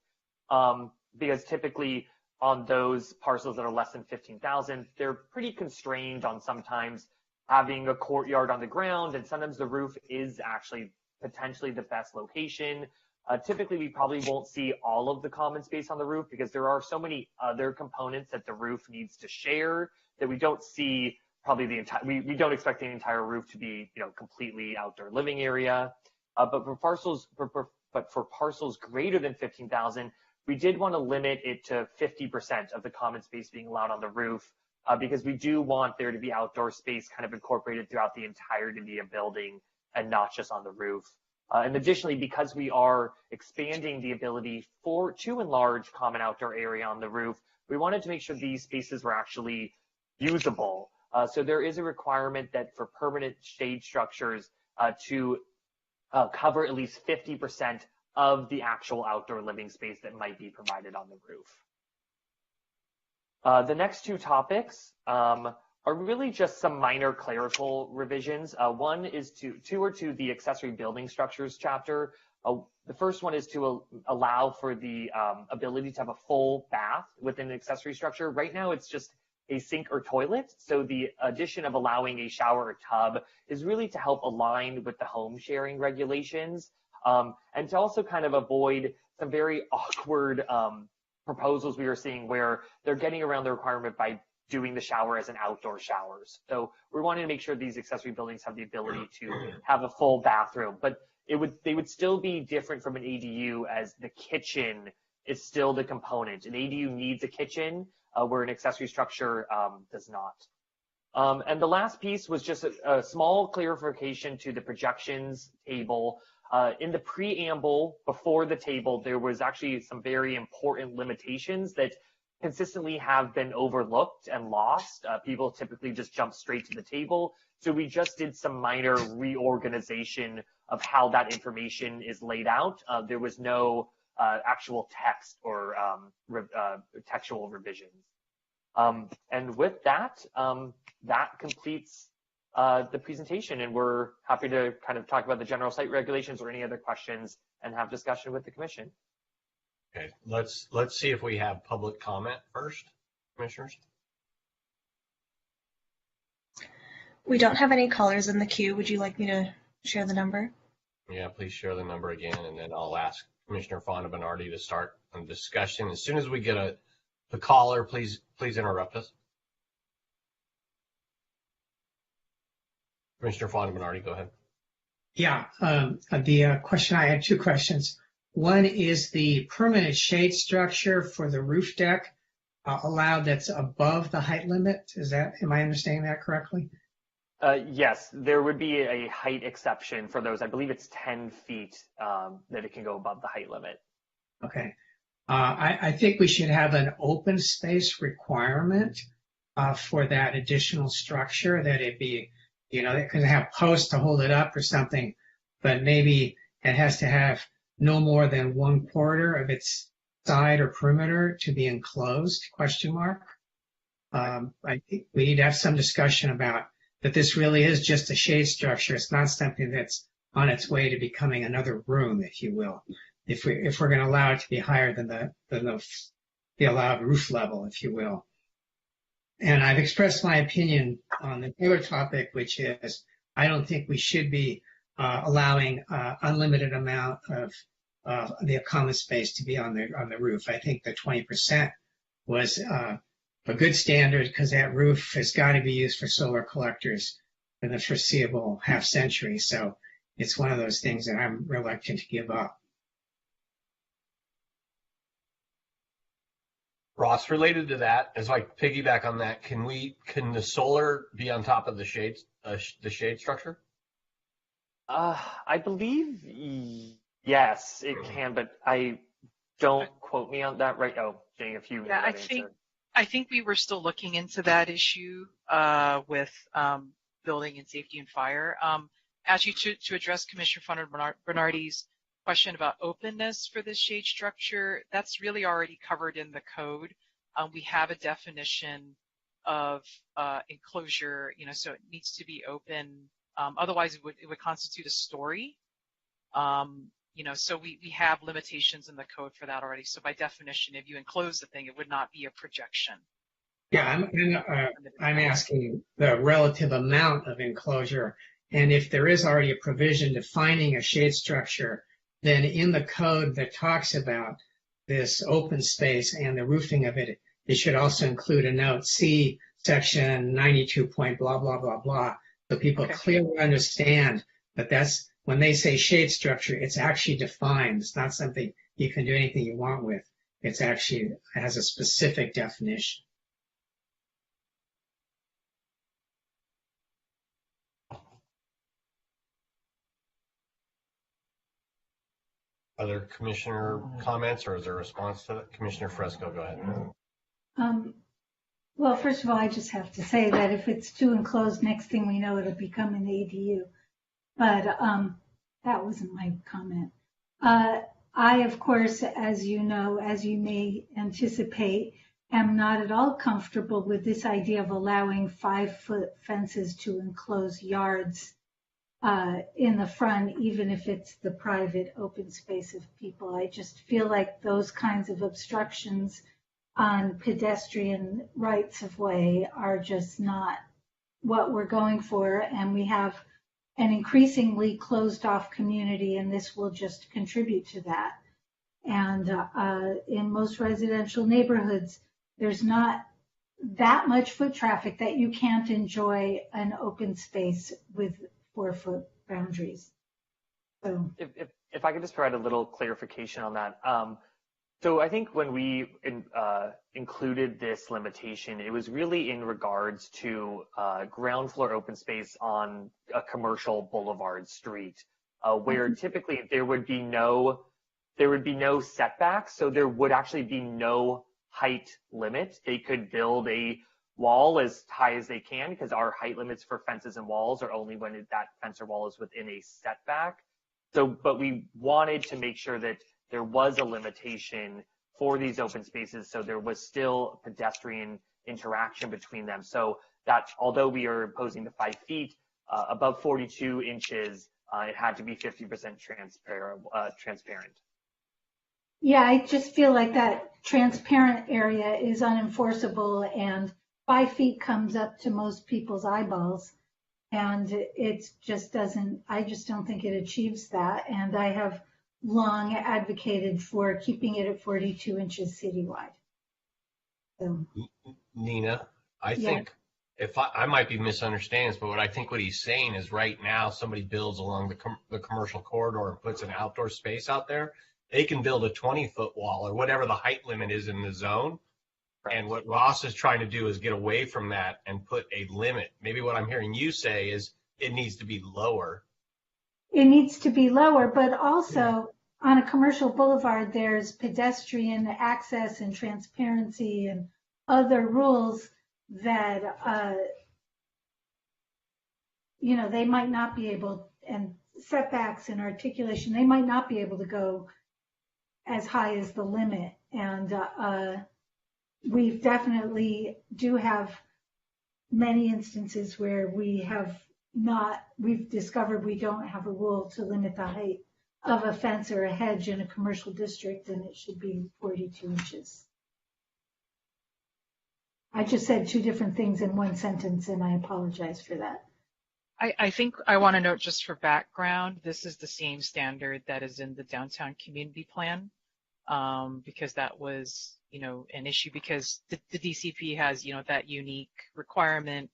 because typically on those parcels that are less than 15,000, they're pretty constrained on sometimes having a courtyard on the ground, and sometimes the roof is actually potentially the best location. Typically, we probably won't see all of the common space on the roof because there are so many other components that the roof needs to share that we don't see probably the entire, we don't expect the entire roof to be, completely outdoor living area. But for parcels greater than 15,000, we did want to limit it to 50% of the common space being allowed on the roof, because we do want there to be outdoor space kind of incorporated throughout the entirety of the building and not just on the roof. And additionally, because we are expanding the ability to enlarge common outdoor area on the roof, we wanted to make sure these spaces were actually usable. So there is a requirement that for permanent shade structures to cover at least 50% of the actual outdoor living space that might be provided on the roof. The next two topics are really just some minor clerical revisions. One is to the accessory building structures chapter. The first one is to allow for the ability to have a full bath within an accessory structure. Right now, it's just a sink or toilet. So the addition of allowing a shower or tub is really to help align with the home sharing regulations, and to also kind of avoid some very awkward proposals we are seeing where they're getting around the requirement by doing the shower as an outdoor showers. So we're wanting to make sure these accessory buildings have the ability to have a full bathroom, but they would still be different from an ADU, as the kitchen is still the component. An ADU needs a kitchen, where an accessory structure does not. And the last piece was just a small clarification to the projections table. In the preamble before the table, there was actually some very important limitations that consistently have been overlooked and lost. People typically just jump straight to the table. So we just did some minor reorganization of how that information is laid out. There was no actual text or textual revisions. And with that, that completes the presentation, and we're happy to kind of talk about the general site regulations or any other questions and have discussion with the commission. Okay, let's see if we have public comment first, commissioners. We don't have any callers in the queue. Would you like me to share the number? Yeah, please share the number again, and then I'll ask Commissioner Fonda Bernardi to start a discussion. As soon as we get a caller, please interrupt us. Commissioner Fonda Bernardi, go ahead. Yeah, the question, I had two questions. One is the permanent shade structure for the roof deck allowed that's above the height limit. Am I understanding that correctly? Yes, there would be a height exception for those. I believe it's 10 feet that it can go above the height limit. Okay. I think we should have an open space requirement for that additional structure, that it be, it can have posts to hold it up or something, but maybe it has to have no more than 1/4 of its side or perimeter to be enclosed, ? I think we need to have some discussion about that this really is just a shade structure. It's not something that's on its way to becoming another room, if you will. If we're going to allow it to be higher than the allowed roof level, if you will. And I've expressed my opinion on the other topic, which is I don't think we should be allowing unlimited amount of the common space to be on the roof. I think the 20% was a good standard, because that roof has got to be used for solar collectors in the foreseeable half century. So it's one of those things that I'm reluctant to give up. Ross, related to that, as I piggyback on that, can the solar be on top of the shade structure? I believe yes, it can, but don't quote me on that right. Oh, Jane, if you know Yeah, that answer. I think we were still looking into that issue with building and safety and fire. Actually, to address Commissioner Bernardi's question about openness for this shade structure, that's really already covered in the code. We have a definition of enclosure, so it needs to be open. Otherwise, it would constitute a story. So we have limitations in the code for that already. So by definition, if you enclose the thing, it would not be a projection. Yeah, I'm asking the relative amount of enclosure. And if there is already a provision defining a shade structure, then in the code that talks about this open space and the roofing of it, it should also include a note, see section 92 point blah, blah, blah, blah. So people clearly understand that that's, when they say shade structure, it's actually defined. It's not something you can do anything you want with. It's actually, it has a specific definition. Other commissioner comments, or is there a response to that? Commissioner Fresco, go ahead. Well, first of all, I just have to say that if it's too enclosed, next thing we know, it'll become an ADU. But that wasn't my comment. I, of course, as you know, as you may anticipate, am not at all comfortable with this idea of allowing 5-foot fences to enclose yards in the front, even if it's the private open space of people. I just feel like those kinds of obstructions on pedestrian rights of way are just not what we're going for. And we have an increasingly closed off community, and this will just contribute to that. And in most residential neighborhoods, there's not that much foot traffic that you can't enjoy an open space with 4-foot boundaries. So If I could just provide a little clarification on that. So I think when we included this limitation, it was really in regards to ground floor open space on a commercial boulevard street, where typically there would be no setbacks. So there would actually be no height limit. They could build a wall as high as they can, because our height limits for fences and walls are only when that fence or wall is within a setback. So, but we wanted to make sure that there was a limitation for these open spaces, so there was still pedestrian interaction between them. So that although we are imposing the 5 feet, above 42 inches, it had to be 50% transparent. yeah, I just feel like that transparent area is unenforceable, and 5 feet comes up to most people's eyeballs. And it just doesn't, I just don't think it achieves that. And I have long advocated for keeping it at 42 inches citywide. So, Nina, I think I might be misunderstanding this, but what he's saying is right now somebody builds along the commercial corridor and puts an outdoor space out there, they can build a 20-foot wall or whatever the height limit is in the zone. And what Ross is trying to do is get away from that and put a limit. Maybe what I'm hearing you say is it needs to be lower. it needs to be lower, but also on a commercial boulevard, there's pedestrian access and transparency and other rules that, they might not be able, and setbacks and articulation, they might not be able to go as high as the limit. And we definitely do have many instances where we've discovered we don't have a rule to limit the height of a fence or a hedge in a commercial district, and it should be 42 inches. I just said two different things in one sentence, and I apologize for that. I think I want to note, just for background, this is the same standard that is in the downtown community plan, because that was, an issue, because the DCP has, that unique requirement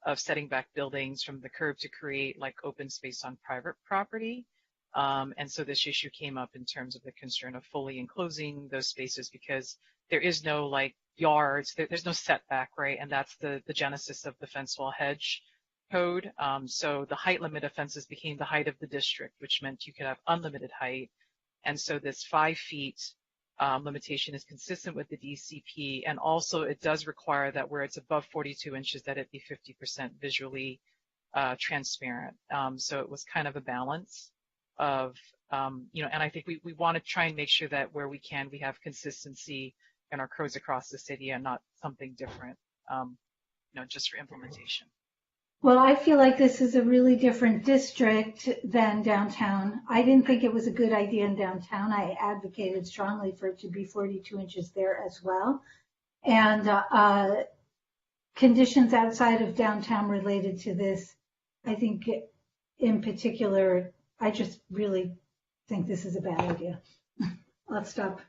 of setting back buildings from the curb to create like open space on private property. And so this issue came up in terms of the concern of fully enclosing those spaces, because there is no like yards, there's no setback, right? And that's the genesis of the fence wall hedge code. So the height limit of fences became the height of the district, which meant you could have unlimited height. And so this 5 feet limitation is consistent with the DCP. And also it does require that where it's above 42 inches, that it be 50% visually transparent. So it was kind of a balance of, you know, and I think we want to try and make sure that where we can, we have consistency in our codes across the city and not something different, you know, just for implementation. Well, I feel like this is a really different district than downtown. I didn't think it was a good idea in downtown. I advocated strongly for it to be 42 inches there as well. And conditions outside of downtown related to this, I think in particular, I just really think this is a bad idea. Let's stop.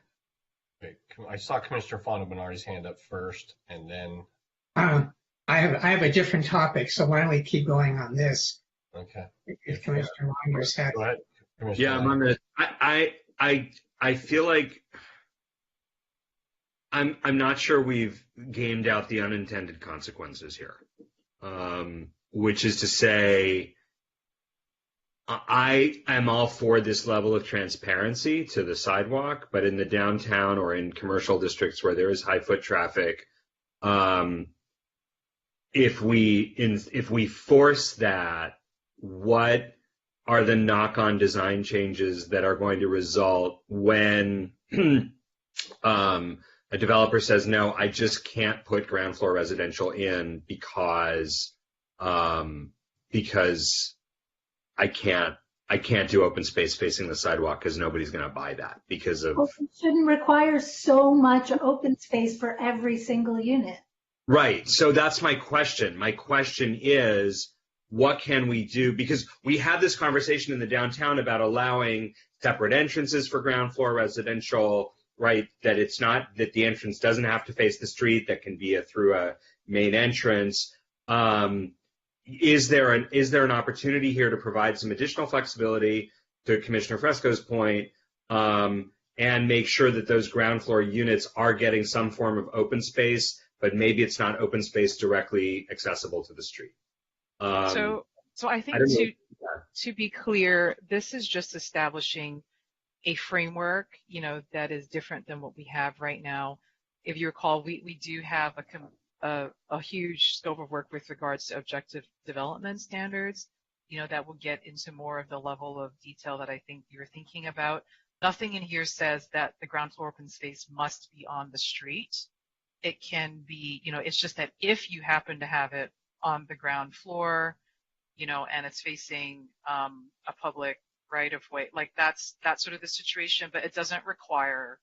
Okay. I saw Commissioner Fonda-Bernardi's hand up first, and then. I have a different topic, so why don't we keep going on this? Okay. If Commissioner Wonders had. Go ahead. Yeah, I'm on the. I feel like I'm not sure we've gamed out the unintended consequences here, which is to say, I am all for this level of transparency to the sidewalk, but in the downtown or in commercial districts where there is high foot traffic, if we force that, what are the knock-on design changes that are going to result when a developer says, no, I just can't put ground floor residential in because I can't do open space facing the sidewalk because nobody's going to buy that because of. Well, it shouldn't require so much open space for every single unit. Right. So that's my question. My question is, what can we do? Because we had this conversation in the downtown about allowing separate entrances for ground floor residential, right? That it's not that the entrance doesn't have to face the street, that can be through a main entrance. Is there an opportunity here to provide some additional flexibility, to Commissioner Fresco's point, and make sure that those ground floor units are getting some form of open space, but maybe it's not open space directly accessible to the street? So I think to be clear, this is just establishing a framework, you know, that is different than what we have right now. If you recall, we do have a huge scope of work with regards to objective development standards, you know, that will get into more of the level of detail that I think you're thinking about. Nothing in here says that the ground floor open space must be on the street. It can be, you know, it's just that if you happen to have it on the ground floor, you know, and it's facing a public right of way, like that's sort of the situation, but it doesn't require,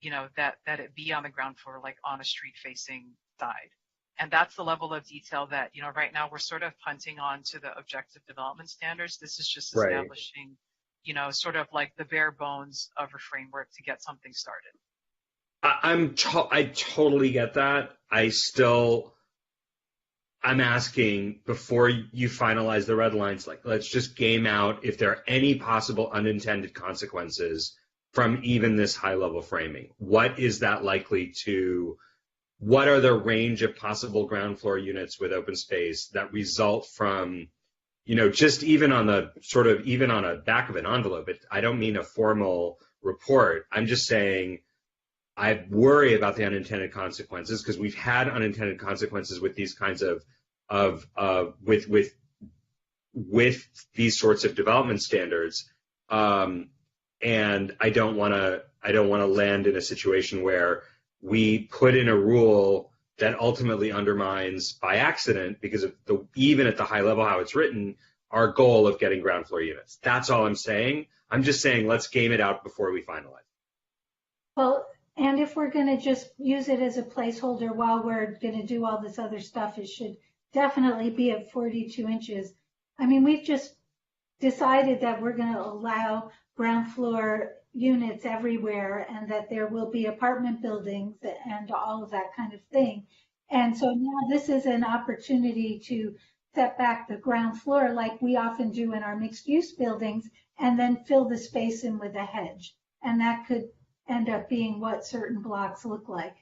you know, that it be on the ground floor, like on a street facing side. And that's the level of detail that, you know, right now we're sort of punting on to the objective development standards. This is just establishing, right, you know, sort of like the bare bones of a framework to get something started. I totally get that. I'm asking, before you finalize the red lines, like, let's just game out if there are any possible unintended consequences from even this high level framing. What is that likely to, what are the range of possible ground floor units with open space that result from, you know, just even on the sort of, even on a back of an envelope, I don't mean a formal report. I'm just saying, I worry about the unintended consequences because we've had unintended consequences with these kinds of with these sorts of development standards, and I don't want to land in a situation where we put in a rule that ultimately undermines by accident, because of even at the high level how it's written, our goal of getting ground floor units. That's all I'm saying. I'm just saying let's game it out before we finalize. Well, and if we're going to just use it as a placeholder while we're going to do all this other stuff, it should definitely be at 42 inches. I mean, we've just decided that we're going to allow ground floor units everywhere and that there will be apartment buildings and all of that kind of thing. And so now this is an opportunity to set back the ground floor like we often do in our mixed use buildings and then fill the space in with a hedge. And that could end up being what certain blocks look like.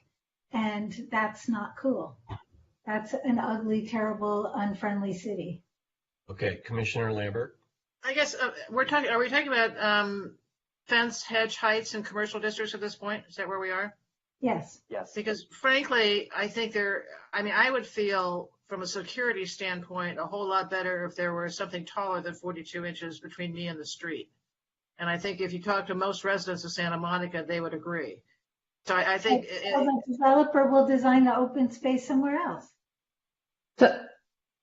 And that's not cool. That's an ugly, terrible, unfriendly city. Okay, Commissioner Lambert. I guess are we talking about fence, hedge heights in commercial districts at this point? Is that where we are? Yes. Yes. Because frankly, I think I would feel from a security standpoint a whole lot better if there were something taller than 42 inches between me and the street. And I think if you talk to most residents of Santa Monica, they would agree. So I think So the developer will design the open space somewhere else.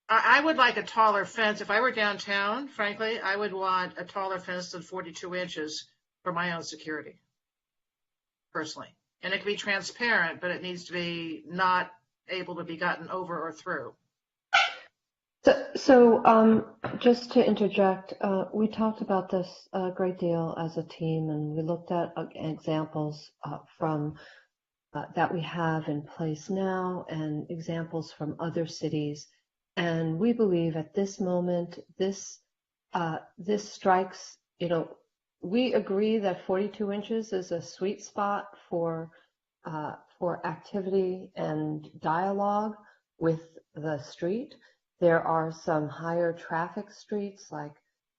I would like a taller fence. If I were downtown, frankly, I would want a taller fence than 42 inches for my own security, personally. And it can be transparent, but it needs to be not able to be gotten over or through. So just to interject, we talked about this a great deal as a team, and we looked at examples from that we have in place now and examples from other cities. And we believe at this moment, this strikes, we agree that 42 inches is a sweet spot for activity and dialogue with the street. There are some higher traffic streets like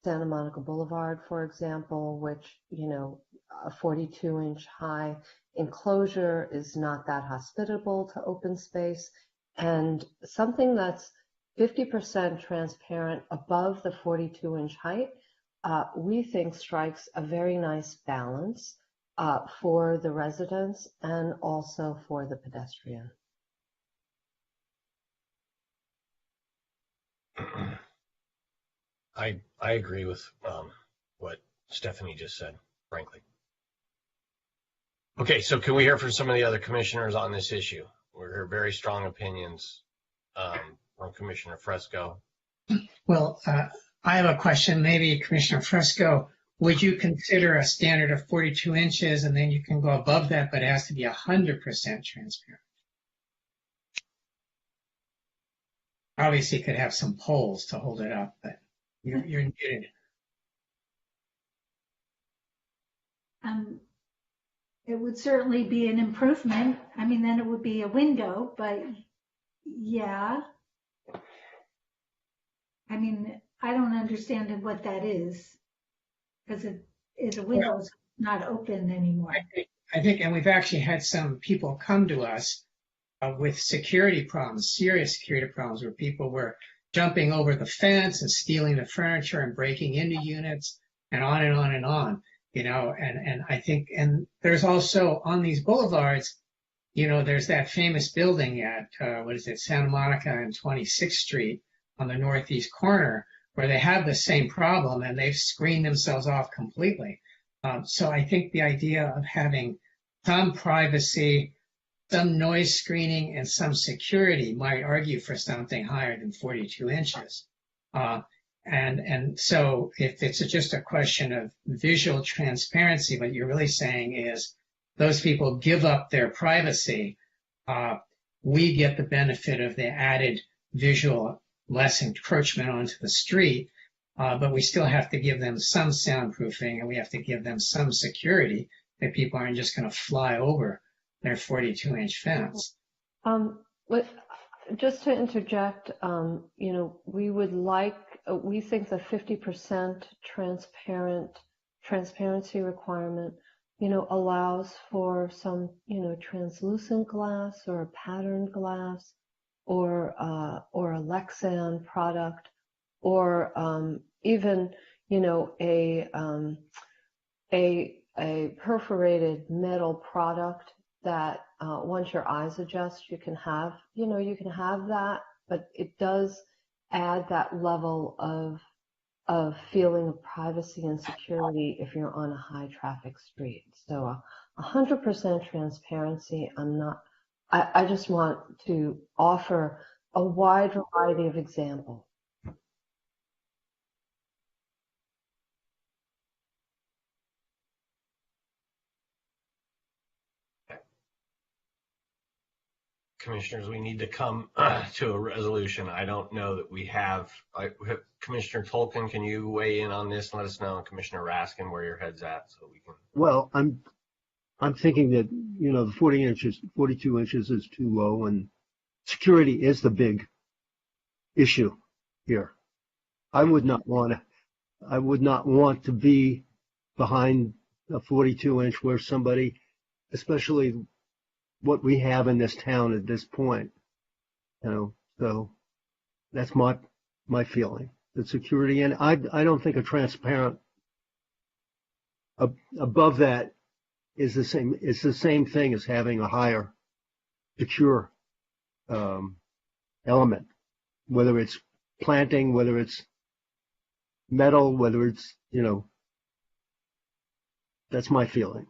Santa Monica Boulevard, for example, which, a 42-inch high enclosure is not that hospitable to open space. And something that's 50% transparent above the 42-inch height, we think strikes a very nice balance for the residents and also for the pedestrian. I agree with what Stephanie just said, frankly. Okay, so can we hear from some of the other commissioners on this issue? We heard very strong opinions from Commissioner Fresco. Well, I have a question. Maybe Commissioner Fresco, would you consider a standard of 42 inches and then you can go above that, but it has to be 100% transparent? Obviously, you could have some poles to hold it up, but you're muted. It would certainly be an improvement. I mean, then it would be a window, but yeah. I mean, I don't understand what that is because it is a window, it's not open anymore. I think, and we've actually had some people come to us with security problems, serious security problems, where people were jumping over the fence and stealing the furniture and breaking into units and on and on and on, and I think, and there's also on these boulevards, there's that famous building at, Santa Monica and 26th Street on the northeast corner where they have the same problem and they've screened themselves off completely. So I think the idea of having some privacy, some noise screening, and some security might argue for something higher than 42 inches. And so if it's just a question of visual transparency, what you're really saying is those people give up their privacy. We get the benefit of the added visual, less encroachment onto the street, but we still have to give them some soundproofing and we have to give them some security that people aren't just going to fly over their 42-inch fence. Just to interject, we think the 50% transparency requirement, allows for some, translucent glass or a patterned glass or a Lexan product or even, a perforated metal product that once your eyes adjust, you can have that, but it does add that level of feeling of privacy and security if you're on a high traffic street. So 100% transparency, I just want to offer a wide variety of examples. Commissioners, we need to come to a resolution. I don't know that we have. Commissioner Tolkien, can you weigh in on this and let us know, and Commissioner Raskin, where your head's at, so we can. Well, I'm I'm thinking that, the 42 inches is too low, and security is the big issue here. I would not want to be behind a 42 inch where somebody, especially what we have in this town at this point, so that's my feeling. The security, and I don't think a transparent above that is the same. It's the same thing as having a higher secure element, whether it's planting, whether it's metal, whether it's that's my feeling.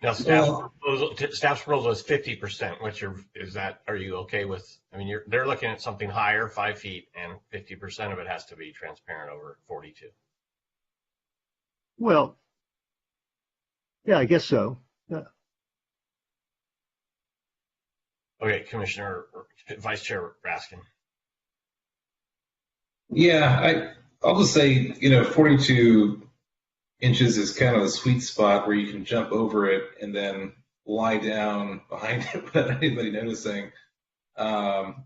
Now, staff's proposal is 50%. Are you okay with? I mean, they're looking at something higher, 5 feet, and 50% of it has to be transparent over 42. Well, yeah, I guess so. Yeah. Okay, Commissioner, Vice Chair Raskin. Yeah, I'll just say, 42 inches is kind of a sweet spot where you can jump over it and then lie down behind it without anybody noticing. I'm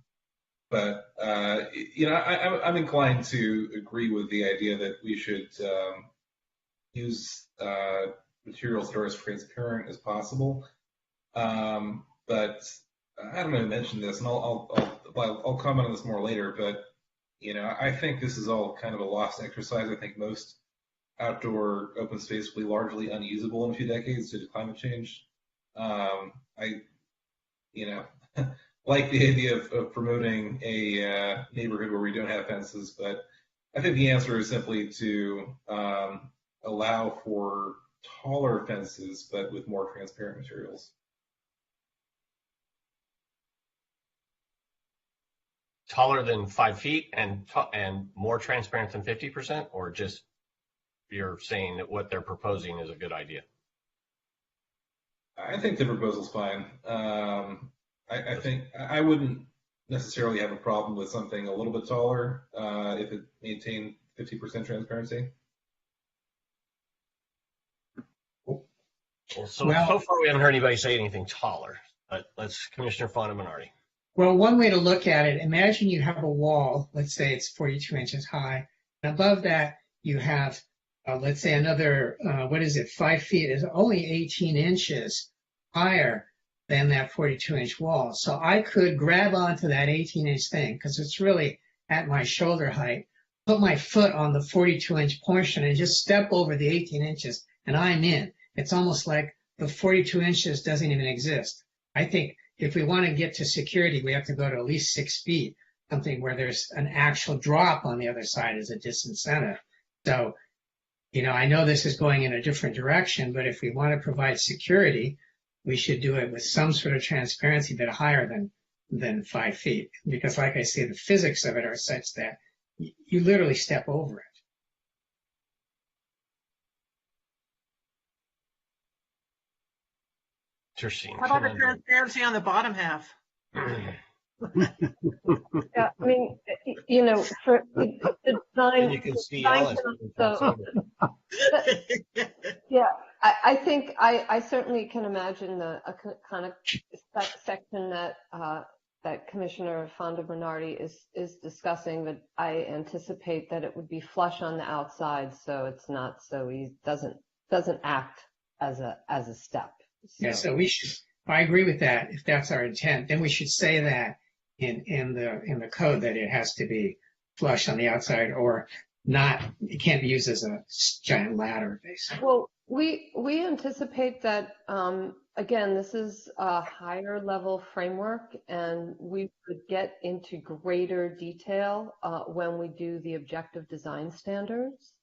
inclined to agree with the idea that we should use materials that are as transparent as possible. But I don't know who mentioned this, and I'll comment on this more later. But I think this is all kind of a lost exercise. I think most outdoor open space will be largely unusable in a few decades due to climate change. I like the idea of promoting a neighborhood where we don't have fences, but I think the answer is simply to allow for taller fences, but with more transparent materials. Taller than 5 feet and more transparent than 50%, or just you're saying that what they're proposing is a good idea? I think the proposal's fine. I think I wouldn't necessarily have a problem with something a little bit taller if it maintained 50% transparency. So far we haven't heard anybody say anything taller, but let's Commissioner Fonda-Minardi. Well, one way to look at it, imagine you have a wall, let's say it's 42 inches high, and above that you have, let's say another, 5 feet is only 18 inches higher than that 42-inch wall. So I could grab onto that 18-inch thing, because it's really at my shoulder height, put my foot on the 42-inch portion and just step over the 18 inches, and I'm in. It's almost like the 42 inches doesn't even exist. I think if we want to get to security, we have to go to at least 6 feet, something where there's an actual drop on the other side as a disincentive. So, I know this is going in a different direction, but if we want to provide security, we should do it with some sort of transparency a bit higher than 5 feet. Because like I say, the physics of it are such that you literally step over it. How about the transparency on the bottom half? Yeah, I mean, for the design, you can see yeah, I think I certainly can imagine a kind of section that Commissioner Fonda-Minardi is discussing, but I anticipate that it would be flush on the outside, so it's not so easy, doesn't act as a step. Yeah, so we should. I agree with that. If that's our intent, then we should say that in the code that it has to be flush on the outside, or not. It can't be used as a giant ladder, basically. Well, we anticipate that again, this is a higher level framework, and we could get into greater detail when we do the objective design standards.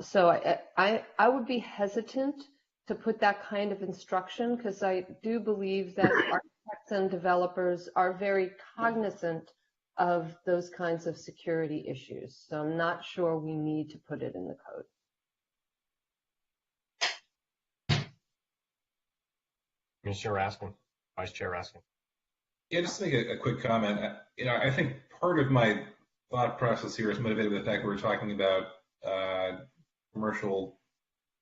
So I would be hesitant to put that kind of instruction, because I do believe that architects and developers are very cognizant of those kinds of security issues. So I'm not sure we need to put it in the code. Commissioner Raskin, Vice Chair Raskin. Yeah, just to make a quick comment. I think part of my thought process here is motivated by the fact that we're talking about commercial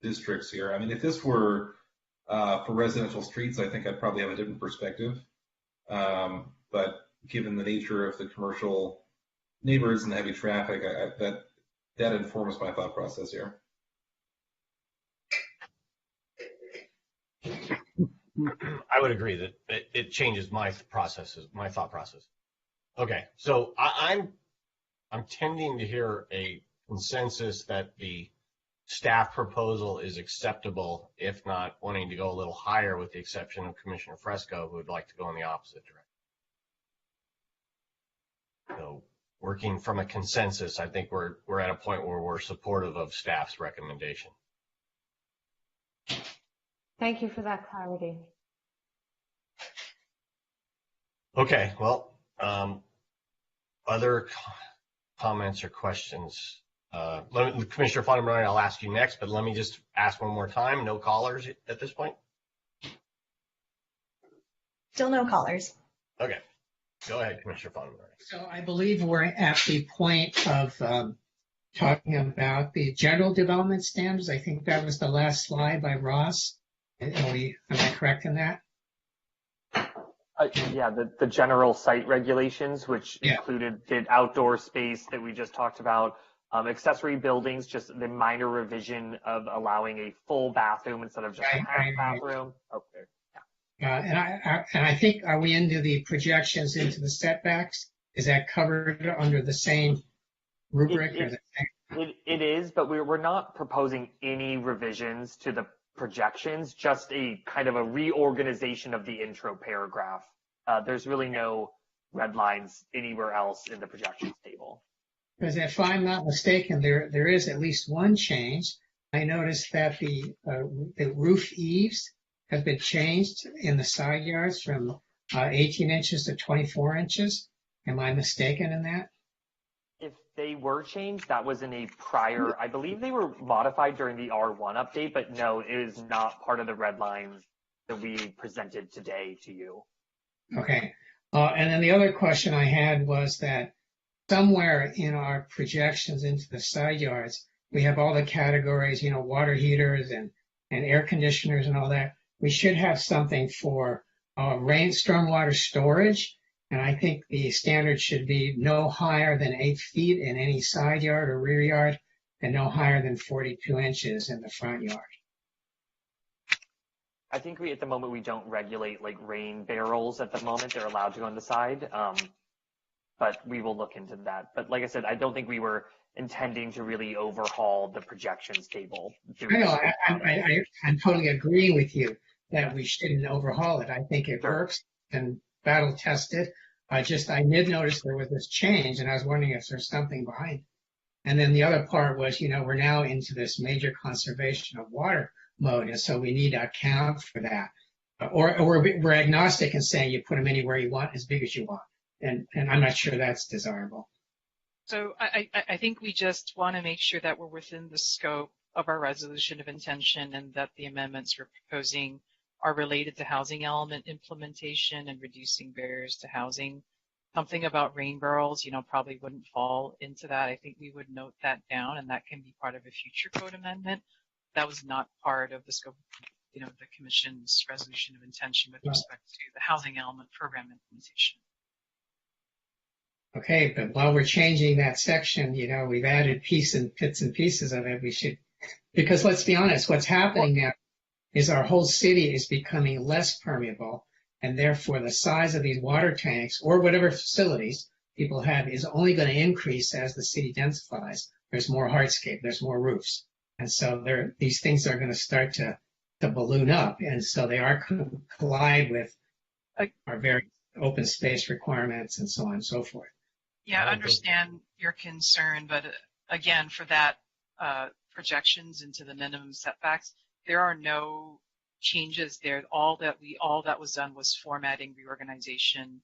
districts here. I mean, if this were for residential streets, I think I'd probably have a different perspective. But given the nature of the commercial neighbors and the heavy traffic, that informs my thought process here. I would agree that it changes my thought process. Okay, so I'm tending to hear a consensus that the staff proposal is acceptable, if not wanting to go a little higher, with the exception of Commissioner Fresco, who would like to go in the opposite direction. So, working from a consensus, I think we're at a point where we're supportive of staff's recommendation. Thank you for that clarity. Okay, well, other comments or questions? Commissioner Fontenberg, I'll ask you next, but let me just ask one more time. No callers at this point? Still no callers. Okay, go ahead, Commissioner Fontenberg. So I believe we're at the point of talking about the general development standards. I think that was the last slide by Ross. Am I correct in that? Yeah, the general site regulations, which included the outdoor space that we just talked about, accessory buildings, just the minor revision of allowing a full bathroom instead of just a half bathroom. Okay. And I think, are we into the projections into the setbacks? Is that covered under the same rubric? It is, but we're not proposing any revisions to the projections, just a kind of a reorganization of the intro paragraph. There's really no red lines anywhere else in the projections table. Because if I'm not mistaken, there is at least one change. I noticed that the roof eaves have been changed in the side yards from 18 inches to 24 inches. Am I mistaken in that? If they were changed, that was in a prior, I believe they were modified during the R1 update, but no, it is not part of the red lines that we presented today to you. Okay. And then the other question I had was that somewhere in our projections into the side yards, we have all the categories, water heaters and air conditioners and all that. We should have something for stormwater storage. And I think the standard should be no higher than 8 feet in any side yard or rear yard and no higher than 42 inches in the front yard. I think at the moment, we don't regulate like rain barrels at the moment. They're allowed to go on the side. But we will look into that. But like I said, I don't think we were intending to really overhaul the projections table. I know, I'm totally agreeing with you that we shouldn't overhaul it. I think it works and battle tested. I did notice there was this change, and I was wondering if there's something behind it. And then the other part was, we're now into this major conservation of water mode, and so we need to account for that. Or we're agnostic and saying you put them anywhere you want, as big as you want. And I'm not sure that's desirable. So I think we just want to make sure that we're within the scope of our resolution of intention and that the amendments we're proposing are related to housing element implementation and reducing barriers to housing. Something about rain barrels, probably wouldn't fall into that. I think we would note that down, and that can be part of a future code amendment. That was not part of the scope of, the Commission's resolution of intention with respect to the housing element program implementation. Okay, but while we're changing that section, we've added bits and pieces of it. We should, because let's be honest, what's happening now is our whole city is becoming less permeable, and therefore the size of these water tanks or whatever facilities people have is only going to increase as the city densifies. There's more hardscape, there's more roofs. And so these things are going to start to balloon up, and so they are collide with our very open space requirements and so on and so forth. Yeah, I understand your concern, but again, for that projections into the minimum setbacks, there are no changes there. All that was done was formatting, reorganization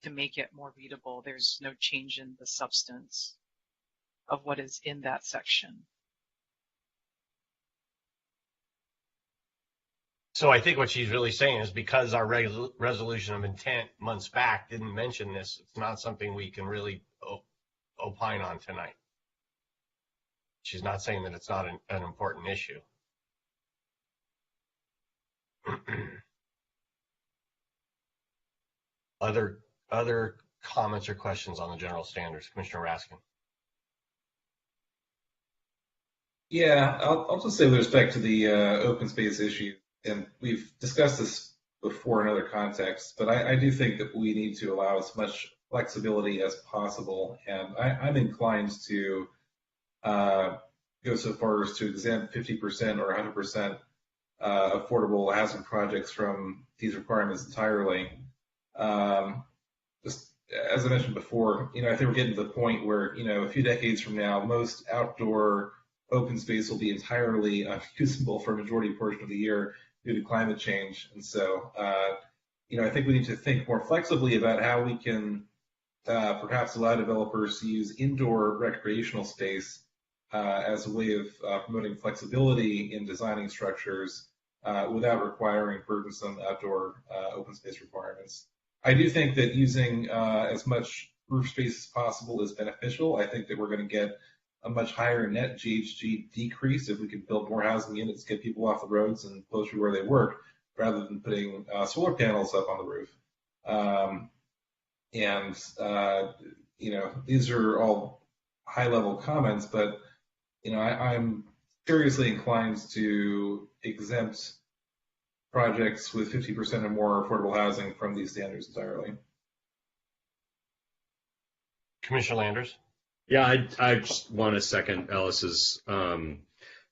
to make it more readable. There's no change in the substance of what is in that section. So I think what she's really saying is because our resolution of intent months back didn't mention this, it's not something we can really opine on tonight. She's not saying that it's not an important issue. Other comments or questions on the general standards? Commissioner Raskin. Yeah, I'll just say with respect to the open space issue, and we've discussed this before in other contexts, but I do think that we need to allow as much flexibility as possible, and I'm inclined to go so far as to exempt 50% or 100% affordable housing projects from these requirements entirely. Just as I mentioned before, I think we're getting to the point where, a few decades from now, most outdoor open space will be entirely unusable for a majority portion of the year due to climate change. And so, I think we need to think more flexibly about how we can perhaps allow developers to use indoor recreational space as a way of promoting flexibility in designing structures without requiring burdensome outdoor open space requirements. I do think that using as much roof space as possible is beneficial. I think that we're going to get a much higher net GHG decrease if we can build more housing units, get people off the roads and closer to where they work, rather than putting solar panels up on the roof. These are all high-level comments, but I'm seriously inclined to exempt projects with 50% or more affordable housing from these standards entirely. Commissioner Landers. Yeah, I just want to second Ellis's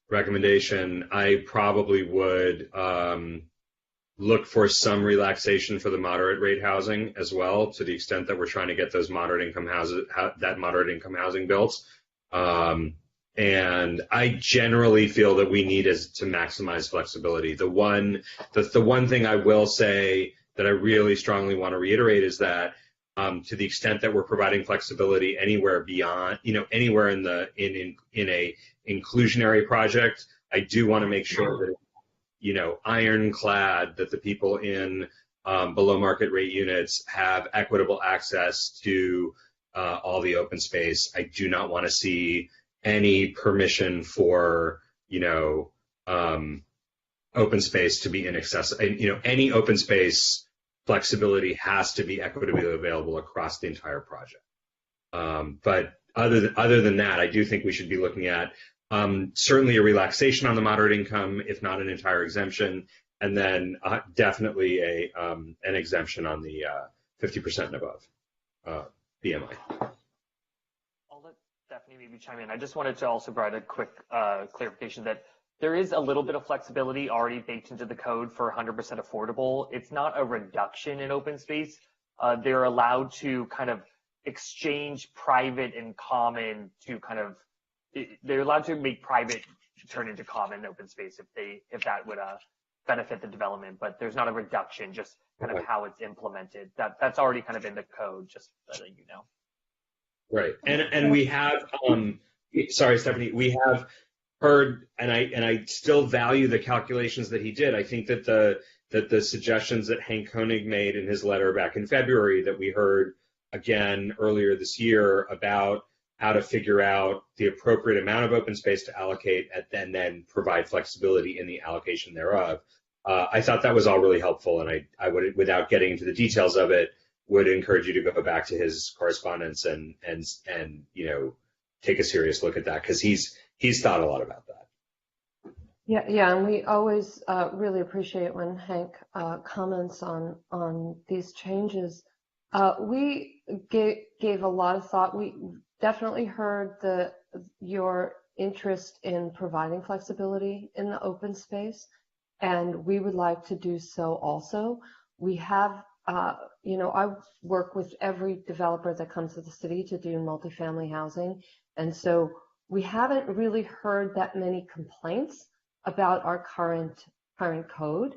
recommendation. I probably would look for some relaxation for the moderate rate housing as well, to the extent that we're trying to get those moderate income housing built. And I generally feel that we need to maximize flexibility. The one thing I will say that I really strongly want to reiterate is that to the extent that we're providing flexibility anywhere beyond, anywhere in a inclusionary project, I do want to make sure that, ironclad, that the people in below market rate units have equitable access to all the open space. I do not want to see any permission for, open space to be inaccessible. Any open space flexibility has to be equitably available across the entire project. But other than that, I do think we should be looking at certainly a relaxation on the moderate income, if not an entire exemption, and then definitely an exemption on the 50% and above BMI. I'll let Stephanie maybe chime in. I just wanted to also provide a quick clarification that there is a little bit of flexibility already baked into the code for 100% affordable. It's not a reduction in open space. They're allowed to kind of exchange private and common to they're allowed to make private turn into common open space if that would benefit the development, but there's not a reduction, just kind of how it's implemented. That's already kind of in the code, just so that you know. Right. And we have, sorry, Stephanie, we have heard, and I still value the calculations that he did. I think that the suggestions that Hank Koenig made in his letter back in February, that we heard again earlier this year, about how to figure out the appropriate amount of open space to allocate and then provide flexibility in the allocation thereof. I thought that was all really helpful, and I would, without getting into the details of it, would encourage you to go back to his correspondence and take a serious look at that, because he's thought a lot about that. Yeah, and we always really appreciate when Hank comments on these changes. We gave a lot of thought. We definitely heard your interest in providing flexibility in the open space, and we would like to do so also. We have, I work with every developer that comes to the city to do multifamily housing, and so we haven't really heard that many complaints about our current code,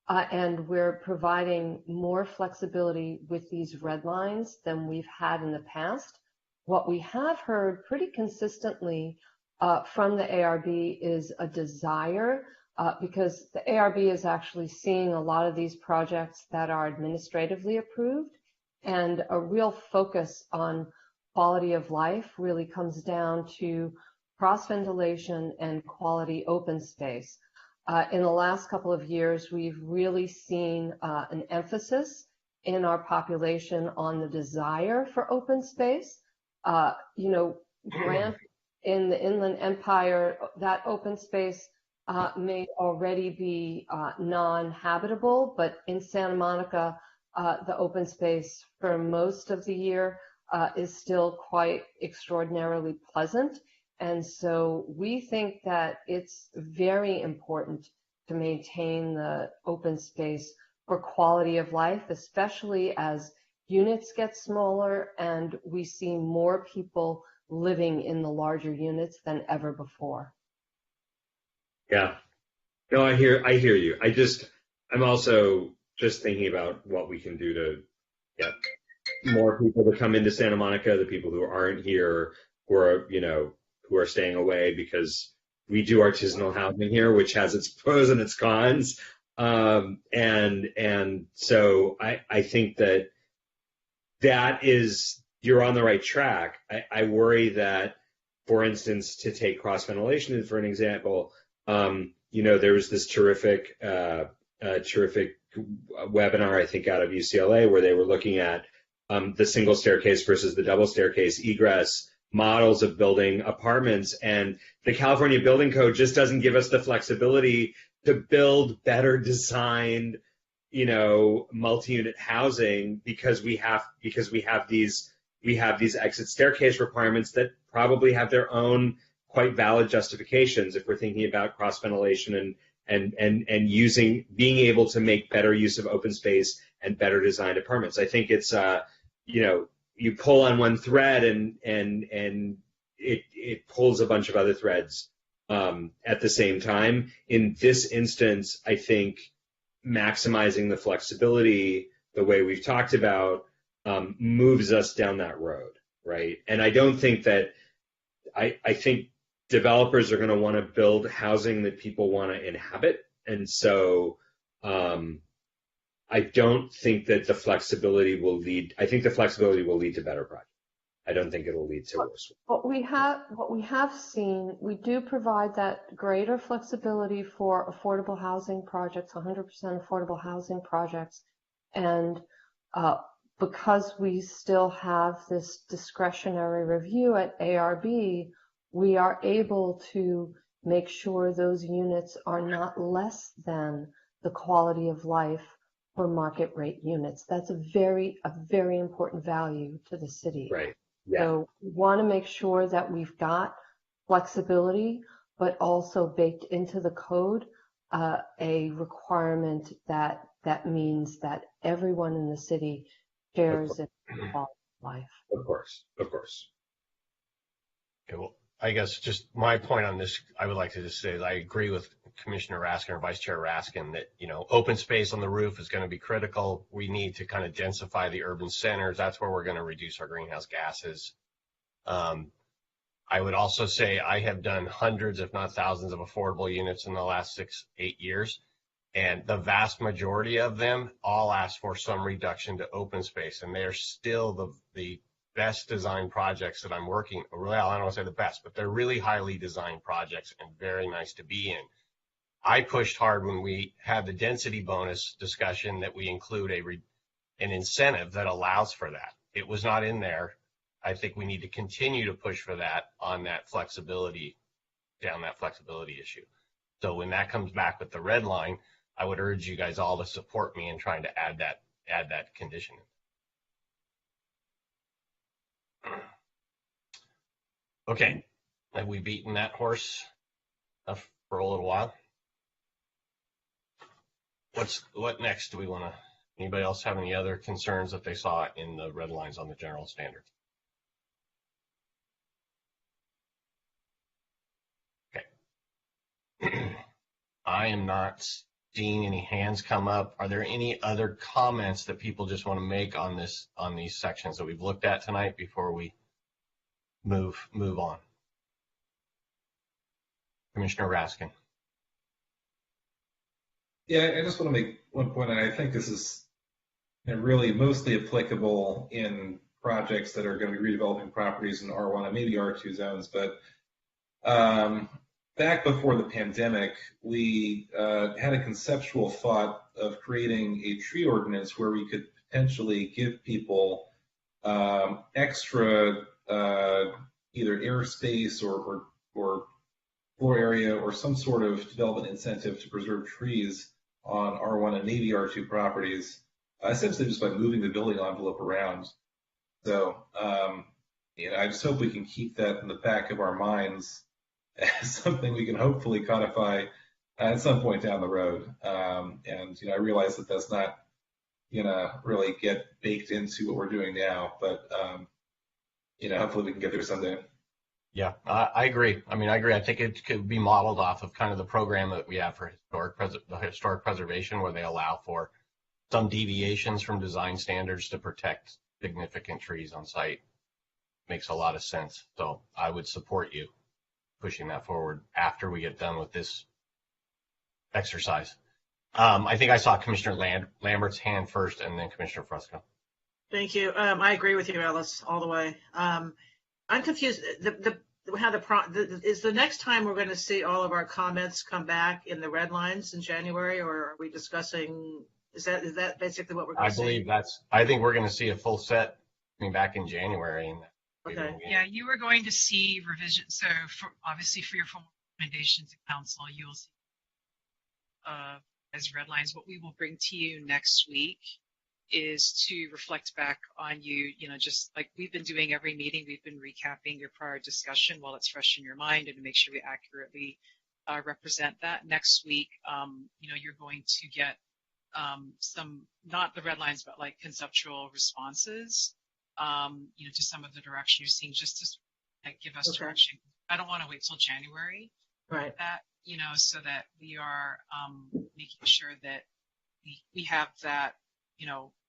and we're providing more flexibility with these red lines than we've had in the past. What we have heard pretty consistently from the ARB is a desire, because the ARB is actually seeing a lot of these projects that are administratively approved, and a real focus on quality of life really comes down to cross-ventilation and quality open space. In the last couple of years, we've really seen an emphasis in our population on the desire for open space. Grant in the Inland Empire, that open space may already be non-habitable, but in Santa Monica, the open space for most of the year is still quite extraordinarily pleasant. And so we think that it's very important to maintain the open space for quality of life, especially as units get smaller and we see more people living in the larger units than ever before. Yeah. No, I hear you. I'm also just thinking about what we can do to get more people to come into Santa Monica, the people who aren't here, who are staying away, because we do artisanal housing here, which has its pros and its cons. And so I think that is, you're on the right track. I worry that, for instance, to take cross ventilation for an example, there was this terrific webinar, I think, out of UCLA, where they were looking at the single staircase versus the double staircase egress models of building apartments. And the California Building Code just doesn't give us the flexibility to build better designed, multi-unit housing, because we have these exit staircase requirements that probably have their own quite valid justifications if we're thinking about cross ventilation and being able to make better use of open space and better designed apartments. I think it's you pull on one thread and it pulls a bunch of other threads at the same time. In this instance, I think maximizing the flexibility the way we've talked about moves us down that road, right? And I don't think that I think developers are going to want to build housing that people want to inhabit, and so I don't think that the flexibility will lead. I think the flexibility will lead to better projects. I don't think it'll lead to worse. What we have seen, we do provide that greater flexibility for affordable housing projects, 100% affordable housing projects, and because we still have this discretionary review at ARB, we are able to make sure those units are not less than the quality of life for market rate units. That's a very important value to the city. Right. Yeah. So we want to make sure that we've got flexibility, but also baked into the code a requirement that means that everyone in the city shares in the quality of life. Of course. Okay, well, I guess just my point on this, I would like to just say that I agree with Commissioner Raskin or Vice Chair Raskin that, open space on the roof is going to be critical. We need to kind of densify the urban centers. That's where we're going to reduce our greenhouse gases. I would also say I have done hundreds, if not thousands, of affordable units in the last 6-8 years. And the vast majority of them all ask for some reduction to open space. And they are still the best designed projects that I'm working. Well, I don't want to say the best, but they're really highly designed projects and very nice to be in. I pushed hard when we had the density bonus discussion that we include an incentive that allows for that. It was not in there. I think we need to continue to push for that on that flexibility, down that flexibility issue. So when that comes back with the red line, I would urge you guys all to support me in trying to add that condition. Okay, have we beaten that horse for a little while? What next do we want to? Anybody else have any other concerns that they saw in the red lines on the general standard? Okay. I am not seeing any hands come up. Are there any other comments that people just want to make on these sections that we've looked at tonight before we move on? Commissioner Raskin. Yeah, I just want to make one point, and I think this is really mostly applicable in projects that are going to be redeveloping properties in R1 and maybe R2 zones. But back before the pandemic, we had a conceptual thought of creating a tree ordinance where we could potentially give people extra either airspace or floor area or some sort of development incentive to preserve trees on R1 and maybe R2 properties, essentially just by moving the building envelope around. So, I just hope we can keep that in the back of our minds as something we can hopefully codify at some point down the road. And I realize that that's not gonna really get baked into what we're doing now, but hopefully we can get there someday. Yeah, I agree. I mean, I agree. I think it could be modeled off of kind of the program that we have for historic preservation, where they allow for some deviations from design standards to protect significant trees on site. Makes a lot of sense. So I would support you pushing that forward after we get done with this exercise. I think I saw Commissioner Lambert's hand first, and then Commissioner Fresco. Thank you. I agree with you, Alice, all the way. I'm confused. Is the next time we're going to see all of our comments come back in the red lines in January, or are we discussing? Is that basically what we're going to see? I believe I think we're going to see a full set coming back in January. Okay. Yeah, you are going to see revisions. So obviously for your formal recommendations to council, you will see as red lines. What we will bring to you next week is to reflect back on you, just like we've been doing every meeting, we've been recapping your prior discussion while it's fresh in your mind, and to make sure we accurately represent that. Next week, you're going to get some, not the red lines, but like conceptual responses, to some of the direction you're seeing, just to give us direction. I don't want to wait till January. Right. That, so that we are making sure that we have that,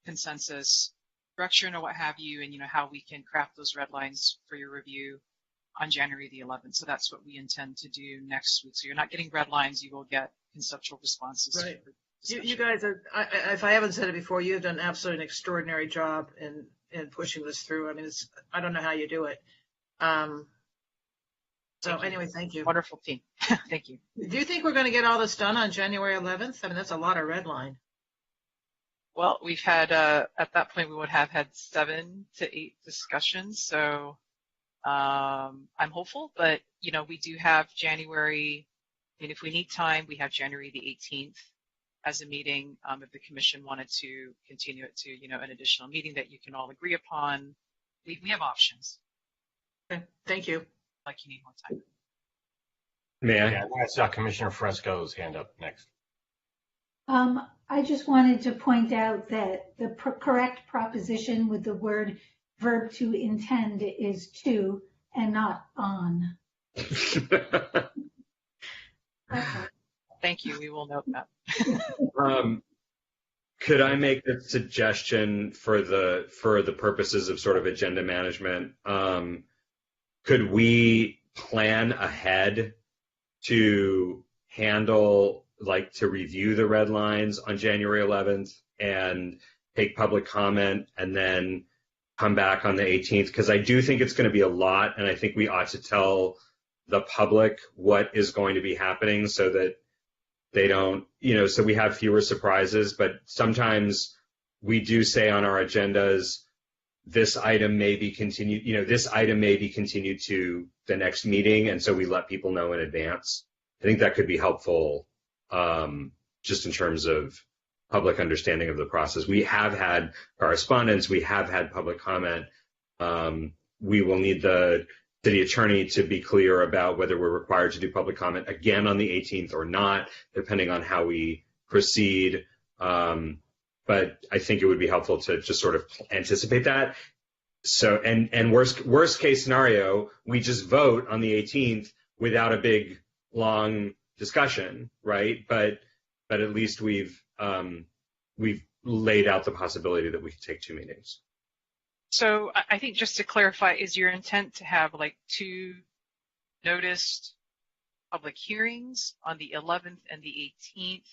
consensus direction or what have you, and how we can craft those red lines for your review on January the 11th. So that's what we intend to do next week. So you're not getting red lines, you will get conceptual responses. Right. You guys are, if I haven't said it before, you've done absolutely an extraordinary job in pushing this through. I mean, I don't know how you do it. So anyway, thank you. Wonderful team. Thank you. Do you think we're going to get all this done on January 11th? I mean, that's a lot of red line. Well, we've had, at that point, we would have had 7 to 8 discussions. So I'm hopeful, but, we do have January. I mean, if we need time, we have January the 18th as a meeting. If the commission wanted to continue it to, an additional meeting that you can all agree upon, we have options. Okay. Thank you. Like you need more time. May I? Yeah, I saw Commissioner Fresco's hand up next. I just wanted to point out that the correct proposition with the verb to intend is to and not on. Thank you. We will note that. Could I make a suggestion for the purposes of sort of agenda management? Could we plan ahead to handle, to review the red lines on January 11th and take public comment and then come back on the 18th? Because I do think it's going to be a lot, and I think we ought to tell the public what is going to be happening so that they don't, so we have fewer surprises. But sometimes we do say on our agendas, this item may be continued, this item may be continued to the next meeting, and so we let people know in advance. I think that could be helpful, just in terms of public understanding of the process. We have had correspondence, we have had public comment. We will need the city attorney to be clear about whether we're required to do public comment again on the 18th or not, depending on how we proceed. But I think it would be helpful to just sort of anticipate that. So, and worst case scenario, we just vote on the 18th without a big, long discussion, right? But at least we've laid out the possibility that we could take 2 meetings. So I think just to clarify, is your intent to have 2 noticed public hearings on the 11th and the 18th?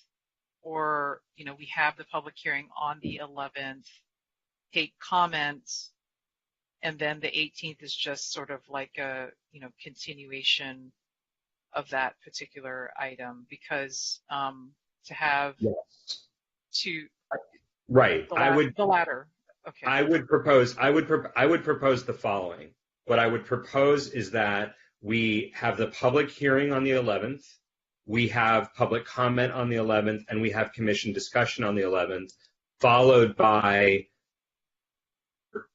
Or, we have the public hearing on the 11th, take comments, and then the 18th is just sort of like a, continuation of that particular item? Because to have Right. The latter. Okay. I would propose the following. What I would propose is that we have the public hearing on the 11th, we have public comment on the 11th, and we have commission discussion on the 11th, followed by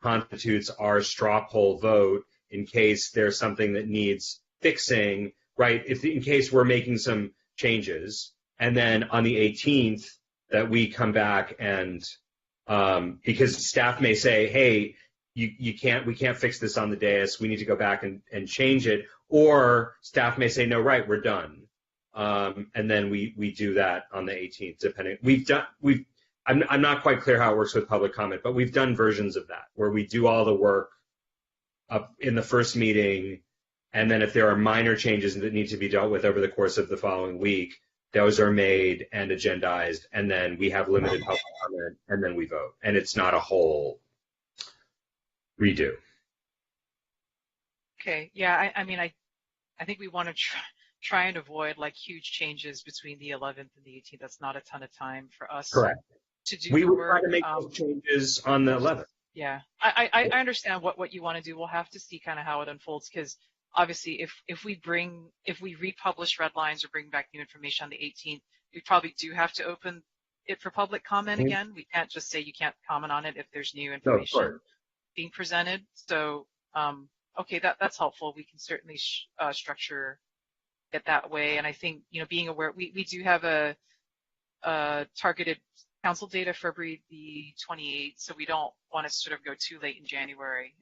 constitutes our straw poll vote in case there's something that needs fixing, right? In case we're making some changes, and then on the 18th that we come back and because staff may say, hey, we can't fix this on the dais, we need to go back and change it, or staff may say, no, right, we're done, and then we do that on the 18th. Depending, I'm not quite clear how it works with public comment, but we've done versions of that where we do all the work up in the first meeting, and then if there are minor changes that need to be dealt with over the course of the following week, those are made and agendized, and then we have limited public comment, and then we vote. And it's not a whole redo. Okay, yeah, I mean, I think we want to try and avoid like huge changes between the 11th and the 18th. That's not a ton of time for us. Correct. To do we the would work. try to make those changes on the 11th. Yeah, I understand what you want to do. We'll have to see kind of how it unfolds, because obviously if we republish red lines or bring back new information on the 18th, we probably do have to open it for public comment again. We can't just say you can't comment on it if there's new information being presented. So, okay, that's helpful. We can certainly structure it that way. And I think, being aware, we do have a targeted council date February the 28th, so we don't want to sort of go too late in January,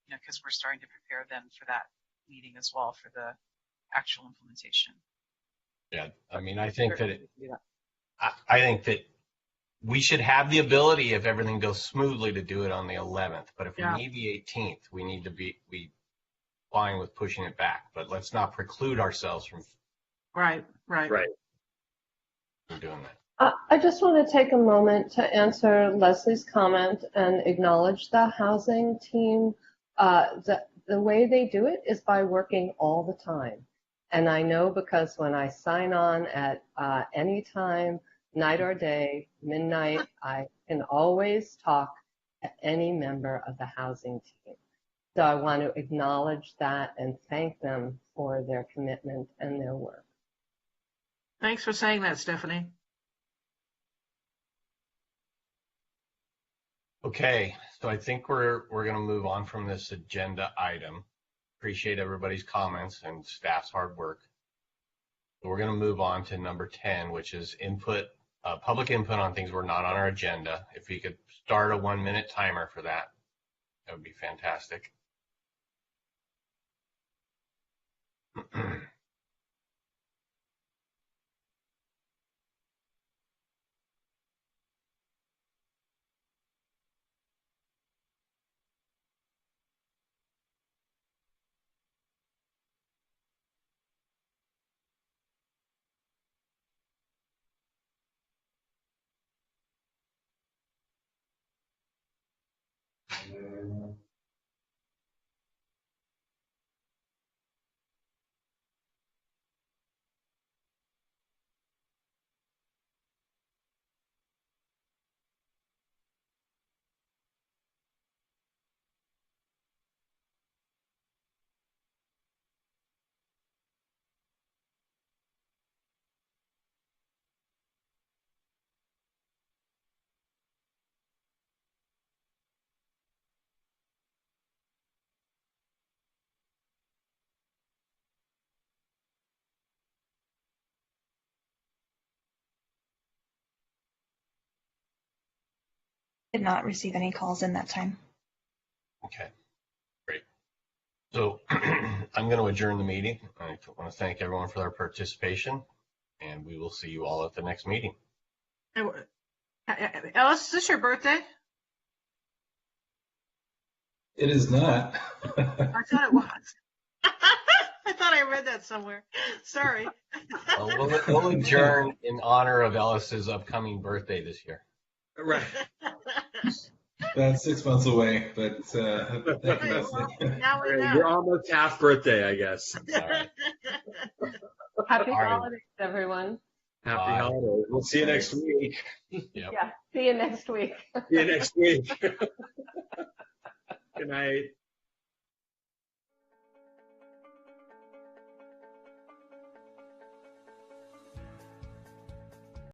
because we're starting to prepare then for that meeting as well for the actual implementation. Yeah, I mean, I think that we should have the ability, if everything goes smoothly, to do it on the 11th. But if we need the 18th, we need to be fine with pushing it back. But let's not preclude ourselves from Right. from doing that. I just want to take a moment to answer Leslie's comment and acknowledge the housing team. The way they do it is by working all the time. And I know because when I sign on at any time, night or day, midnight, I can always talk to any member of the housing team. So I want to acknowledge that and thank them for their commitment and their work. Thanks for saying that, Stephanie. Okay, so I think we're going to move on from this agenda item. Appreciate everybody's comments and staff's hard work. So we're going to move on to number 10, which is public input on things we're not on our agenda. If we could start a 1-minute timer for that, that would be fantastic. Did not receive any calls in that time. Okay, great. So I'm going to adjourn the meeting. I want to thank everyone for their participation, and we will see you all at the next meeting. Ellis, is this your birthday? It is not. I thought it was. I thought I read that somewhere. Sorry. We'll adjourn in honor of Ellis's upcoming birthday this year. Right. That's 6 months away, but thank you, Leslie. Now we know. You're almost half birthday, I guess. All right. Happy All right. holidays, everyone. Happy Bye. holidays. We'll see you next week. Yep. Yeah, see you next week. See you next week. Good night.